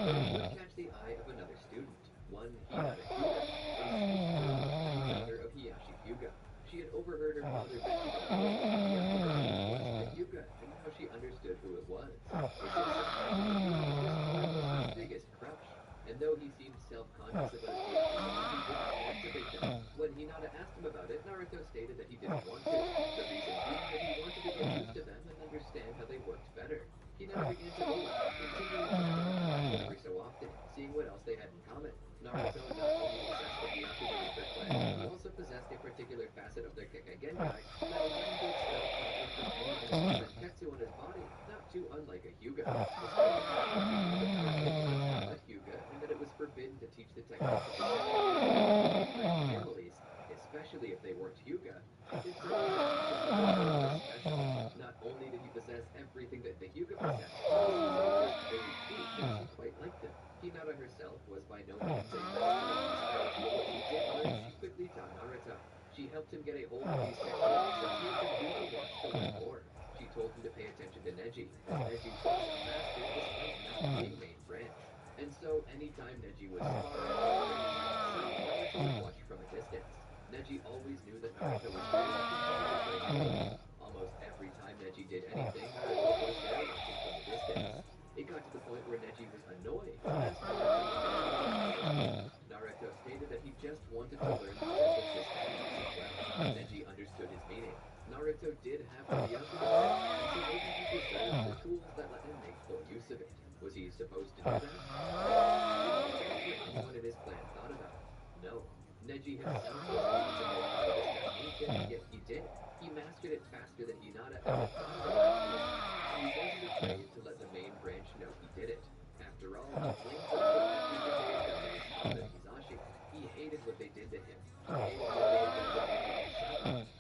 Speaker 6: But he would catch the eye of another student, one Hinata Hyuga, a daughter of Hiyashi Hyuga. She had overheard her father mention the Hyuga, and now she understood who it was. His biggest crush. And though he seemed self-conscious about his Byakugan, he didn't want to pick them. When Hinata asked him about it, Naruto stated that he didn't want to. The reason being that he wanted to get used to them and understand how they worked better. Hinata began to move, continuing to talk about it every so often, seeing what else they had in common. Naruto not only possessed the Byakugan of their clan, he also possessed a particular facet of their Kekkei Genkai that allowed him to expel conflict from any Zenketsu on his body, not too unlike a Hyuga. Despite the fact that he was a powerful Hyuga, and that it was forbidden to teach the techniques of the families, especially if they weren't Hyuga, he did so special. Not only did he possess everything that the Hyuga possessed, he was very cute and she quite liked him. Hinata herself was by no means a master of these skills, but what she did learn, she quickly taught Naruto. She helped him get a hold of these techniques and he could use the watch to learn more. She told him to pay attention to Neji, as Neji was a master despite not being main branch. And so, anytime Neji was sparring, Naruto would watch from a distance. Neji always knew that Naruto was there and continued to train. Almost every time Neji did anything, Naruto was there watching from a distance. It got to the point where Neji was annoyed. Naruto stated that he just wanted to learn the basic techniques as well. Neji understood his meaning. Naruto did have the Byakugan, and so maybe he deserved the tools that let him make full use of it. Was he supposed to do that? Anyone in his clan thought about it? No. Neji himself was responsible for this technique, and yet he did. He mastered it faster than Hinata ever thought about it. He wasn't afraid to let the main branch know he did it. After all, he blamed them for everything they had done to his Hisashi. He hated what they did to him.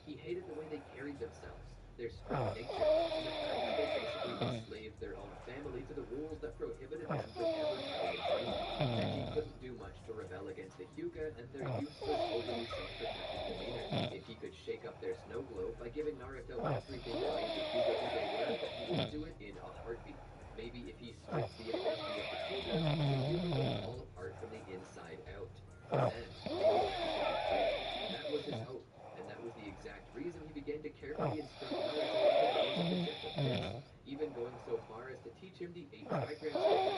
Speaker 6: He hated the way they carried themselves, their strict nature, and the fact that they basically enslaved their own family to the rules that prohibited them from ever telling the truth. Neji couldn't do much to rebel against the Hyuga and their useless, overly self-protective demeanor. If he could shake up their snow globe by giving Naruto everything that made the Hyuga who they were, he would do it in a heartbeat. Maybe if he stripped the authority of the Hyuga would fall apart from the inside out. Then, maybe that was his hope, and that was the exact reason he began to carefully instruct Naruto in the ways of the gentle prince, even going so far as to teach him the 8 trigrams techniques.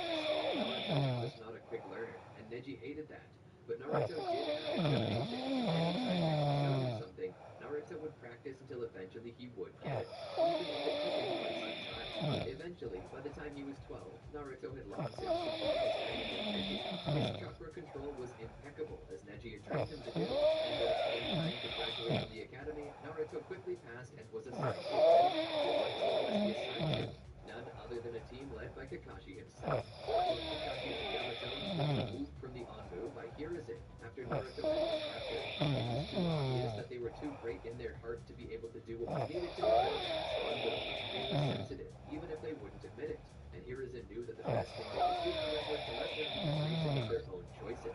Speaker 6: Naruto was not a quick learner, and Neji hated that. But Naruto did have a good patience. Anytime Neji showed him something, Naruto would practice until eventually he would get it, even if it took him quite some time. Eventually, by the time he was 12, Naruto had long since completed his training with Neji. His chakra control was impeccable, as Neji had trained him to do, and when it came time to graduate from the academy, Naruto quickly passed and was assigned to the assigned to none other than a team led by Kakashi himself. Both Kakashi and Yamato were removed from the Anbu by Hiruzen after Naruto had been captured. It was too obvious that they were too great in their heart to be able to do what was needed to be done in this Anbu. They were sensitive, even if they wouldn't admit it, and Hiruzen knew that the best thing they could do for them was to let them be free to make their own choices.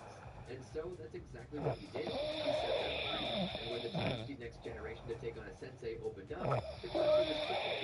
Speaker 6: And so that's exactly what he did. He set them free, and when the time for the next generation to take on a sensei opened up, Kakashi was quick to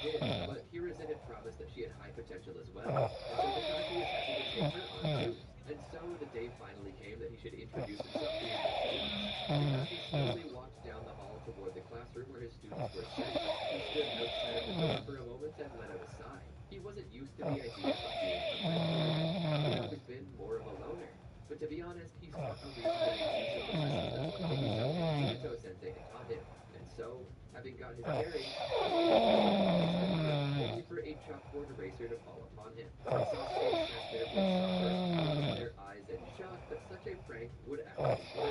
Speaker 6: did, but Hiruzen had promised that she had high potential as well, and so Kakashi was happy to take her on too. And so the day finally came that he should introduce himself to his students. Kakashi slowly walked down the hall toward the classroom where his students were sitting. He stood outside of the door for a moment and let out a sigh. He wasn't used to the idea of being a mentor. He'd always been more of a loner. But to be honest, he saw a reason to make use of the lessons that Obito and Minato-sensei had taught him. And so, having got his bearings, only for a chalkboard eraser to fall upon him. Sasuke sat there with Sakura, their eyes in shock that such a prank would actually work.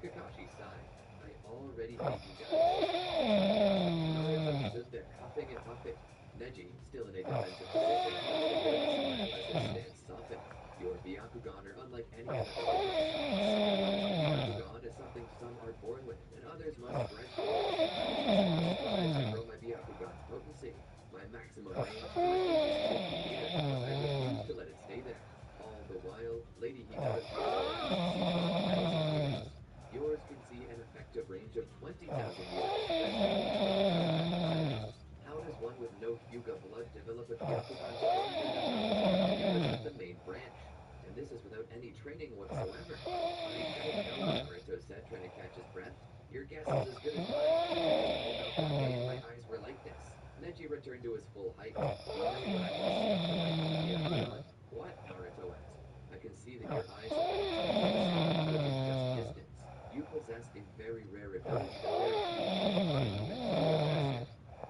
Speaker 6: Kakashi sighed. I already hate you guys. Naruto stood there, huffing and puffing. Neji, still in a defensive position, smiled as his stance softened. Your Byakugan are unlike any other. Byakugan is something some are born with, and others must bred for. I grow my Byakugan's potency, my maximum range, I refuse to let it stay there. All the while, Lady Hikaru's yours can see an effective range of 20,000 years. How does one with no Hyuga blood develop a Byakugan strong? The main branch. And this is without any training whatsoever. I don't know, Naruto said, trying to catch his breath. Your guess is as good as mine. My eyes were like this. Neji returned to his full height. What, Naruto asked. I can see that your eyes are just distance. You possess a very rare ability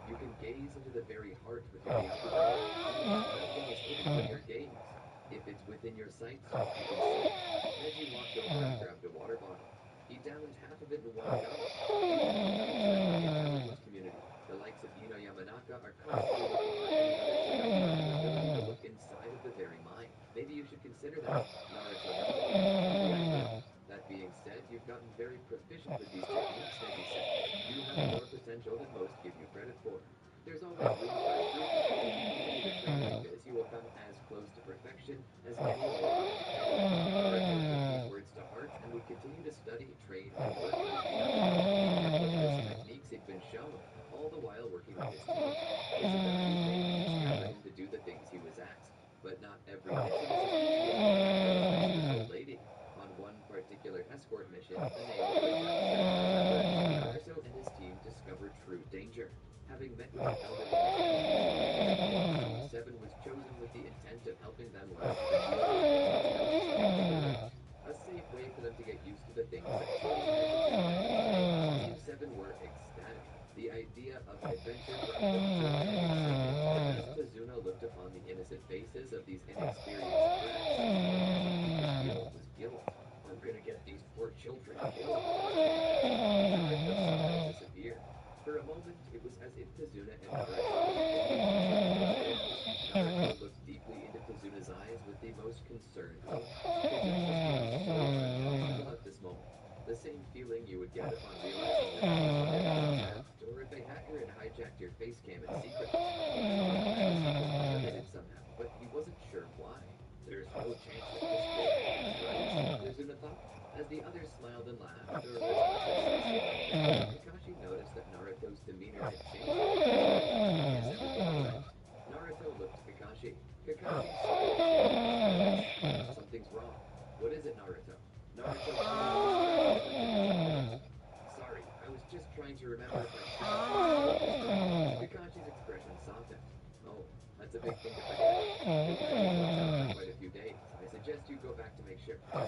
Speaker 6: you can gaze into the very heart with your Byakugan. Your gaze. If it's within your sight, you can see it. Neji walked over and grabbed a water bottle. He downed half of it in one go. In the community, the likes of Ino Yamanaka are constantly looking to look inside of the very mind. Maybe you should consider that. Naruto. That being said, you've gotten very proficient with these techniques, Neji said. You have more potential than most give you credit for. There's always room for improvement. If you continue to train like this, you will come as close to perfection as any other. Naruto took these words to heart and would continue to study, train, and work with the techniques he'd been shown, all the while working with his team. His ability made him to do the things he was asked, but not every mission is a lady. On one particular escort mission, the name of Naruto and his team discovered true danger. Having met with an elderly Seven was chosen with the intent of helping them learn a safe way for them to get used to the things that Team 7 were ecstatic. The idea of adventure brought them as Kazuna looked upon the innocent faces of these inexperienced friends. Guilt was guilt. I'm gonna get these poor children killed. Disappear. For a moment, it was as if Kazuna and Naruto looked deeply into Kazuna's eyes with the most concerned look. At this moment, the same feeling you would get upon realizing that or if a hacker had hijacked your face cam in secret. Somehow, but he wasn't sure why. There's no chance that this will happen, right? Kazuna thought. As the others smiled and laughed, Kakashi noticed that Naruto's demeanor had changed. Naruto looked at Kakashi. Kakashi said, something's wrong. What is it, Naruto? Naruto sorry, I was just trying to remember if I Kakashi's expression softened. Oh, that's a big thing to forget. For quite a few days. I suggest you go back to make sure. Nah,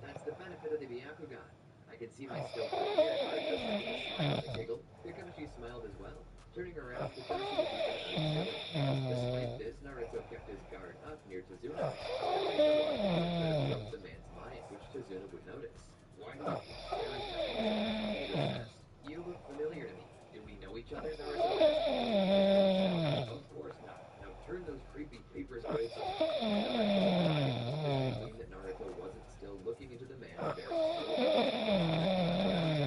Speaker 6: that's the benefit of the Byakugan. I can see my skill here. Naruto said with a smile and a giggle. Kakashi smiled as well. Turning around, Kakashi was despite this, Naruto kept his guard up near Tazuna. The man's mind, which Tazuna would notice. Why not? You look familiar to me. Do we know each other, Naruto? Of course not. Now turn those creepy papers away from me. That Naruto wasn't still looking into the man's bare soul.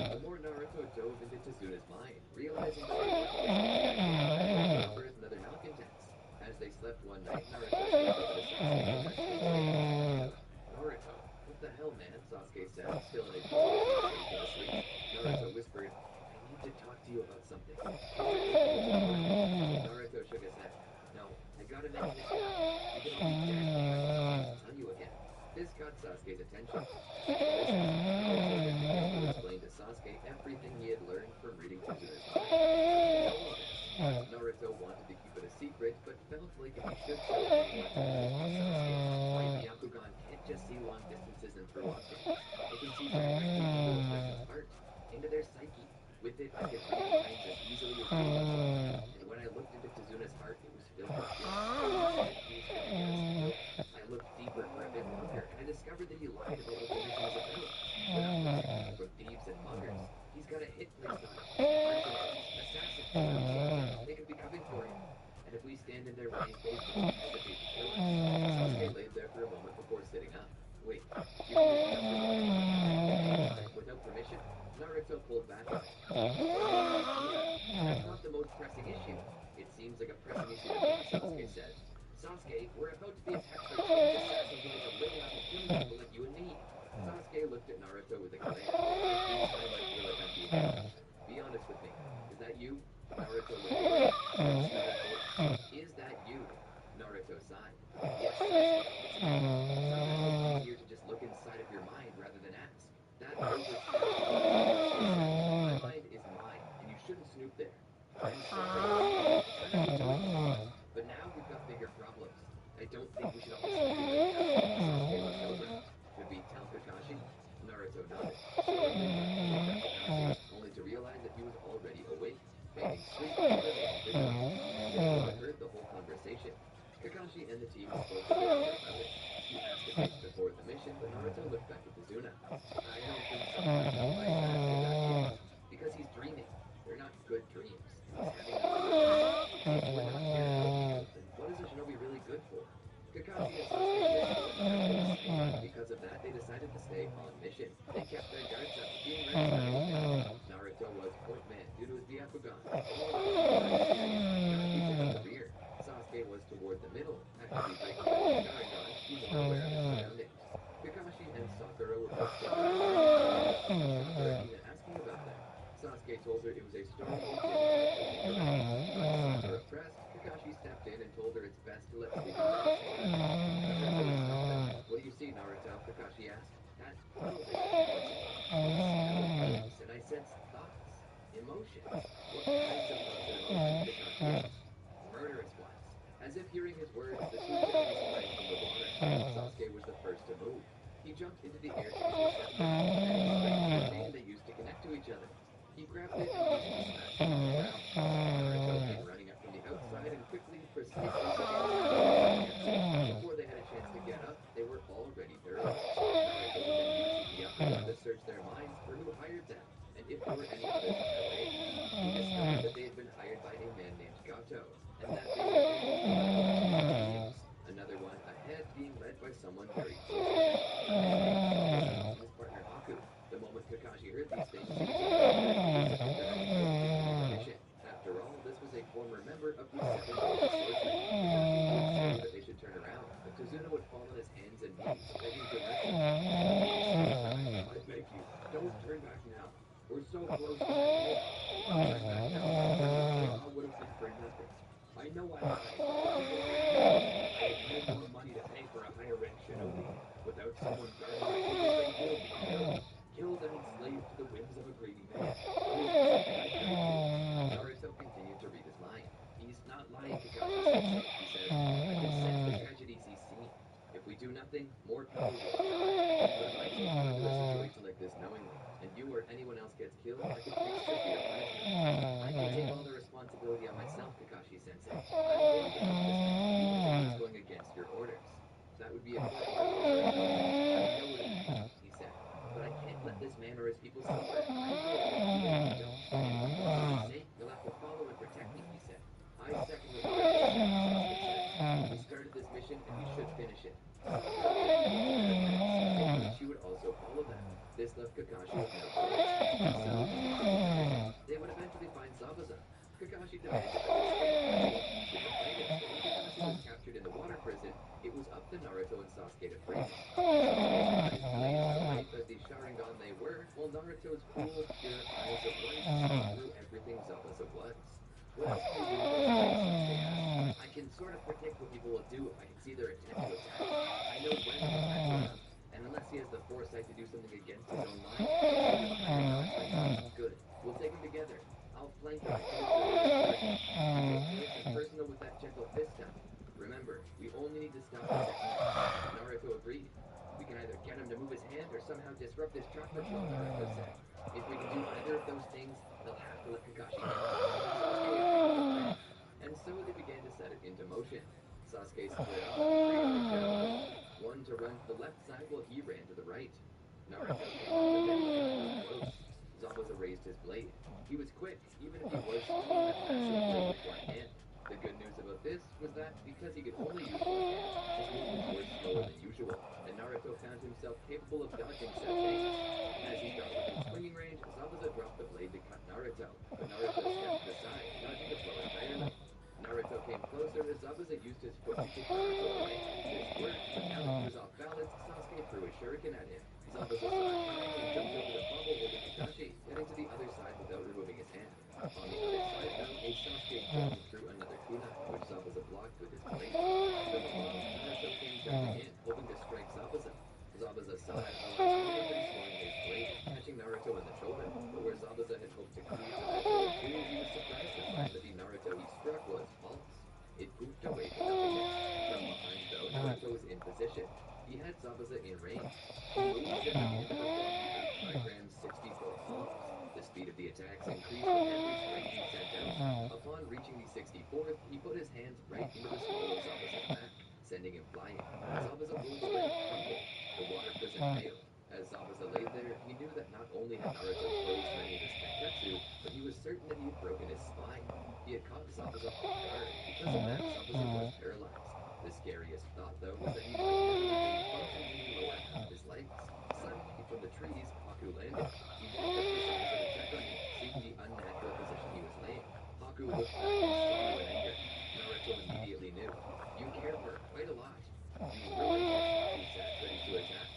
Speaker 6: The more Naruto dove into Tazuna's mind, realizing that he was another malcontents. As they slept one night, Naruto Naruto, what the hell, man? Sasuke said, still in a asleep. Naruto whispered, to you about something. Naruto shook his head. No, I gotta mention it now. You can all be dead. I'll tell you again. This got Sasuke's attention. Naruto then began to explain to Sasuke everything he had learned from reading Tezuka's mind. Naruto wanted to keep it a secret, but felt like if he should tell anyone, why Byakugan can't just see long distances and through objects. It can see directly into a person's heart, into their psyche. With it, I could read minds as easily as anyone. And when I looked into Tezuna's heart, it was filled with guilt. I looked deeper for a bit longer, and I discovered that he lied about what the mission was about. From thieves and muggers, he's got a hit list on him. Assassins, they could be coming for him. And if we stand in their way, they won't hesitate to kill us. Sasuke laid there for a moment before sitting up. Wait, you without permission? Naruto pulled back. That's not the most pressing issue. It seems like a pressing issue to me, Sasuke said. Sasuke, we're about to be attacked by Chinese assassins who make a living off of killing people like you and me. Sasuke looked at Naruto with a glare. This time I feel like I'm being judged. Be honest with me. Is that you? Naruto looked at him. Is that you? Naruto sighed. Yes, Sasuke, it's me. Sometimes it's easier to just look inside of your mind rather than ask. That my mind is mine, and you shouldn't snoop there. I'm sorry. But now we've got bigger problems. I don't think we should always do that. Sasuke looked over. Should we tell Kakashi? Naruto nodded. Only to realize that he was already awake, feigning sleep and heard the whole conversation. Kakashi and the team spoke together about it. He asked if they could afford the mission, but Naruto looked back at Tazuna. I don't think so. Why is that? Because he's dreaming. They're not good dreams. He's having we're not here to help people. What is a shinobi really good for? Kakashi and Sasuke because of that, they decided to stay on mission. They kept their guards up, being ready for anything. Naruto was point man due to his Byakugan. Kakashi was at the rear. Sasuke was toward the middle. After he breaks the Sharingan, he was aware of his surroundings. Kakashi and Sakura were both Sakura even asking about that. Sasuke told her it was a story he didn't know. Sakura pressed, Kakashi stepped in and told her it's best to let sleep. What do you see, Naruto? Kakashi asked. That and I sense thoughts, emotions. What kinds of thoughts and emotions? Kakashi asked. Murderous ones. As if hearing his words, the two giants sprang from the water. Sasuke was the first to move. He jumped into the air to his receptor, and he sprang to the chain they used to connect to each other. He grabbed it and used it to smash it on the ground. Naruto came running up from the outside and quickly, precisely before they had a chance to get up, they were already buried. Naruto would then use the Byakugan to search their minds for who hired them, and if there were any others in LA. He discovered that they had been hired by a man named Gato, and that they had been beings. Another one ahead being led by someone very close to him. His partner Haku. The moment Kakashi heard these things, he was after all, this was a former member of the Seven Golden Swordsmen. Kakashi knew that they should turn around, but Tazuna would fall on his hands and knees, begging direction. I beg you, don't turn back now. We're so close to the turn back now. I would have been for nothing. I know I lied. I had no more money to pay for a higher rank shinobi. Without someone guarding my interests, they will be killed. Killed and enslaved to the whims of a greedy man. Naruto continued to read his mind. He's not lying, Kakashi, he said. I can sense the tragedies he's seen. If we do nothing, more people will die. But if I take you into a situation like this knowingly, and you or anyone else gets killed, I can take severe punishment. I can take all the responsibility on myself, Kakashi-sensei. I'm going to help this man, even if it's going against your orders. That would be a good I know what it means, he said. But I can't let this man or his people suffer. I will, even if you don't. For his sake, you'll have to follow and protect me, he said. I second what you said. We started this mission and we should finish it. She would also follow them. This left Kakashi with no choice. They would eventually find Zabuza. Kakashi demanded that they stay. When Kakashi was captured in the water prison, it was up to Naruto and Sasuke to free him. As the Sharingan they were, while Naruto's cool, pure eyes of light saw through everything Zabuza was. What else can you do with those things? Sasuke asked. I can sort of predict what people will do if I can see their intent to attack. I know when to attack them, and unless he has the foresight to do something against his own mind, good. We'll take him together. I'll flank him and finish the personal with that gentle fist stamp. Remember, we only need to stop the technique. Naruto agreed. We can either get him to move his hand or somehow disrupt his chakra flow, Naruto said. If we can do either of those things, they'll have to let Kakashi know. And so they began to set it into motion. Sasuke split off one to run to the left side while he ran to the right. Naruto came close. Zabuza raised his blade. He was quick, even if he was swinging a massive blade with one hand. The good news about this was that because he could only use one hand, his movements were slower than usual, and Naruto found himself capable of dodging such things. As he got within swinging range, Zabuza dropped the blade to cut Naruto, but Naruto stepped aside, dodging the blow entirely. Naruto came closer as Zabuza used his foot to kick Naruto away. This worked, but now that he was off balance, Sasuke threw a shuriken at him. Zabuza saw it coming and jumped over the bubble holding Kakashi, getting to the other side without removing his hand. On the other side, though, a Sasuke jumped through another kunai, which Zabuza blocked with his blade. Then Naruto came jumping in, hoping to strike Zabuza. Zabuza saw it, immediately swung his blade, catching Naruto in the shoulder. But where Zabuza had hoped to cleave Naruto in two, he was surprised to find that the Naruto he struck was false. It poofed away to nothingness. From behind, though, Naruto was in position. He had Zabuza in range. He moved as if he had performed 8 trigrams 64 moves. The speed of the attacks increased with every strike he sent out. Upon reaching the 64th, he put his hands right into the small of Zabuza's back, sending him flying. Zabuza rolled away and crumbled. The water prison failed. As Zabuza lay there, he knew that not only had Naruto closed many of his Tenketsu, but he was certain that he had broken his spine. He had caught Zabuza off guard. Because of that, Zabuza was paralyzed. The scariest thought, though, was that he might never regain function in the lower half of his legs. Suddenly, from the trees, Haku landed. He walked up to Zabuza to check on him, seeing the unnatural position he was laying. Haku looked back in sorrow and anger. Naruto immediately knew. You care for her quite a lot. You ruined this, he said, ready to attack.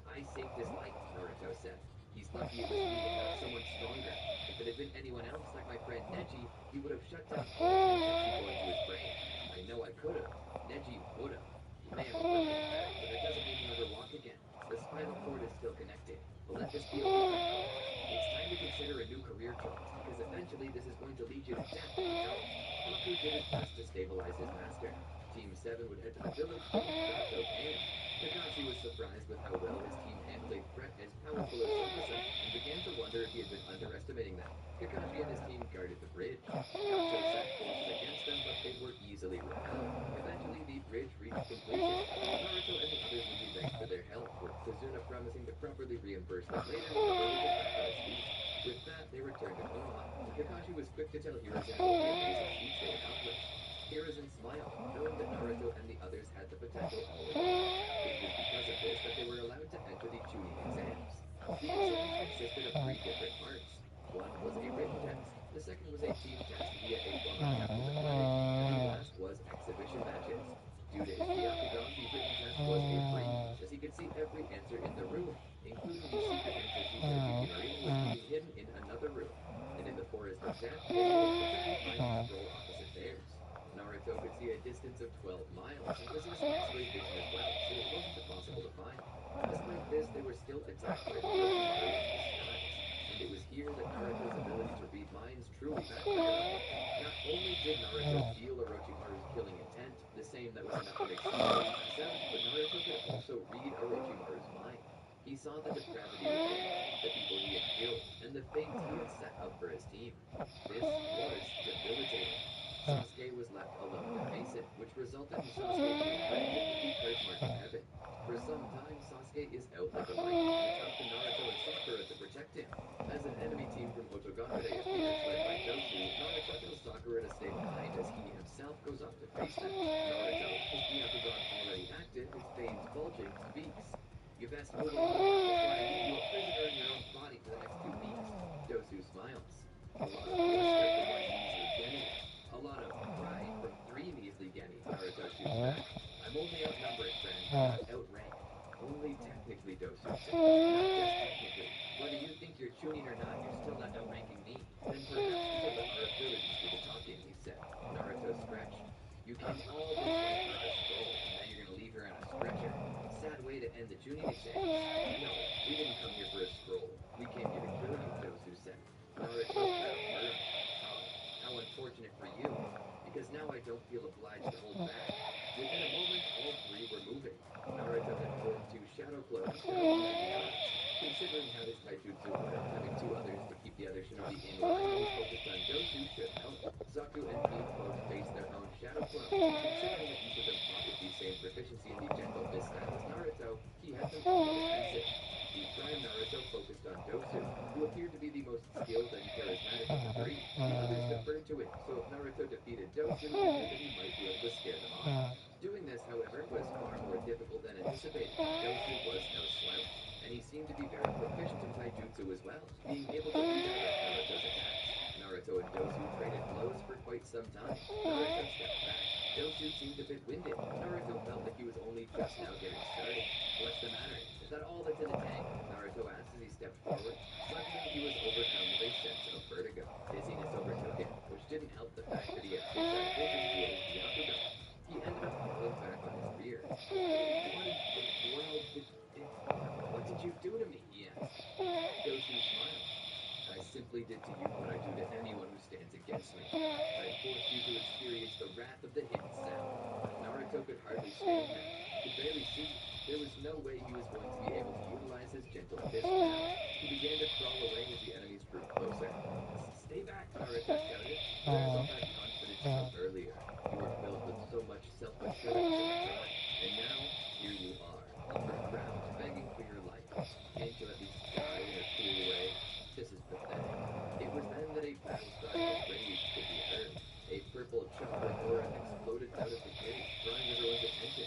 Speaker 6: I saved his life, Naruto said. He's lucky it was me and not someone stronger. If it had been anyone else, like my friend Neji, he would have shut down all the Tenketsu going to his brain. I know I could have. Neji would have. He may have broken his back, but it doesn't mean he'll never walk again. The spinal cord is still connected. But let this be a wake-up call. It's time to consider a new career choice, because eventually this is going to lead you to death, you know? Haku did his best to stabilize his master. Team 7 would head to the village to Naruto and Kakashi was surprised with how well his team handled a threat as powerful as Zabuza and began to wonder if he had been underestimating them. Kakashi and his team guarded the bridge. Naruto set forces against them, but they were easily repelled. Eventually, the bridge reached completion. Naruto and the others would be thanked for their help, with Kazuna promising to properly reimburse them later when the village was back on its feet. With that, they returned to Konoha. Kakashi was quick to tell Hiruzen about the amazing feats they accomplished. Hiruzen smiled, knowing that Naruto and the others had the potential all along. It was because of this that they were allowed to enter the Chunin exams. The exams consisted of 3 different parts. One was a written test, the second was a team test via a former captain deployment, and the last was exhibition matches. Due to his Byakugan, the written test was a breeze, as he could see every answer in the room, including the secret answer sheet that Hikinari was keeping hidden in another room. And in the forest of death, they would find a scroll opposite theirs. Naruto could see a distance of 12 miles and possessed X-ray vision as well, so it wasn't impossible to find. Despite this, they were still attacked by Orochimaru in disguise, and it was here that Naruto's ability to read minds truly backfired. Not only did Naruto feel Orochimaru's killing intent, the same that was enough to make someone pass out, but Naruto could also read Orochimaru's mind. He saw the depravity within, the people he had killed, and the fates he had set up for his team. This was debilitating. Sasuke was left alone to face it, which resulted in Sasuke being granted the curse mark of heaven. For some time, Sasuke is out like a light, and it's up to Naruto and Sakura to protect him. As an enemy team from Otogakure appears led by Dosu, Naruto tells Sakura to stay behind as he himself goes off to face them. Naruto, his Byakugan already active, his veins bulging, speaks. You best move along before I leave you a prisoner in your own body for the next 2 weeks. Dosu smiles. A lot of bluster from one measly Genin. A lot of pride from 3 measly Genin, Naruto shoots back. I'm only outnumbered, friend, not outranked. Only technically, Dosu said. Not just technically. Whether you think you're Chunin or not, you're still not outranking me. Then perhaps we should let our abilities feel obliged to hold back. Within a moment, all three were moving. Naruto had formed two shadow clones to help him in the odds. Considering how his taijutsu worked, having two others to keep the other shinobi in line who focused on Dosu should help. Zaku and Pete both faced their own shadow clones. Considering that each of them fought with the same proficiency in the gentle fist style as Naruto, he had them on the defensive. The Prime Naruto focused on Dosu, who appeared to be the most skilled and charismatic of the three. The others deferred to it, so if Naruto defeated Dosu, he knew that he might be able to scare them off. Doing this, however, was far more difficult than anticipated. Dosu was no slouch, and he seemed to be very proficient in taijutsu as well, being able to redirect Naruto's attacks. Naruto and Dosu traded blows for quite some time. Naruto stepped back. Dosu seemed a bit winded. Naruto felt like he was only just now getting started. What's the matter? Is that all that's in the tank? Naruto asked as he stepped forward. Suddenly, he was overcome with a sense of vertigo. Dizziness overtook him, which didn't help the fact that he had fixed vision via his Byakugan. He ended up falling back on his rear. What did you do to me? He asked. Dosu smiled. I simply did to you what I do to anyone who stands against me. I forced you to experience the wrath of the hidden sound. Naruto could hardly stand now. Could barely see. There was no way he was going to be able to utilize his gentle fist now. He began to crawl away as the enemies drew closer. Stay back, Naruto shouted. Naruto had confidence from earlier. You were filled with so much self-assurance and pride. And now, here you are, on the ground, begging for your life. Can't you at least die in a cool way? This is pathetic. It was then that a battle cry of rage could be heard. A purple chakra aura exploded out of the cave, drawing everyone's attention.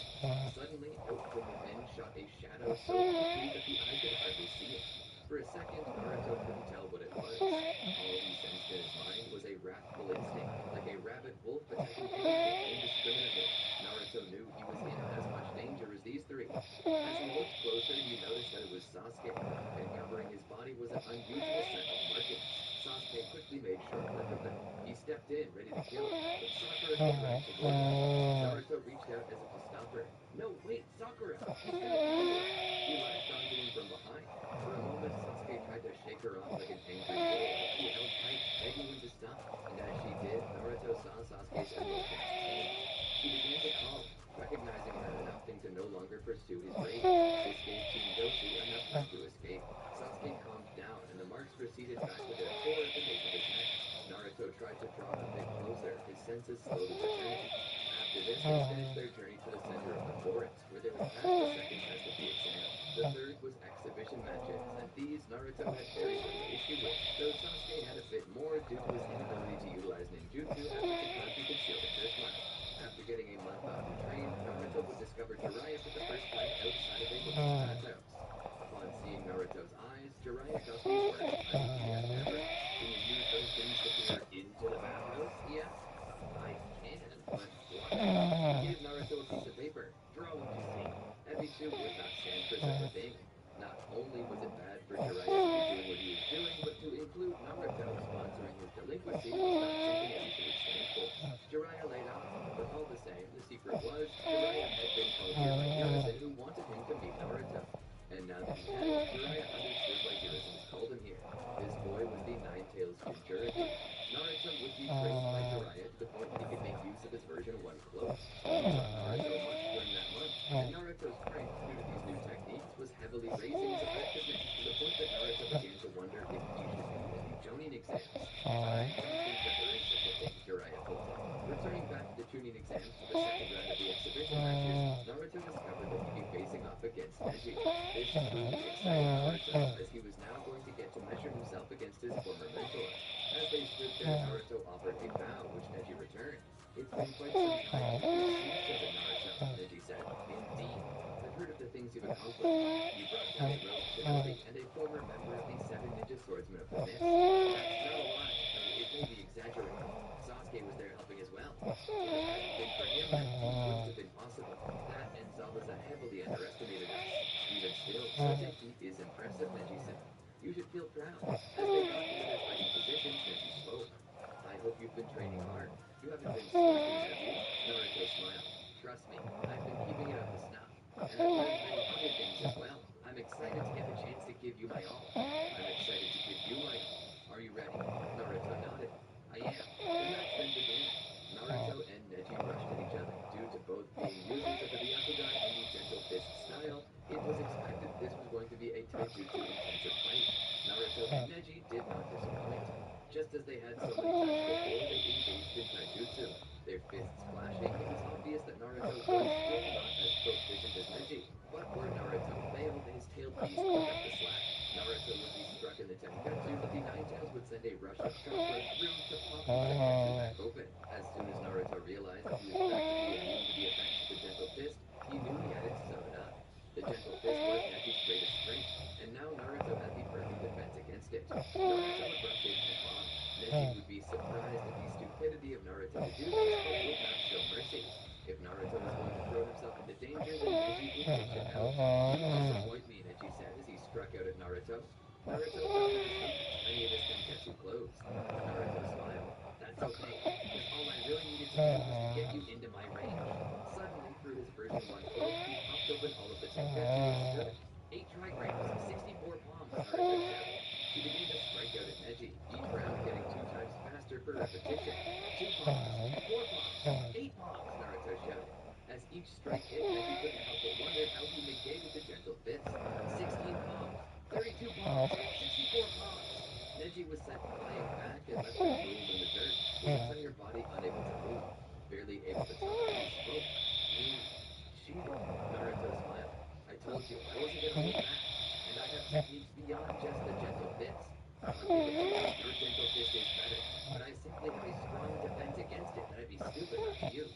Speaker 6: Suddenly, out from within shot a shadow so quickly that the eye could hardly see it. For a second, Naruto couldn't tell what it was. All he sensed in his mind was a wrathful instinct, like a rabid wolf attacking anything indiscriminately. Naruto knew he was in as much danger as these three. As he looked closer, he noticed that it was Sasuke, and covering his body was an unusual set of markings. Sasuke quickly made short work of them. He stepped in, ready to kill, but Sakura came right toward him. Naruto reached out as if to stop her. No, wait, Sakura! She's gonna kill you! He latched onto him from behind. For a moment, Sasuke tried to shake her off like an angry bull, but she held tight, begging him to stop. And as she did, Naruto saw Sasuke's emotions change. He began to calm, recognizing her and opting to no longer pursue his rage. This gave Team Dosu enough time to escape. Sasuke calmed down, and the marks proceeded back to their core at the nape of his neck. Naruto tried to draw a bit closer, his senses slowly returning. After this, they finished their journey to the center of the forest, where they would pass the second test of the exam. The third was exhibition matches, and these Naruto had very little issue with, though Sasuke had a bit more due to his inability to utilize ninjutsu after Kakashi concealed it for his life. After getting a month off and train, Naruto would discover Jiraiya for the first time outside of a woman's bathhouse. Upon seeing Naruto's eyes, Jiraiya got the worst idea ever. Can you use those things to peer into the bathhouse? He asked. I can, but why? He gave Naruto a piece of paper. Draw what you see. Ebisu would not stand for such a thing. Not only was it bad for Jiraiya to be doing what he was doing, but to include Naruto sponsoring his delinquency was not something Ebisu would stand for. Jiraiya laid off, but all the same, the secret was Jiraiya had been called here by Hiruzen, who wanted him to meet Naruto. And now that he had, Jiraiya understood why Hiruzen called him here. This boy was the Nine-Tails Jinchuriki. Naruto would be praised by Jiraiya to the point that he could make use of his version 1 cloak. He taught Naruto much during that month, and Naruto's strength due to these new techniques was heavily raising his effectiveness to the point that Naruto began to wonder if he should be in the Jonin exams. I don't think that there is such a thing, Jiraiya told him. Returning back to the Chunin exams for the second round of the exhibition matches, Naruto discovered that he'd be facing off against Neji. This truly excited Naruto, as he was now going to get to measure himself against his former mentor. As they stood there, Naruto offered a bow, which Neji returned. It's been quite some time since we've seen each other, Naruto, Neji said. Indeed. I've heard of the things you've accomplished. You brought down a rogue shinobi and a former member of the 7 Ninja Swordsmen of the Mist. That's not a lie. It may be exaggerated. Sasuke was there helping as well. If it hadn't been for him, then it wouldn't have been possible. That and Zabuza heavily underestimated us. Even still, such a feat is impressive, Neji said. You should feel proud. As they got into their fighting positions, Neji spoke. I hope you've been training hard. You haven't been slacking, have you? Naruto smiled. Trust me, I've been keeping it up to snuff. And I've learned many other things as well. I'm excited to get the chance to give you my all. I'm excited to give you my all. Are you ready? Naruto nodded. I am. The match then began. Naruto and Neji rushed kept it back open. As soon as Naruto realized that he was practically immune to the effects of the Gentle Fist, he knew he had it sewn up. The Gentle Fist was Neji's greatest strength, and now Naruto had the perfect defense against it. Naruto would brush his head off. Neji would be surprised at the stupidity of Naruto to do this, but would not show mercy. If Naruto was going to throw himself into danger, then Neji would pitch it out. "You disappoint me," Neji said as he struck out at Naruto. Naruto fell to his knees. Many of his tenketsu closed. Naruto smiled. "That's okay, because all I really needed to do was to get you into my range." Suddenly, through his version 1 cloak, he popped open all of the tenketsu and stood. 8 trigrams, 64 palms, Naruto shouted. He began to strike out at Neji, each round getting 2 times faster per repetition. 2 palms, 4 palms, 8 palms, Naruto shouted. As each strike hit, Neji couldn't help but wonder how he negated the Gentle Fist. 16 palms, 32 palms, 64 palms. Neji was sent flying back and left in pools in the dirt, his entire body unable to move. Barely able to talk, he spoke. "You cheated," Naruto smiled. "I told you, I wasn't gonna hold back. And I have techniques beyond just the Gentle Fist. I'll give it to you, your Gentle Fist is better, but I simply have a strong defense against it that I'd be stupid not to use."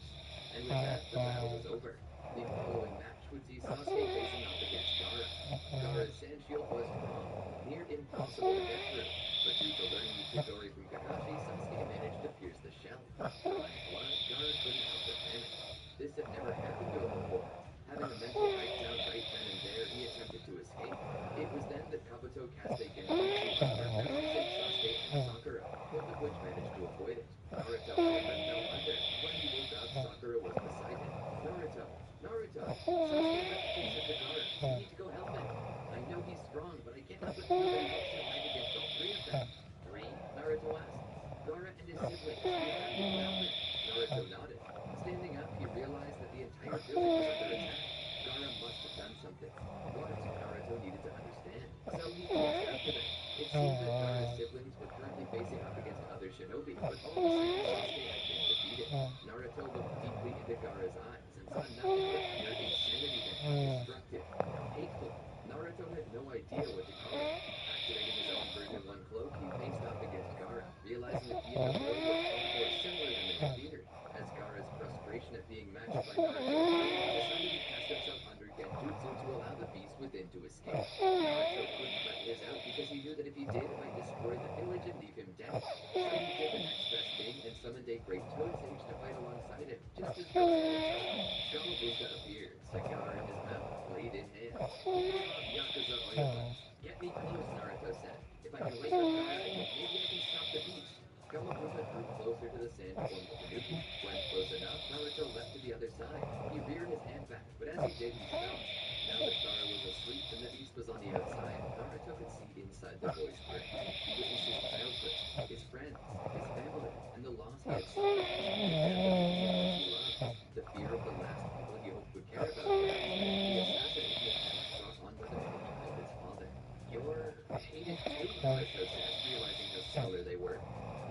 Speaker 6: And with that, the battle was over. The following match would see Sasuke facing off against Gaara. Gaara's sand shield was strong, near impossible to get through, but due to learning the Chidori from Kakashi, Sasuke managed to pierce the shell. Drawing blood, Gaara couldn't help but panic. This had never happened to him before. Having a mental breakdown right then and there, he attempted to escape. It was then that Kabuto cast a Genjutsu on Sasuke and Sakura, both of which managed to avoid it. Naruto, however, fell under. When he woke up, Sakura was beside him. "Naruto! Naruto! Sasuke left to take Gaara. You need to go help him. I know he's strong, but I can't help but feel that he helps survive against all 3 of them." "3?" Naruto asked. "Gaara and his siblings. You have to go help him." Naruto nodded. Standing up, he realized that the entire village was under attack. Gaara must have done something. What? Naruto needed to understand. So he chased after them. It seemed that Gaara's siblings were currently facing off against other shinobi, but all the same, Sasuke had been defeated. Naruto looked deeply into Gaara's eyes and saw nothing but pure insanity there. Destructive. Hateful. Naruto had no idea what to call it. Activating his own version 1 cloak, he faced off against Gaara, realizing that he and the boy were far more similar than they had feared. As Gaara's frustration at being matched by Naruto grew, he decided to cast himself under Genjutsu to allow the beast within to escape. Naruto couldn't let this out because he knew that if he did, it might destroy the village and leave him dead. So he did the next best thing and summoned a great toad sage to fight alongside him, just as Gaara had told. Gamabunta appeared, cigar in his mouth, blade in hand. Yakuza Oyama. "Get me close," Naruto said. "If I can wake up Gaara again, maybe I can stop the beast." Gamabunta drew closer to the sand formed Tanuki. When close enough, Naruto leapt to the other side. He reared his hand back, but as he did, he stopped. Now that Gaara was asleep and the beast was on the outside, Naruto could see inside the boy's brain. He witnessed his childhood, his friends, his family, and the loss he had suffered. The death of the people he loved, the fear of the last people he hoped would care about him, the assassination attempts brought on by the man he called his father. "You're hated too," Naruto said, realizing how similar they were.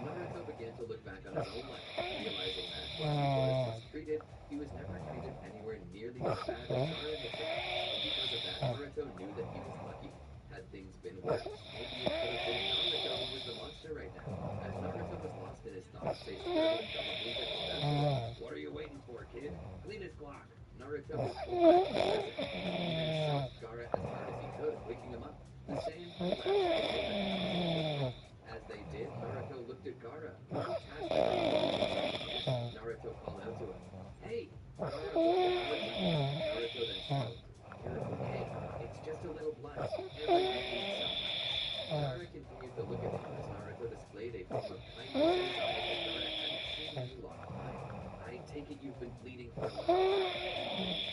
Speaker 6: Naruto began to look back on his own life, realizing that while he was mistreated, he was never treated anywhere nearly as bad as Gaara had been. And because of that, Naruto knew that he was lucky. Had things been worse, maybe it could have been Naruto who was the monster right now. As Naruto was lost in his thoughts, a startled Gamabunta called out to him. "What are you waiting for, kid? Clean his clock." Naruto was pulled back to the present. He then shocked Gaara as hard as he could, waking him up. The sand collapsed over. As they did, Naruto looked at Gaara, who looked past him. Naruto called out to him. "Hey!" Gaara looked at Naruto. Naruto then spoke. "You're okay. It's just a little blood. Everyone bleeds sometimes." Gaara continued to look at him as Naruto displayed a form of kindness in his eyes that Gaara hadn't seen in a long time. "I take it you've been bleeding for a long time."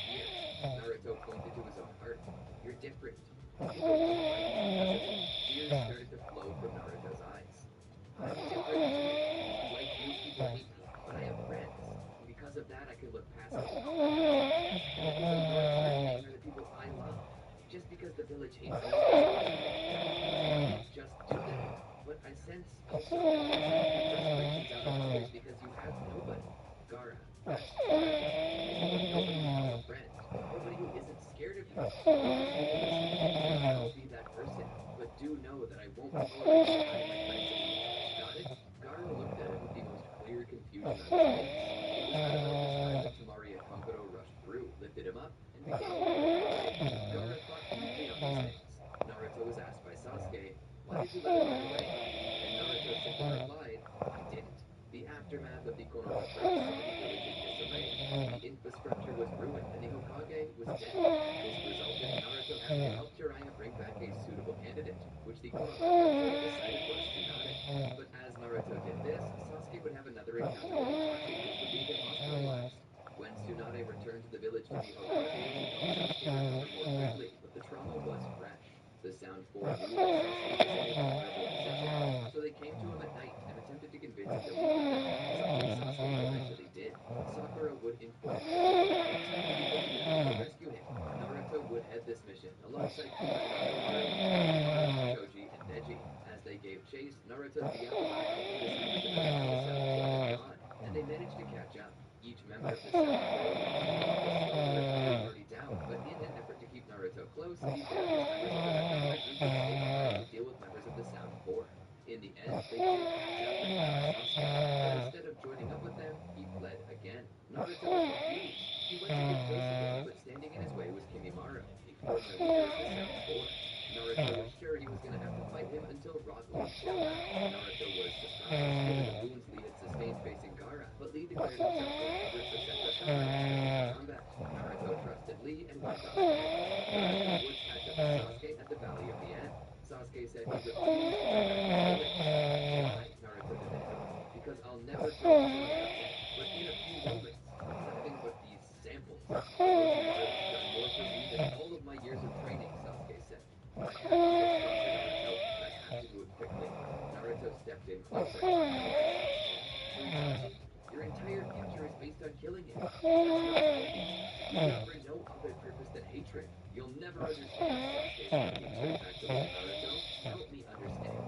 Speaker 6: "Here." Naruto pointed to his own heart. "You're different. People don't like you because of it." Tears started to flow from Naruto's eyes. "I'm different too. Like you, people hate me, but I have friends. And because of that, I can look past it. The people you're threatening are the people I love. Just because the village hates me, just do that. But I sense also frustrations out of others because you have nobody. Gaara, that's nobody who has a friend. Nobody who isn't scared of you. I'll be that person, but do know that I won't tolerate you hurting my friends anymore. Got it?" Gaara looked at him with the most from outer space. It was at about this time that Tamari and Konkoro rushed through, lifted him up, and began to put him away. Gaara thought deeply on these things. Naruto was asked by Sasuke, "Why did you let him run away?" And Naruto simply replied, "I didn't. The aftermath of the Konoha saw the village in disarray. The infrastructure was ruined and the Hokage was dead. This resulted in Naruto having to help Jiraiya bring back a suitable candidate, which the Konoha council decided was Tsunade. But as Naruto did this, Sasuke would have another encounter with Itachi, which would leave him hospitalized. When Tsunade returned to the village to be Hokage, Sasuke recovered more quickly, but the trauma was fresh. The Sound Four knew that Sasuke was in a vulnerable position, so they came to him at night and attempted to convince him to leave them, something Sasuke eventually did. Sakura would inform him to rescue him. Naruto would head this mission alongside Choji and Neji. As they gave chase, Naruto's and they managed to catch up. Each member of the Sound Four already down, but in an effort to keep Naruto close, he dared his members of the Hokage to stay behind to deal with members of the Sound Four. In the end, they did catch up and found Sasuke, but instead of joining up with them, he fled again. Naruto was confused. He went to give chase again, but standing in his way was Kimimaro, the former leader of the Sound Four. Naruto was sure he was going to have to fight him until Rock Lee showed up. Naruto was surprised given the wounds Lee had sustained facing Gaara, but Lee declared himself 100% recovered in combat. Naruto trusted Lee and went off. Naruto would catch up with Sasuke at the Valley of the End. Sasuke said he refused to go back to the village. Why? Naruto demanded. Because I'll never go to the village, but in a few moments, nothing but these samples. Orochimaru has done more for me than all of my years of training, Sasuke said. I have to get stronger, Naruto, and I have to move quickly. Naruto stepped in closer. Itachi, your entire future is based on killing him. That's not fighting. You live for no other purpose than hatred. You'll never understand, Sasuke. He turned back to look at Naruto. Help me understand.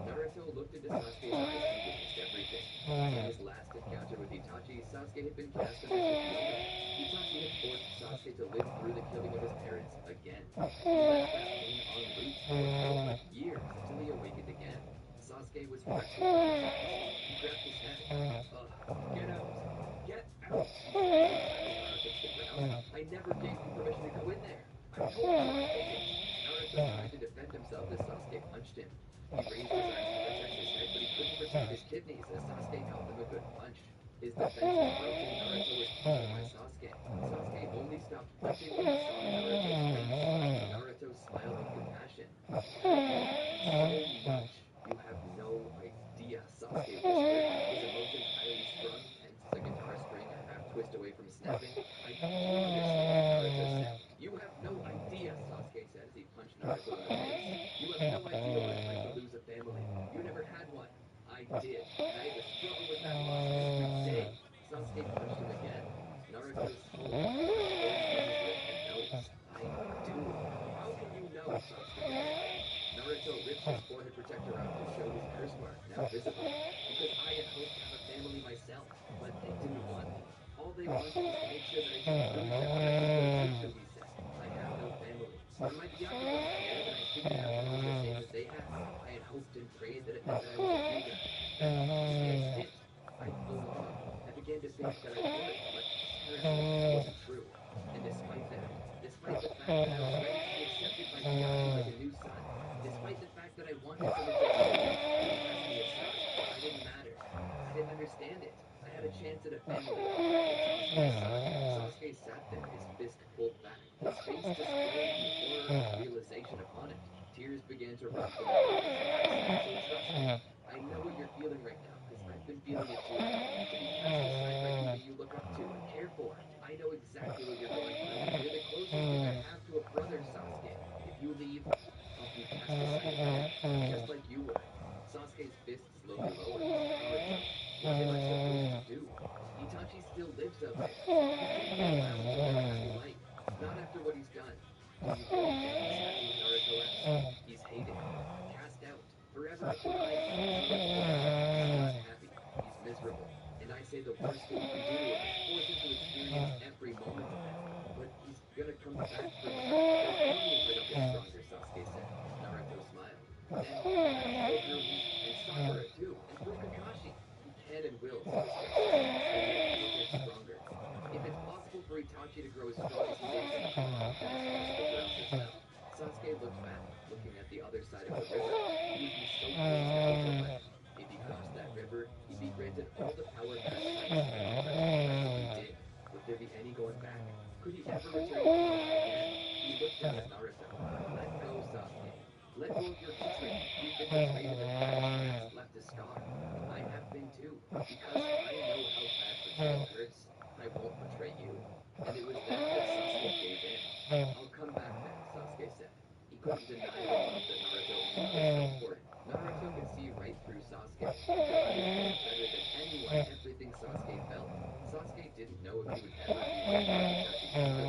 Speaker 6: Naruto looked into Sasuke's eyes and witnessed everything. In his last encounter with Itachi, Sasuke had been cast as a shipbuilder. Itachi had forced Sasuke to live through the killing of his parents again. He left that pain en route for years until he awakened again. Sasuke was fractured. He grabbed his head. Get out! Get out! Naruto to the ground. I never gave you permission to go in there. I told you I did. Naruto tried to defend himself as Sasuke punched him. He raised his arms to protect his head, but he couldn't protect his kidneys as Sasuke caught him a good punch. His defenses broken. Naruto was punched by Sasuke. Sasuke only stopped punching when he saw Naruto's face. Naruto smiled with compassion. So much. You have no idea, Sasuke whispered, his emotions highly strung, tense as a guitar string a half twist away from snapping. I do understand, Naruto said. You have no idea, Sasuke said as he punched Naruto in the face. You have no idea what it's like to lose a family. You never had one. I did, and I had to struggle with that loss every day. Sasuke punched him again. Naruto's whole lip and nose. I do. How can you know, Sasuke demanded. Naruto ripped his forehead protector off to show his curse mark, now visible. Because I had hoped to have a family myself, but they didn't want me. All they wanted was to make sure that I should prove that I could kill Jutsu, he said. I have no family. When my Byakugan appeared and I figured out that I was the same as they had, I had hoped and prayed that it meant that I was a Hyuga. That in an instant, I belonged. I began to think that I would, but apparently it wasn't true. And despite that, despite the fact that I was ready to be accepted by Byaku as a new son, despite the fact that I wanted to live to he cast me aside. I didn't matter. I didn't understand it. I had a chance at a family. Sasuke sat there, his fist pulled back, his face displaying the horror of realization upon it. Tears began to run from his eyes. So trust me, I know what you're feeling right now, because I've been feeling it too. To be cast aside by people you look up to and care for. I know exactly what you're going through. You're the closest thing I have to a brother, Sasuke. If you leave, I'll be cast aside again, just like you were. Sasuke's fist slowly lowered. Naruto, what am I supposed to do? Itachi still lives out there. He can't be allowed to live a happy life. Not after what he's done. Do you feel happy? Naruto asked. He's hated. Cast out. Forever denied. He's not happy. He's miserable. And I say the worst thing you can do to him is force him to experience every moment of it. But he's gonna come back for me. There's plenty of way to get stronger, Sasuke said. Naruto smiled. Then, Goku and Sakura too, and through Kakashi. He can and will, discussed, Sasuke will get stronger. If it's possible for Itachi to grow as strong as he is, then it's possible for us as well. Sasuke looked back, looking at the other side of the river. He would be so close to Kotobuki. If he crossed that river, he'd be granted all the power past sight and impressive trek that he did. Would there be any going back? Could he ever return to Konoha again? He looked down at Naruto. Let go, Sasuke. Let go of your hatred. You've been betrayed in the past, and that's left a scar. I have been too, because I know how bad betrayal hurts. I won't betray you. And it was then that Sasuke gave in. I'll come back then, Sasuke said. He couldn't deny the love that Naruto and he had shown for him. Naruto could see right through Sasuke. He understood better than anyone everything Sasuke felt. Sasuke didn't know if he would ever be ready to Itachi either,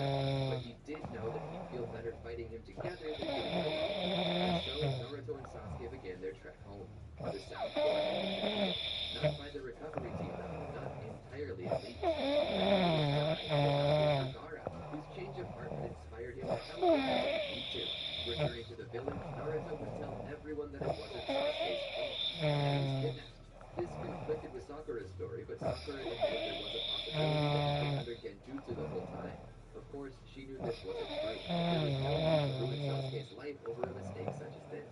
Speaker 6: but he did know that he'd feel better fighting him together than doing it alone. And so Naruto and Sasuke began their trek home. The South Fork had been defeated. Not by the recovery team, though. Not entirely, at least. Gaara, whose change of heart had inspired him to help Itachi if need to. Returning to the village, Naruto would tell everyone that it wasn't Sasuke's fault. He was kidnapped. This conflicted with Sakura's story, but Sakura admitted there was a possibility that he'd been under Genjutsu the whole time. Of course, she knew this wasn't true. There was no need to ruin Sasuke's life over a mistake such as this.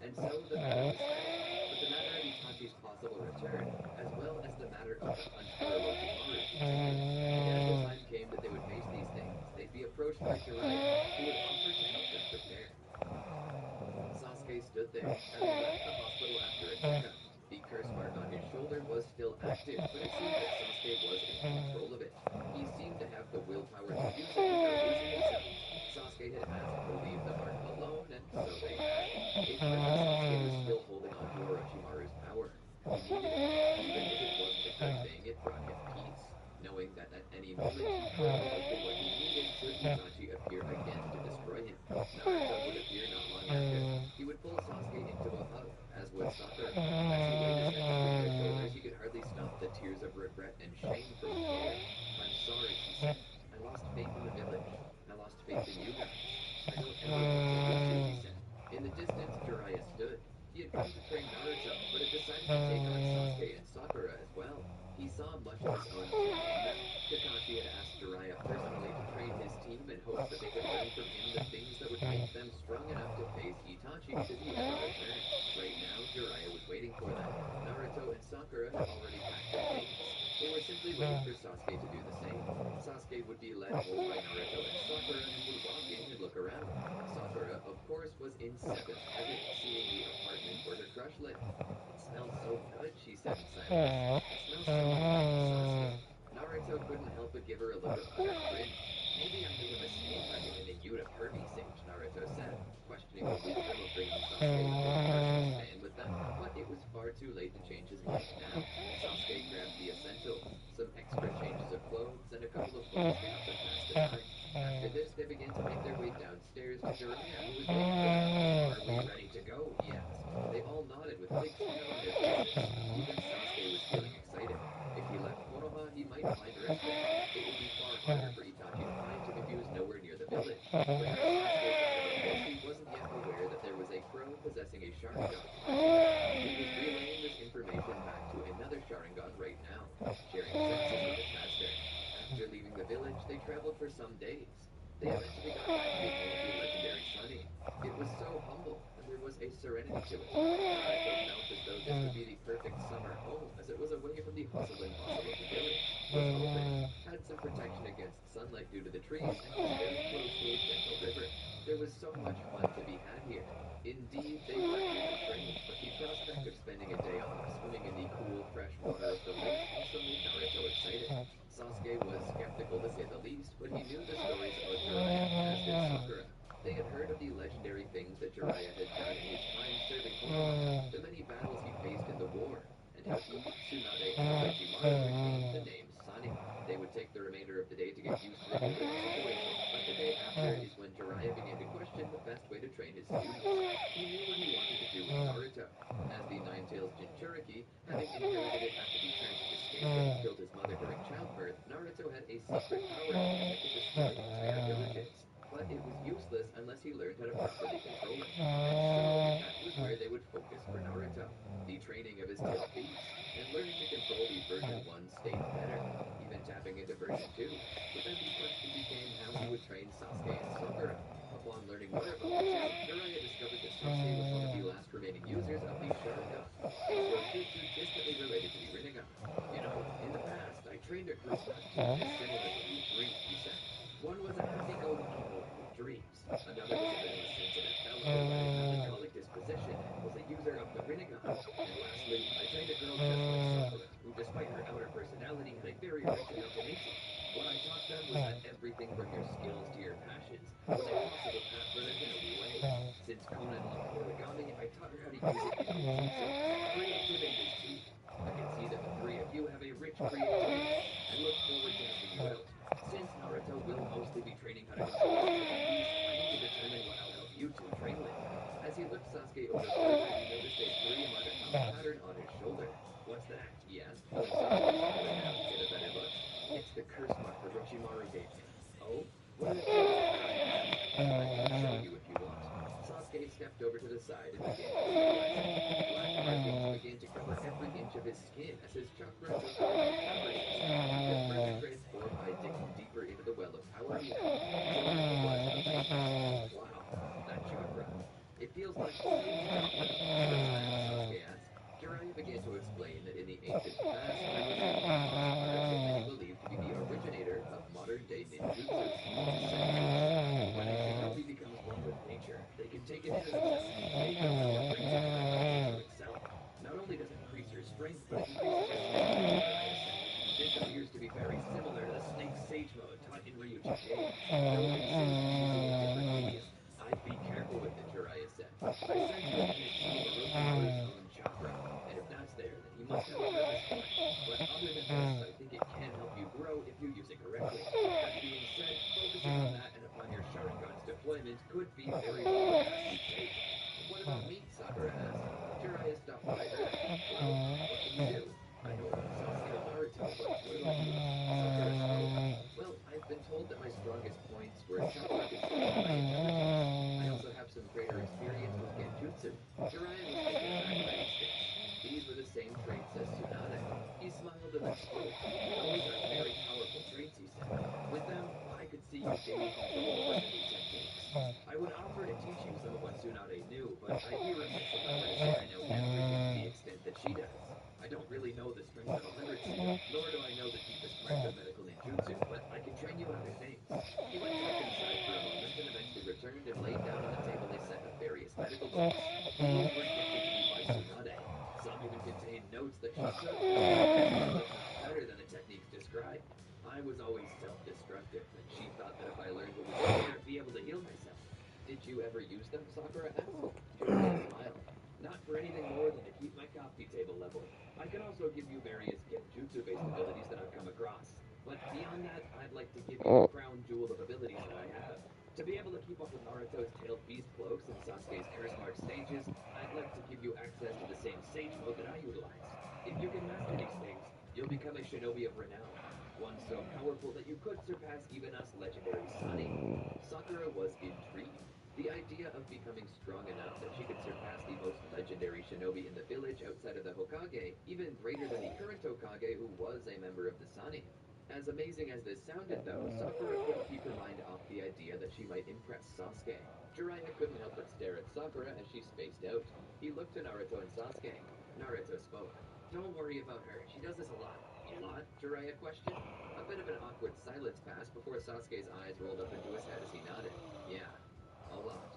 Speaker 6: And so the matter was settled. But the matter of Itachi's possible return, as well as the matter of the hunt for Orochimaru, continued. And as the time came that they would face these things, they'd be approached by Jiraiya, who would offer to help them prepare. Sasuke stood there, having left the hospital after a checkup. The curse mark on his shoulder was still active, but it seemed that Sasuke was in control of it. He seemed to have the willpower to use it without losing himself. Sasuke had asked to leave the mark alone, and so they had. It meant that Sasuke was still holding on to Orochimaru's power. He needed it. Even if it wasn't a good thing, it brought him peace. Knowing that at any moment he could awaken what he needed should Itachi appear again to destroy him. Naruto would appear not long after. He would pull Sasuke into a hug, as would Sakura. As he laid his head between their shoulders, he could hardly stop the tears of regret and shame from flowing. I'm sorry, he said. I lost faith in the village. I lost faith in you guys. I don't ever want to lose you, he said. In the distance, Jiraiya stood. He had come to train Naruto, but had decided to take on Sasuke and Sakura as well. He saw much of his own team in them. Kakashi had asked Jiraiya personally to train his team in hopes that they could learn from him the things that would make them strong enough to face Itachi should he ever return. Right now, Jiraiya was waiting for them. Naruto and Sakura had already packed their things. They were simply waiting for Sasuke to do the same. Sasuke would be led home by Naruto and Sakura and would walk in and look around. Sakura, of course, was in seventh heaven, seeing the apartment where her crush lived. It smells so good, she said in silence. It smells so like Sasuke. Naruto couldn't help but give her a look of utter cringe. Maybe I made a mistake recommending you to her, Sage, Naruto said, questioning the wisdom of bringing Sasuke with his person to stay in with them. But it was far too late to change his mind now. Sasuke grabbed the essentials, some extra changes of clothes, and a couple of books to help them pass the time. After this, they began to make their way downstairs to Jiraiya, who was waiting for them. Are we ready to go? He asked. They all nodded with a big smile on their faces. Even Sasuke was feeling excited. If he left Konoha, he might find rest there. It would be far harder for Itachi to find him if he was nowhere near the village. Perhaps Sasuke thought about this. He wasn't yet aware that there was a crow possessing a Sharingan watching him. He was relaying this information back to another Sharingan right now, sharing senses with his master. After leaving the village, they traveled for some days. They eventually got back to the home of the legendary Sunny. It was so humble, and there was a serenity to it. Naruto felt as though this would be the perfect summer home, as it was away from the hustle and bustle of the village, was open, had some protection against sunlight due to the trees, and was very close to a gentle river. There was so much fun to be had here. Indeed, they were here to train, but the prospect of spending a day off swimming in the cool, fresh water of the lake also made Naruto excited. Sasuke was skeptical to say the least, but he knew the stories about Jiraiya, as did Sakura. They had heard of the legendary things that Jiraiya had done in his time serving Konoha, the many battles he faced in the war, and how he, Tsunade, and Orochimaru retained the name Sunny. They would take the remainder of the day to get used to the new living situation, but the day after is when Jiraiya began to question the best way to train his students. He knew what he wanted to do with Naruto. As the Nine-Tails Jinchuriki, having inherited it after the tragic escape that had killed his mother during childbirth, Naruto had a secret power that could destroy entire villages. But it was useless unless he learned how to properly control it. And so that was where they would focus for Naruto, the training of his tailed beast. and learning to control the version 1 state better, even tapping into version 2. But then the question became how he would train Sasuke and Sakura. Upon learning more about the two, Jiraiya discovered that Sasuke was one of the last remaining users of the Sharingan, a jutsu distantly related to the Rinnegan. You know, in the past, I trained a group not too dissimilar from you three, he said. One was a happy-go-lucky boy with dreams. Another was a bit of a sensitive fellow with a melancholic disposition and was a user of the Rinnegan. And lastly, I trained a girl just like Sakura, who despite her outer personality had a very original nature. What I taught them was that everything from your skills to your passions was a possible path for their Shinobi way. Since Konan loved origami, I taught her how to use it in ninjutsu. Creativity is key. I can see that the three of you have a rich creativity. I look forward to helping you out. Since Naruto will mostly be training how to control his beast, I need to determine what I'll help you two train with. As he looked Sasuke over the shoulder, he noticed a 3 pattern on his shoulder. What's that? He asked, pulling Sasuke's shoulder down to get a better look. It's the curse mark Orochimaru gave me. Oh? What are the things? I can show you if you want. Sasuke stepped over to the side and began to visualize. Black markings began to cover every inch of his skin as his chakra took on new properties. He could further transform by digging deeper into the well of power he had. Wow, that chakra. It feels like sage chakra. What's that? Sasuke asked. Jiraiya began to explain that in the ancient past, there was a martial art that many believed to be the originator of modern-day ninjutsu. It's a senjutsu. When a shinobi becomes one with nature, they can take it in themselves, take it or brings it directly into itself. Not only does it increase your strength, but it increases your stamina, Jiraiya said. This appears to be very similar to the Snake Sage mode taught in Ryuchi Game, though it seems to be using a different medium. I'd be careful with it, Jiraiya said. I sense within it some of Orochimaru's own chakra, and if that's there, then he must have a purpose for it. But other than this, I think it can help you grow if you use it correctly. That being said, focusing on that and upon your Sharingan's deployment could be very well the path you take. What about me? Sakura asked. Jiraiya stopped by her. Well, what can you do? I know about Sasuke and Naruto, but what about you? Sakura spoke. Well, I've been told that my strongest points were chakra control and my intelligence. I also have some greater experience with Genjutsu. Jiraiya was taken aback by these things. These were the same traits as Tsunade. He smiled and then spoke. Those are very powerful traits, he said. With them, I could see you gaining control over the new techniques. I would offer to teach you some of what Tsunade knew, but I'd be remiss if I were to say I know everything to the extent that she does. I don't really know the strength of a hundred seeker, nor do I know the deepest parts of medical ninjutsu, but I can train you in other things. He went back inside for a moment and eventually returned and laid down on the table a set of various medical books. These were gifted to me by Tsunade. Some even contained notes that she took, if not better than the techniques described. I was always self-destructive, and she thought that if I learned what was in there, I'd be able to heal myself. Did you ever use them? Sakura asked. Jiraiya smiled. Not for anything more than to keep my coffee table level. I can also give you various Genjutsu-based abilities that I've come across. But beyond that, I'd like to give you the crown jewel of abilities that I have. To be able to keep up with Naruto's tailed beast cloaks and Sasuke's curse mark stages, I'd like to give you access to the same sage mode that I utilize. If you can master these things, you'll become a shinobi of renown. One so powerful that you could surpass even us legendary Sani. Sakura was intrigued. The idea of becoming strong enough that she could surpass the most legendary shinobi in the village outside of the Hokage, even greater than the current Hokage who was a member of the Sani. As amazing as this sounded, though, Sakura couldn't keep her mind off the idea that she might impress Sasuke. Jiraiya couldn't help but stare at Sakura as she spaced out. He looked to Naruto and Sasuke. Naruto spoke. Don't worry about her. She does this a lot. A lot? Jiraiya questioned. A bit of an awkward silence passed before Sasuke's eyes rolled up into his head as he nodded. Yeah, a lot.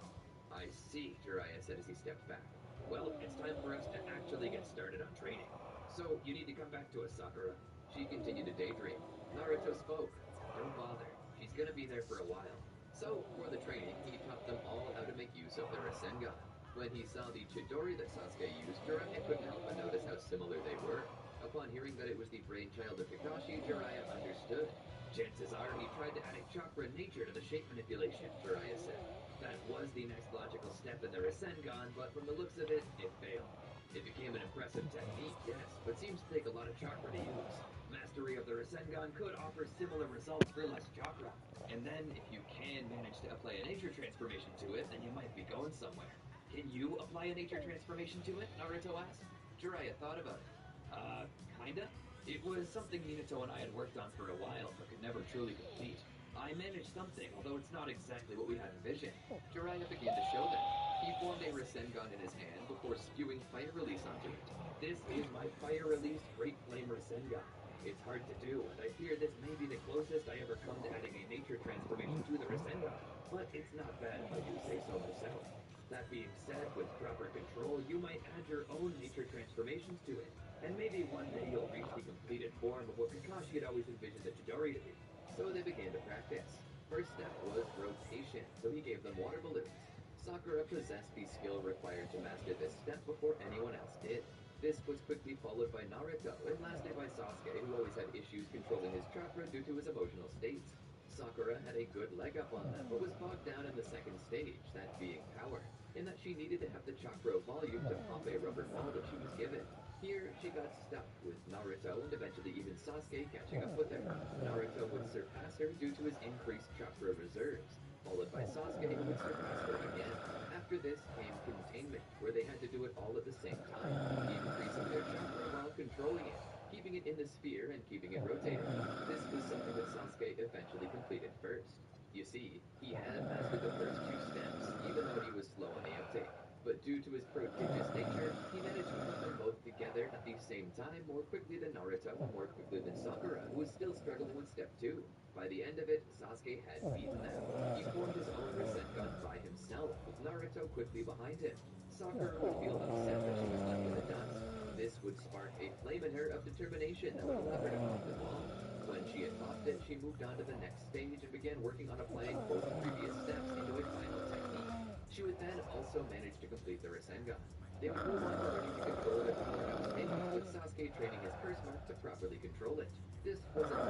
Speaker 6: I see, Jiraiya said as he stepped back. Well, it's time for us to actually get started on training. So, you need to come back to us, Sakura. She continued to daydream. Naruto spoke. Don't bother. She's gonna be there for a while. So, for the training, he taught them all how to make use of the Rasengan. When he saw the Chidori that Sasuke used, Jiraiya couldn't help but notice how similar they were. Upon hearing that it was the brainchild of Kakashi, Jiraiya understood. Chances are he tried to add a chakra nature to the shape manipulation, Jiraiya said. That was the next logical step in the Rasengan, but from the looks of it, it failed. It became an impressive technique, yes, but seems to take a lot of chakra to use. Mastery of the Rasengan could offer similar results for less chakra. And then, if you can manage to apply a nature transformation to it, then you might be going somewhere. Can you apply a nature transformation to it? Naruto asked. Jiraiya thought about it.
Speaker 5: Kinda. It was something Minato and I had worked on for a while, but could never truly complete. I managed something, although it's not exactly what we had envisioned.
Speaker 6: Jiraiya began to show them. He formed a Rasengan in his hand before spewing fire release onto it.
Speaker 5: This is my fire release Great Flame Rasengan. It's hard to do, and I fear this may be the closest I ever come to adding a nature transformation to the Rasengan, but it's not bad if I do say so myself. That being said, with proper control, you might add your own nature transformations to it, and maybe one day you'll reach the completed form of what Kakashi had always envisioned the Chidori to be.
Speaker 6: So they began to practice. First step was rotation, so he gave them water balloons. Sakura possessed the skill required to master this step before anyone else did. This was quickly followed by Naruto, and lastly by Sasuke, who always had issues controlling his chakra due to his emotional states. Sakura had a good leg up on them, but was bogged down in the second stage, that being power, in that she needed to have the chakra volume to pop a rubber ball that she was given. Here, she got stuck with Naruto and eventually even Sasuke catching up with her. Naruto would surpass her due to his increased chakra reserves, followed by Sasuke who would surpass her again. After this came containment, where they had to do it all at the same time, increasing their chakra while controlling it, keeping it in the sphere and keeping it rotating. This was something that Sasuke eventually completed first. You see, he had mastered the first two steps, even though he was slow on the uptake. But due to his prodigious nature, he managed to put them both together at the same time more quickly than Naruto and more quickly than Sakura, who was still struggling with step 2. By the end of it, Sasuke had beaten them. He formed his own Rasengan by himself, with Naruto quickly behind him. Sakura would feel upset that she was left in the dust. This would spark a flame in her of determination that would allow her to pop them all. When she had popped it, she moved on to the next stage and began working on applying both previous steps into a final technique. She would then also manage to complete the Rasengan. They would move on to learning to control their power uptake, with Sasuke training his curse mark to properly control it. This wasn't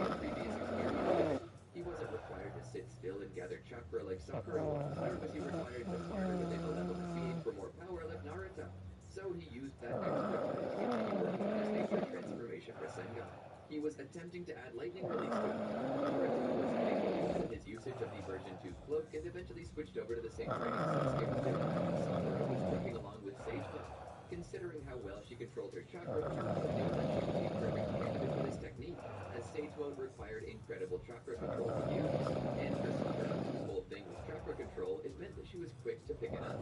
Speaker 6: his previous experience. He wasn't required to sit still and gather chakra like Sakura was, nor was he required to partner with a malevolent being for more power like Naruto. So he used that extra time to continue working on his nature transformation Rasengan. He was attempting to add lightning release to it. Naruto was faithful in his usage of the version 2 cloak and eventually switched over to the same training Sasuke was doing. Sakura was working along with Sage Mode. Considering how well she controlled her chakra, Jiraiya knew that she would be a perfect candidate for this technique, as Sage Mode required incredible chakra control to use. And for Sakura, whose whole thing was chakra control, it meant that she was quick to pick it up.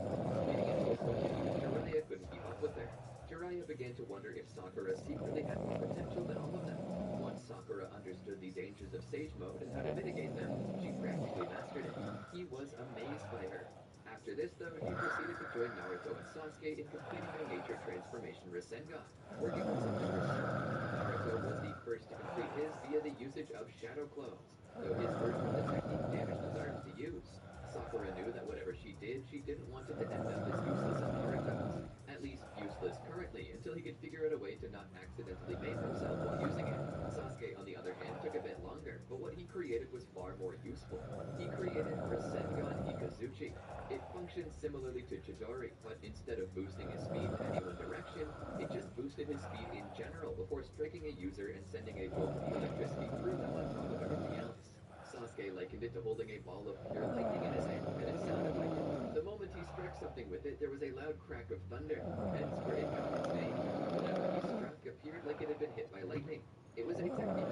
Speaker 6: Getting into a point that Jiraiya couldn't keep up with her. Jiraiya began to wonder if Sakura secretly had more potential than all of them. Once Sakura understood the dangers of Sage Mode and how to mitigate them, she practically mastered it. He was amazed by her. After this, though, he proceeded to join Naruto and Sasuke in completing their nature transformation Rasengan, working on something research. Naruto was the first to complete his via the usage of Shadow Clones, though his version of the technique damaged his arms to use. Sakura knew that whatever she did, she didn't want it to end up as useless as Naruto's. At least useless currently, until he could figure out a way to not accidentally maim himself while using it. Sasuke, on the other hand, took a bit longer, but what he created was far more useful. He created Rasengan Ikazuchi. It functioned similarly to Chidori, but instead of boosting his speed in any one direction, it just boosted his speed in general before striking a user and sending a bolt of electricity through them on top of everything else. Sasuke likened it to holding a ball of pure lightning in his hand, and it sounded like it. The moment he struck something with it, there was a loud crack of thunder, hence where it got its name. Whatever he struck appeared like it had been hit by lightning. It was a technique